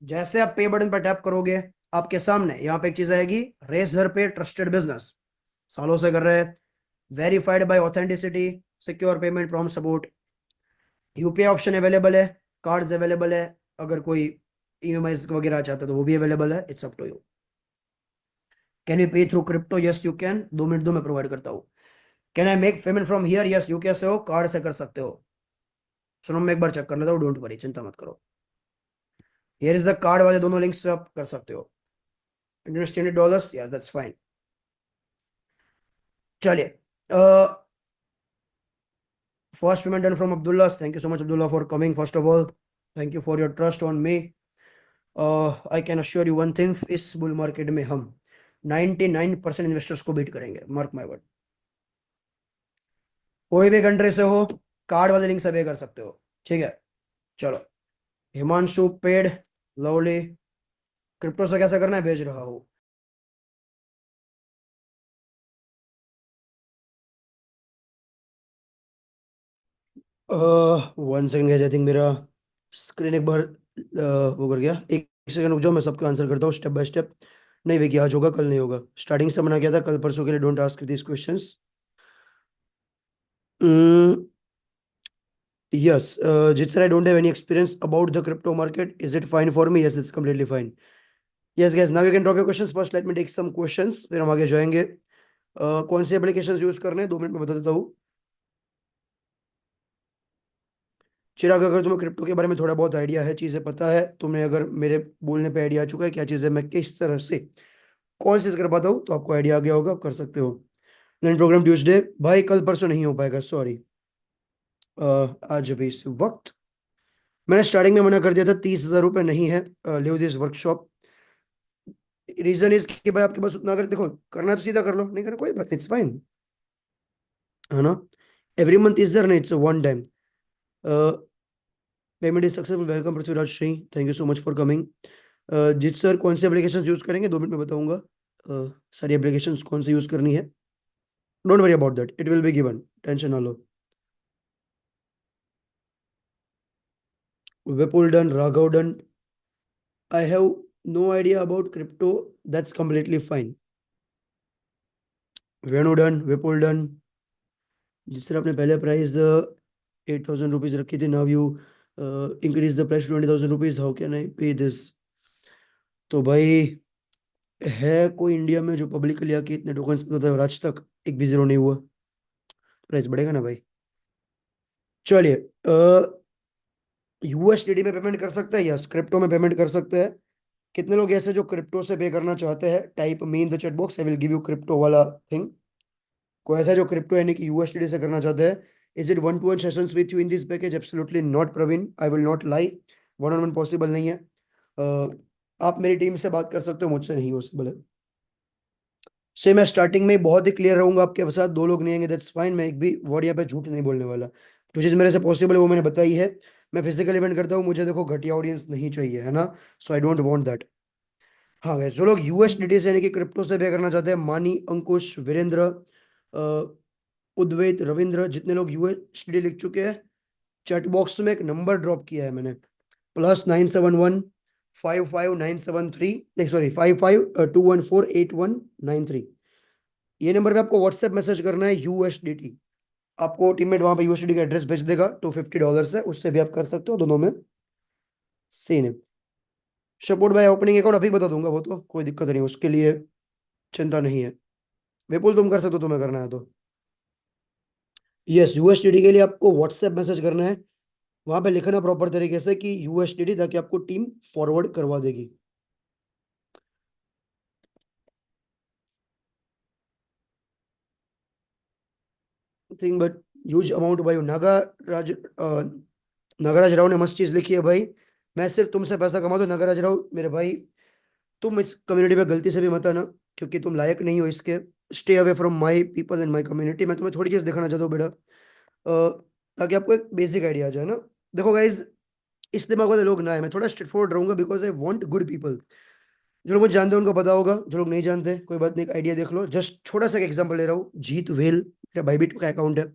जैसे आप पे बटन पर टैप करोगे, आपके सामने यहाँ पे एक चीज आएगी, रेजर पे ट्रस्टेड बिजनेस, सालों से कर रहे हैं, verified bye authenticity, secure payment, prompt support. UPI option available है, कार्ड्स अवेलेबल है, अगर कोई ईएमआई वगैरह चाहता है तो वो भी अवेलेबल है। It's up to you. Can you pay through crypto? Yes you can. 2 minute दो, मैं प्रोवाइड करता हूँ। Can I make payment from here? Yes, UK से हो, कार्ड से कर सकते हो। सुनो, मैं एक बार चेक कर लेता हूँ, डोंट वरी, चिंता मत करो। हियर इज द कार्ड वाले दोनों लिंक्स पे आप कर सकते हो। $20, यस दैट्स फाइन। चलिए, First payment done from Abdullah. Thank you so much, Abdullah, for coming. First of all, thank you for your trust on me. I can assure you one thing, इस बुल मार्केट में हम 99% इन्वेस्टर्स को बीट करेंगे, मार्क माय वर्ड। कोई भी कंट्री से हो, कार्ड वाले लिंक से पे कर सकते हो, ठीक है। चलो, हिमांशु पेड, लवली, क्रिप्टो से कैसे करना है भेज रहा हूँ। One second guys, I think मेरा स्क्रीन एक बार वो कर गया। एक सेकंड रुक जाओ, मैं सबका आंसर करता हूँ स्टेप बाय स्टेप। नहीं भैया, आज होगा, कल नहीं होगा। स्टार्टिंग से मना किया था, कल परसों के लिए don't ask this questions. Yes, Jit sir, I don't have any experience about the crypto market. Is it fine for me? Yes, it's completely fine. Yes, guys, now you can drop your questions. First, let me take some questions. फिर हम आगे जाएंगे। कौन से एप्लीकेशंस यूज करने हैं 2 मिनट में बता देता हूँ। चिराग, अगर तुम्हें क्रिप्टो के बारे में थोड़ा बहुत आइडिया है, चीजें पता है, तुम्हें अगर मेरे बोलने पे आइडिया आ चुका है क्या चीजें मैं किस तरह से कौन चीज कर पाता हूँ, तो आपको आइडिया आ गया होगा, आप कर सकते हो। लर्न प्रोग्राम ट्यूसडे भाई, कल परसों नहीं हो पाएगा, सॉरी। आज अभी इस वक्त मैंने स्टार्टिंग में मना कर दिया था, 30,000 रुपये नहीं है लिव दिस वर्कशॉप। रीजन इज कि भाई आपके पास उतना, अगर देखो करना है तो सीधा कर लो, नहीं करना कोई बात, इट्स फाइन, है ना। एवरी मंथ इज देयर, नहीं, it's one time. Payment is successful, welcome Prithviraj Singh, thank you so much for coming. Jeet sir, कौन से एप्लीकेशन यूज करेंगे 2 मिनट में बताऊंगा। सारी एप्लीकेशन कौन से यूज करनी है, don't worry about that, it will be given, tension ना लो। Vipul done, Raghav done. I have no idea about crypto, that's completely fine. Venu done, Vipul done. जिस तरह आपने पहले प्राइस 8,000 रुपीज रखी थी, now you increase the price 20,000 rupees, how can I pay this. तो भाई, है कोई इंडिया में जो पब्लिकली आके इतने टोकन्स पता था और आज तक एक भी जीरो नहीं हुआ। प्राइस बढ़ेगा ना भाई। चलिए, यूएसडीटी में पेमेंट कर सकते हैं, यस क्रिप्टो में पेमेंट कर सकते हैं। कितने लोग ऐसे जो क्रिप्टो से पे करना चाहते हैं, type me in the chat box, I will give you crypto वाला थिंग। कोई ऐसा जो क्रिप्टो यानी कि यूएसडीटी से करना चाहते हैं। Is it one to one sessions with you in this package? Absolutely not Praveen, I will not lie. One on one possible नहीं है। आप मेरी टीम से बात कर सकते हो, मुझसे नहीं पॉसिबल है। से मैं स्टार्टिंग में बहुत ही क्लियर रहूंगा आपके साथ, 2 लोग नहीं आएंगे, दैट्स फाइन। मैं एक भी वर्ड यहाँ पे झूठ नहीं बोलने वाला। जो चीज़ मेरे से पॉसिबल है वो मैंने बताई है। मैं फिजिकल इवेंट करता हूँ, मुझे देखो घटिया ऑडियंस नहीं चाहिए, है ना। सो आई डोंट वांट दैट। हाँ guys, जो लोग यूएसडीटी से यानी कि क्रिप्टो से पे करना चाहते हैं, मानी, अंकुश, वीरेंद्र, उद्वैत, रविंद्र, जितने लोग यूएसडीटी लिख चुके हैं, चैट बॉक्स में एक नंबर ड्रॉप किया है मैंने, +971 55 973, नहीं सॉरी 55 214 8193। ये नंबर पे आपको व्हाट्सएप मैसेज करना है यूएसडीटी। आपको टीममेट वहां पे यूएसडीटी का एड्रेस भेज देगा, $250 है, उससे भी आप कर सकते हो, दोनों में सेम है। सपोर्ट बाय ओपनिंग अकाउंट अभी बता दूंगा, वो तो कोई दिक्कत नहीं, उसके लिए चिंता नहीं है। विपुल तुम कर सकते हो, तुम्हें करना है तो। यस, यूएसडीटी के लिए आपको व्हाट्सएप मैसेज करना है, वहां पे लिखना प्रॉपर तरीके से कि यूएसडीटी, ताकि आपको टीम फॉरवर्ड करवा देगी। थिंग बट ह्यूज अमाउंट भाई। नागाराज नागराज राव ने मस्त चीज लिखी है भाई, मैं सिर्फ तुमसे पैसा कमा दो नागराज राव मेरे भाई, तुम इस कम्युनिटी में गलती से भी मत आना, क्योंकि तुम लायक नहीं हो इसके। Stay away from my people in my community. मैं तुम्हें थोड़ी चीज दिखाना चाहता हूँ बेटा, ताकि आपको एक बेसिक आइडिया आ जाए ना। देखो गाइज, इस दिमाग वाले लोग ना है, मैं थोड़ा स्ट्रेट फॉरवर्ड रहूंगा, because I want good people. जो लोग मुझे जानते हैं उनको पता होगा, जो लोग नहीं जानते कोई बात नहीं, एक आइडिया देख लो। जस्ट छोटा सा एग्जांपल ले रहा हूँ, जीत वेल मेरा बाईबिट का अकाउंट है,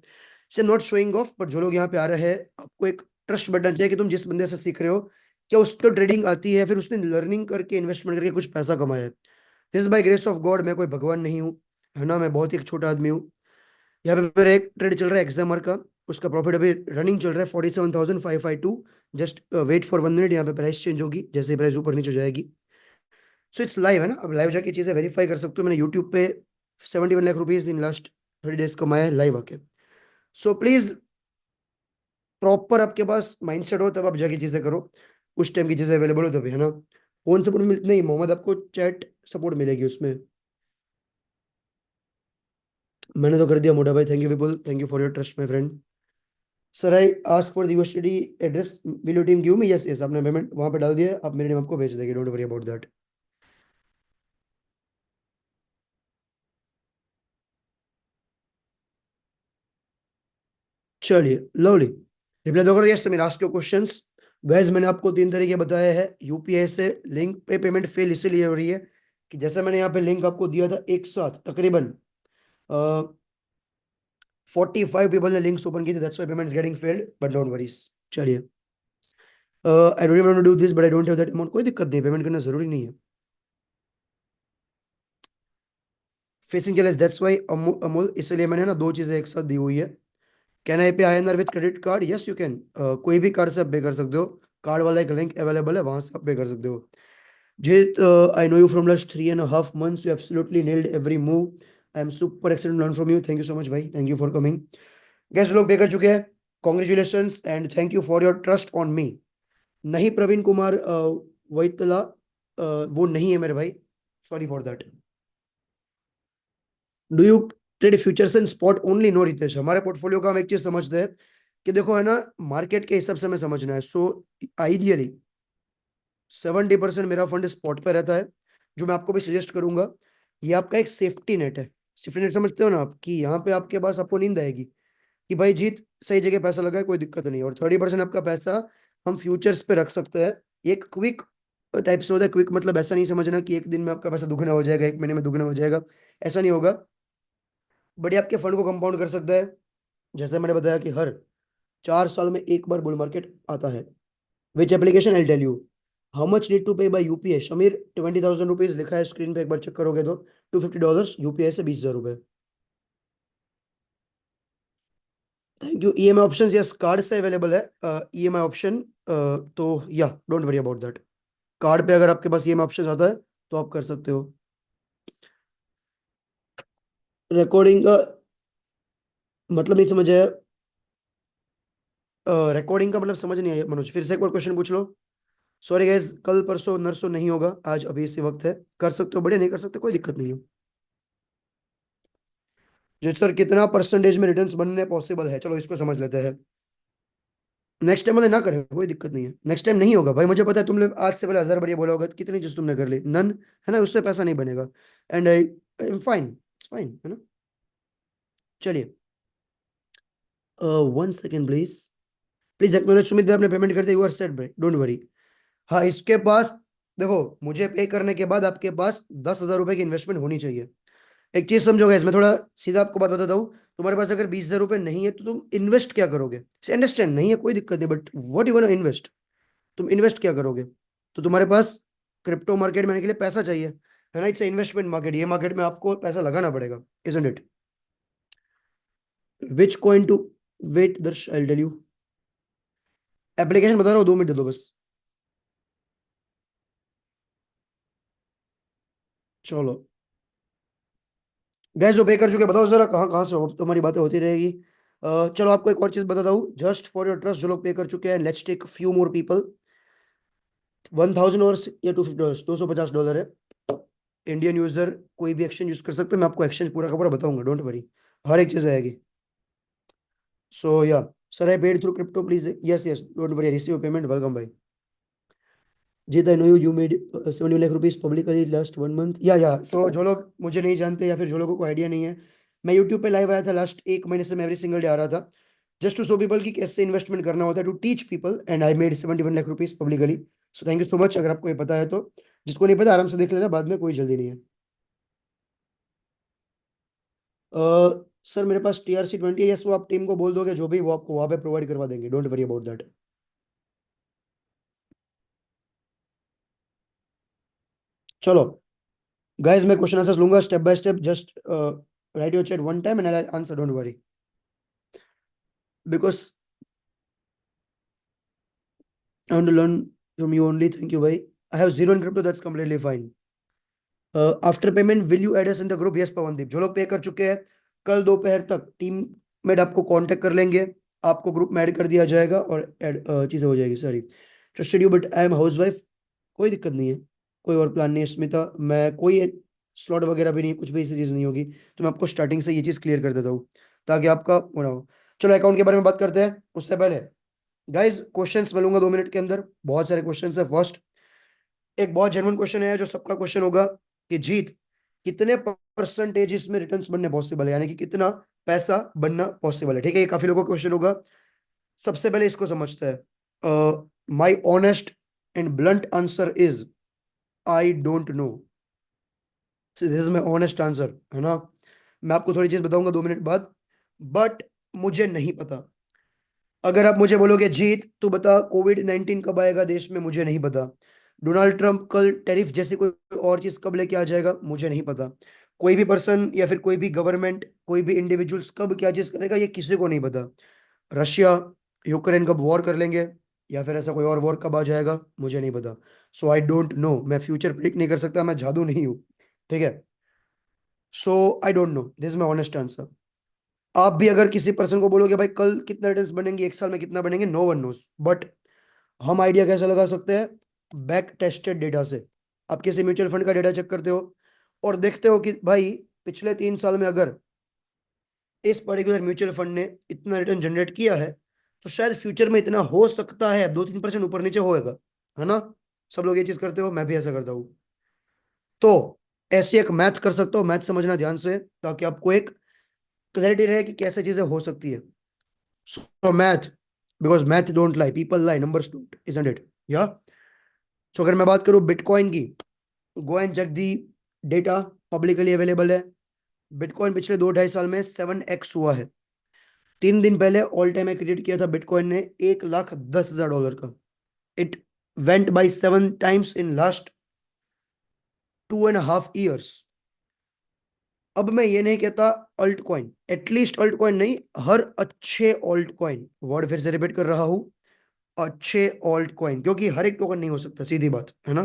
से नॉट शोइंग ऑफ, बट जो लोग यहाँ पे आ रहे हैं, आपको एक ट्रस्ट बनना चाहिए कि तुम जिस बंदे से सीख रहे हो, क्या उसको ट्रेडिंग आती है, फिर उसने लर्निंग करके इन्वेस्टमेंट करके कुछ पैसा कमाया है। This by grace of God, मैं कोई भगवान नहीं हूँ, है ना, मैं बहुत ही एक छोटा आदमी हूँ। यहाँ पे मेरा एक ट्रेड चल रहा है एक्सामर का, उसका प्रॉफिट अभी रनिंग चल रहा है 47,552। जस्ट वेट फॉर 1 मिनट, यहाँ पे प्राइस चेंज होगी, जैसे प्राइस ऊपर नीचे हो जाएगी। सो इट्स लाइव, है ना, अब लाइव जाके चीजें वेरीफाई कर सकते हो। मैंने यूट्यूब पे 71 lakh rupees in last 30 days कमाया है लाइव आके। सो प्लीज, प्रॉपर आपके पास माइंडसेट हो तब आप जाके चीजें करो, उस टाइम की चीजें अवेलेबल हो तभी, है ना। फोन सपोर्ट मिल नहीं मोहम्मद, आपको चैट सपोर्ट मिलेगी उसमें। मैंने तो कर दिया मोटा भाई, thank you Vipul, thank you for your trust my friend. Sir I ask for the USD address, will your team give me? Yes yes, आपने पेमेंट वहां पे डाल दिया है, आप मेरे टीम आपको भेज देगी, डोंट वरी अबाउट दैट। चलिए लवली, रिप्लाई दो करो यस। मेरे आस्क योर क्वेश्चंस। गाइस मैंने आपको तीन तरीके बताए हैं यूपीआई से लिंक पे पेमेंट फेल इसीलिए हो रही है कि जैसे मैंने यहाँ पे लिंक आपको दिया था एक साथ तकरीबन 45 पीपल ने लिंक्स ओपन की थी, that's why payment is getting failed, but don't worries. चलिए I really want to do this but I don't have that amount, कोई दिक्कत नहीं, पेमेंट करना जरूरी नहीं है। फेसिंग चैलेंज, दैट्स व्हाई अमूल, इसलिए मैंने ना दो चीजें एक साथ दी हुई है। कैन आई पे INR with credit card? Yes you can, कोई भी कार्ड से आप पे कर सकते हो, कार्ड वाला एक लिंक अवेलेबल है, वहां से आप पे कर सकते हो। Jit, I know you from last 3.5 months. You absolutely nailed every move. I am super excited to learn from you. Thank you so much, भाई. Thank you for coming. Guys, लोग पे कर चुके हैं. Congratulations and thank you for your trust on me. नहीं प्रवीण कुमार वैतला, वो नहीं है मेरे भाई. Sorry for that. Do you trade futures and spot only? No Ritesh, हमारे पोर्टफोलियो का हम एक चीज समझते हैं कि देखो है ना, मार्केट के हिसाब से हमें समझना है। सो आइडियली 70% मेरा फंड स्पॉट पे रहता है, जो मैं आपको भी सजेस्ट करूंगा। ये आपका एक सेफ्टी नेट है। सेफ्टी नेट समझते हो ना आप, कि यहाँ पे आपके पास आपको नींद आएगी कि भाई जीत सही जगह पैसा लगा है, कोई दिक्कत नहीं। और 30% आपका पैसा हम फ्यूचर्स पे रख सकते हैं। एक क्विक टाइप से होता है। क्विक मतलब ऐसा नहीं समझना कि एक दिन में आपका पैसा दुगना हो जाएगा, एक महीने में दुगना हो जाएगा, ऐसा नहीं होगा। बट ये आपके फंड को कंपाउंड कर सकता है। जैसे मैंने बताया कि हर 4 साल में एक बार बुल मार्केट आता है। Which application I tell you. How much need to pay by UPI? Shameer 20,000 rupees लिखा है स्क्रीन पे, एक बार चेक करोगे तो $250 यूपीआई से 20,000 रुपए। Thank you. EMI option yes, card से अवेलेबल है ईएमआई ऑप्शन। तो या don't worry about that. Card पे अगर आपके पास ईएमआई ऑप्शन आता है तो आप कर सकते हो। रिकॉर्डिंग का मतलब नहीं समझ आया। रिकॉर्डिंग का मतलब समझ नहीं आया मनोज, फिर से एक बार क्वेश्चन पूछ लो। सॉरी गाइस, कल परसों नरसों नहीं होगा, आज अभी इसी वक्त है। कर सकते हो बढ़िया, नहीं कर सकते कोई दिक्कत नहीं है। जो सर कितना परसेंटेज में रिटर्न्स बनने पॉसिबल है, चलो इसको समझ लेते हैं। नेक्स्ट टाइम मतलब ना करें, कोई दिक्कत नहीं है, नेक्स्ट टाइम नहीं होगा भाई, मुझे पता है। तुमने आज से पहले 1000 बढ़िया बोला होगा, कितनी चीज तुमने कर ली, नन, है ना, उससे पैसा नहीं बनेगा। And I am fine, it's fine, है ना। चलिए 1 second please. Please acknowledge Sumit भाई, आपने पेमेंट कर दिया, यू आर सेट भाई, डोंट वरी। हाँ, इसके पास देखो, मुझे पे करने के बाद आपके पास 10,000 रुपए की इन्वेस्टमेंट होनी चाहिए। एक चीज समझोगे, इसमें थोड़ा सीधा आपको बात बताता हूँ। तुम्हारे पास अगर 20,000 रुपए नहीं है तो तुम इन्वेस्ट क्या करोगे? अंडरस्टैंड नहीं है, कोई दिक्कत नहीं, but what you gonna invest? तुम इन्वेस्ट क्या करोगे? तो तुम्हारे पास क्रिप्टो मार्केट में आने के लिए पैसा चाहिए, है ना। इट्स इन्वेस्टमेंट मार्केट, ये मार्केट में आपको पैसा लगाना पड़ेगा, isn't it? Which coin to, wait Darsh I tell you. Application बता रहा हूँ, 2 मिनट दे दो बस। चलो गैस, जो पे कर चुके बताओ जरा कहाँ कहाँ से हो, तुम्हारी बातें होती रहेगी। चलो आपको एक और चीज बताता हूँ, जस्ट फॉर योर ट्रस्ट, जो लोग पे कर चुके हैं, let's take few more people. 1,000 या $250, $250 है। इंडियन यूजर कोई भी एक्सचेंज यूज कर सकते हैं, मैं आपको एक्सचेंज पूरा का पूरा बताऊंगा, डोंट वरी, हर एक चीज आएगी। So ya sir, I paid through crypto please, yes yes, don't worry, receive payment, welcome भाई। Jeet, I know you made 70 lakh rupees publicly last 1 month, ya so जो लोग मुझे नहीं जानते या फिर जो लोगों को आइडिया नहीं है, मैं यूट्यूब पे लाइव आया था लास्ट 1 महीने से, मैं एवरी सिंगल डे आ रहा था, जस्ट टू शो पीपल की कैसे इन्वेस्टमेंट करना होता है, to teach people, and I made 71 lakh rupees publicly. So thank you so much, अगर आपको ये पता है तो। जिसको नहीं पता आराम से देख लेना, बाद में कोई जल्दी नहीं है। सर मेरे पास TRC 20 है, यस, वो आप टीम को बोल दोगे जो भी, वो आपको वहां पे प्रोवाइड करवा देंगे, डोंट वरी अबाउट दैट। चलो गाइस, मैं क्वेश्चन आंसर्स लूंगा step by step, just write your chat 1 time and I answer, don't worry, because I want to learn from you only. Thank you भाई। I have zero in crypto, that's completely fine. After payment will you add us in the group? Yes Pavandeep, जो लोग पे कर चुके हैं, कल दोपहर तक टीम मेट आपको कांटेक्ट कर लेंगे, आपको ग्रुप में ऐड कर दिया जाएगा और ऐड चीजें हो जाएगी सारी। Trusted you but I am house wife, कोई दिक्कत नहीं है, कोई और प्लान नहीं है स्मिता, मैं कोई स्लॉट वगैरह भी नहीं, कुछ भी ऐसी चीज़ नहीं होगी। तो मैं आपको स्टार्टिंग से ये चीज़ क्लियर कर देता हूँ ताकि आपका वो ना हो। चलो अकाउंट के बारे में बात करते हैं। उससे पहले गाइज क्वेश्चंस मिलूंगा 2 मिनट के अंदर, बहुत सारे क्वेश्चंस है। फर्स्ट एक बहुत जेन्युइन क्वेश्चन है जो सबका क्वेश्चन होगा कि जीत कितने परसेंटेज इसमें रिटर्न्स बनने पॉसिबल है, यानी कि कितना पैसा बनना पॉसिबल है। ठीक है, ये काफी लोगों का क्वेश्चन होगा। सबसे पहले इसको समझते हैं। My honest and blunt answer is I don't know. This is my honest answer, है ना। मैं आपको थोड़ी चीज बताऊंगा 2 मिनट बाद, बट मुझे नहीं पता। अगर आप मुझे बोलोगे जीत तू बता कोविड-19 कब आएगा देश में, मुझे नहीं पता। डोनाल्ड ट्रंप कल टैरिफ जैसी कोई और चीज कब लेके आ जाएगा, मुझे नहीं पता। कोई भी पर्सन या फिर कोई भी गवर्नमेंट, कोई भी इंडिविजुअल्स कब क्या चीज करेगा, ये किसी को नहीं पता। रशिया यूक्रेन कब वॉर कर लेंगे या फिर ऐसा कोई और वॉर कब आ जाएगा, मुझे नहीं पता। So I don't know. मैं फ्यूचर प्रिडिक्ट नहीं कर सकता, मैं जादू नहीं हूँ। ठीक है, so I don't know, this is my honest answer. आप भी अगर किसी पर्सन को बोलोगे भाई कल कितना रिटर्न्स बनेंगे, एक साल में कितना बनेंगे, नो वन नोस। बट हम आइडिया कैसे लगा सकते हैं, बैक टेस्टेड डेटा से। आप किसी म्यूचुअल फंड का डेटा चेक करते हो और देखते हो कि भाई पिछले 3 साल में अगर इस पर्टिकुलर म्यूचुअल फंड ने इतना रिटर्न जनरेट किया है, तो शायद फ्यूचर में इतना हो सकता है, 2-3% ऊपर नीचे होएगा, है ना। सब लोग ये चीज करते हो, मैं भी ऐसा करता हूँ। तो ऐसी एक मैथ कर सकते हो, मैथ समझना ध्यान से ताकि आपको एक क्लैरिटी रहे कि कैसे चीजें हो सकती है। So math, because math don't lie, people lie, numbers don't, isn't it, ya. So अगर मैं बात करूं बिटकॉइन की, go and check the data, publicly available है। बिटकॉइन पिछले 2-2.5 साल में 7x हुआ है। 3 दिन पहले ऑल टाइम है क्रिएट किया था बिटकॉइन ने, $1,10,000 का। It went by 7 times in last 2.5 years। अब मैं ये नहीं कहता altcoin, at least altcoin नहीं, हर अच्छे ऑल्ट कॉइन, वर्ड फिर से रिपीट कर रहा हूं, अच्छे ऑल्ट कॉइन, क्योंकि हर एक टोकन नहीं हो सकता, सीधी बात है ना।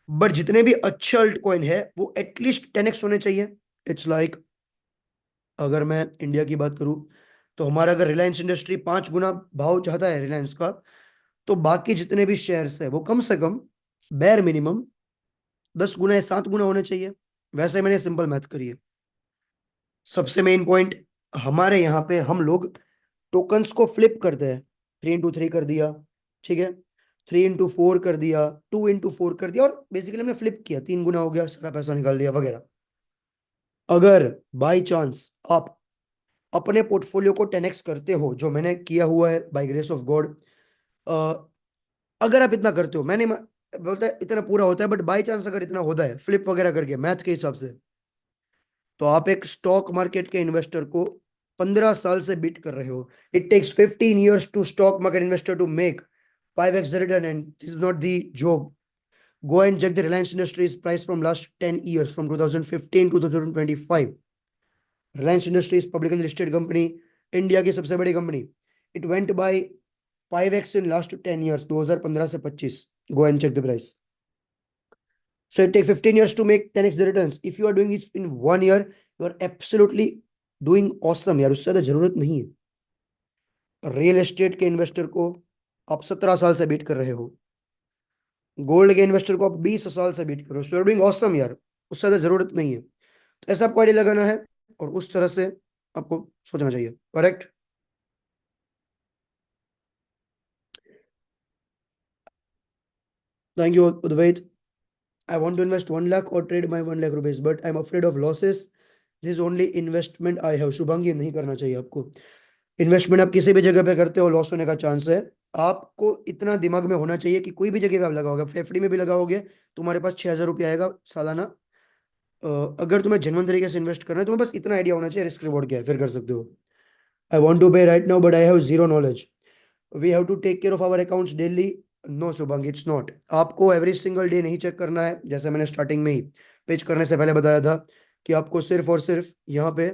बट जितने भी अच्छे अल्ट कॉइन है वो एटलीस्ट 10x होने चाहिए। इट्स लाइक अगर मैं इंडिया की बात करूं, तो हमारा अगर रिलायंस इंडस्ट्री 5 गुना भाव चाहता है रिलायंस का, तो बाकी जितने भी शेयर्स है वो कम से कम बेर मिनिमम 10 गुना या 7 गुना होने चाहिए। वैसे मैंने सिंपल मैथ करी है। सबसे मेन पॉइंट, हमारे यहाँ पे हम लोग टोकन्स को फ्लिप करते हैं। 3x3 कर दिया, ठीक है, 3x4 कर दिया, 2x4 कर दिया, और बेसिकली हमने फ्लिप किया, 3 गुना हो गया, सारा पैसा निकाल दिया वगैरह। अगर बाई चांस आप अपने पोर्टफोलियो को 10x करते हो, जो मैंने किया हुआ है बाय ग्रेस ऑफ गॉड, अगर आप इतना करते हो, मैंने बोलता है इतना पूरा होता है, बट बाई चांस अगर इतना होता है फ्लिप वगैरह करके मैथ के हिसाब से, तो आप एक स्टॉक मार्केट के इन्वेस्टर को 15 साल से बीट कर रहे हो। It takes 15 years to stock market investor to make 5x return, and this is not the job. Go and check the Reliance Industries price from last 10 years, from 2015 to 2025. Reliance Industries publicly listed company, India की सबसे बड़ी company. It went by 5x in last 10 years, 2015 से 25। Go and check the price. So it takes 15 years to make 10x the returns. If you are doing it in 1 year, you are absolutely doing awesome यार, उससे ज्यादा जरूरत नहीं है। रियल एस्टेट के इन्वेस्टर को आप 17 साल से बीट कर रहे हो, गोल्ड के इन्वेस्टर को आप 20 साल से बीट कर रहे हो, so you are doing awesome यार, उससे ज्यादा जरूरत नहीं है। तो ऐसा आपको आइडिया लगाना है और उस तरह से आपको सोचना चाहिए, correct. Thank you Udvait. I want to invest 1 lakh or trade my 1 lakh rupees, but I'm afraid of losses. This is only investment I have. Shubhangi, नहीं करना चाहिए आपको। इन्वेस्टमेंट आप किसी भी जगह पे करते हो, लॉस होने का चांस है। आपको इतना दिमाग में होना चाहिए कि कोई भी जगह पे आप लगाओगे, एफडी में भी लगाओगे, तुम्हारे पास 6,000 रुपया आएगा सालाना। अगर तुम्हें जेन्युइन तरीके से इन्वेस्ट करना है, तुम्हें बस इतना आइडिया होना चाहिए रिस्क रिवॉर्ड क्या है, फिर कर सकते हो। I want to pay right now but I have zero knowledge. We have to take care of our accounts daily. No Shubhangi, it's not. आपको एवरी सिंगल डे नहीं चेक करना है, जैसे मैंने स्टार्टिंग में ही पिच करने से पहले बताया था कि आपको सिर्फ और सिर्फ यहाँ पे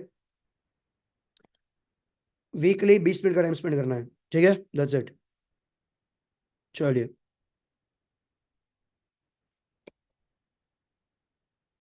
वीकली 20 मिनट का टाइम स्पेंड करना है। ठीक है, दैट्स इट। चलिए।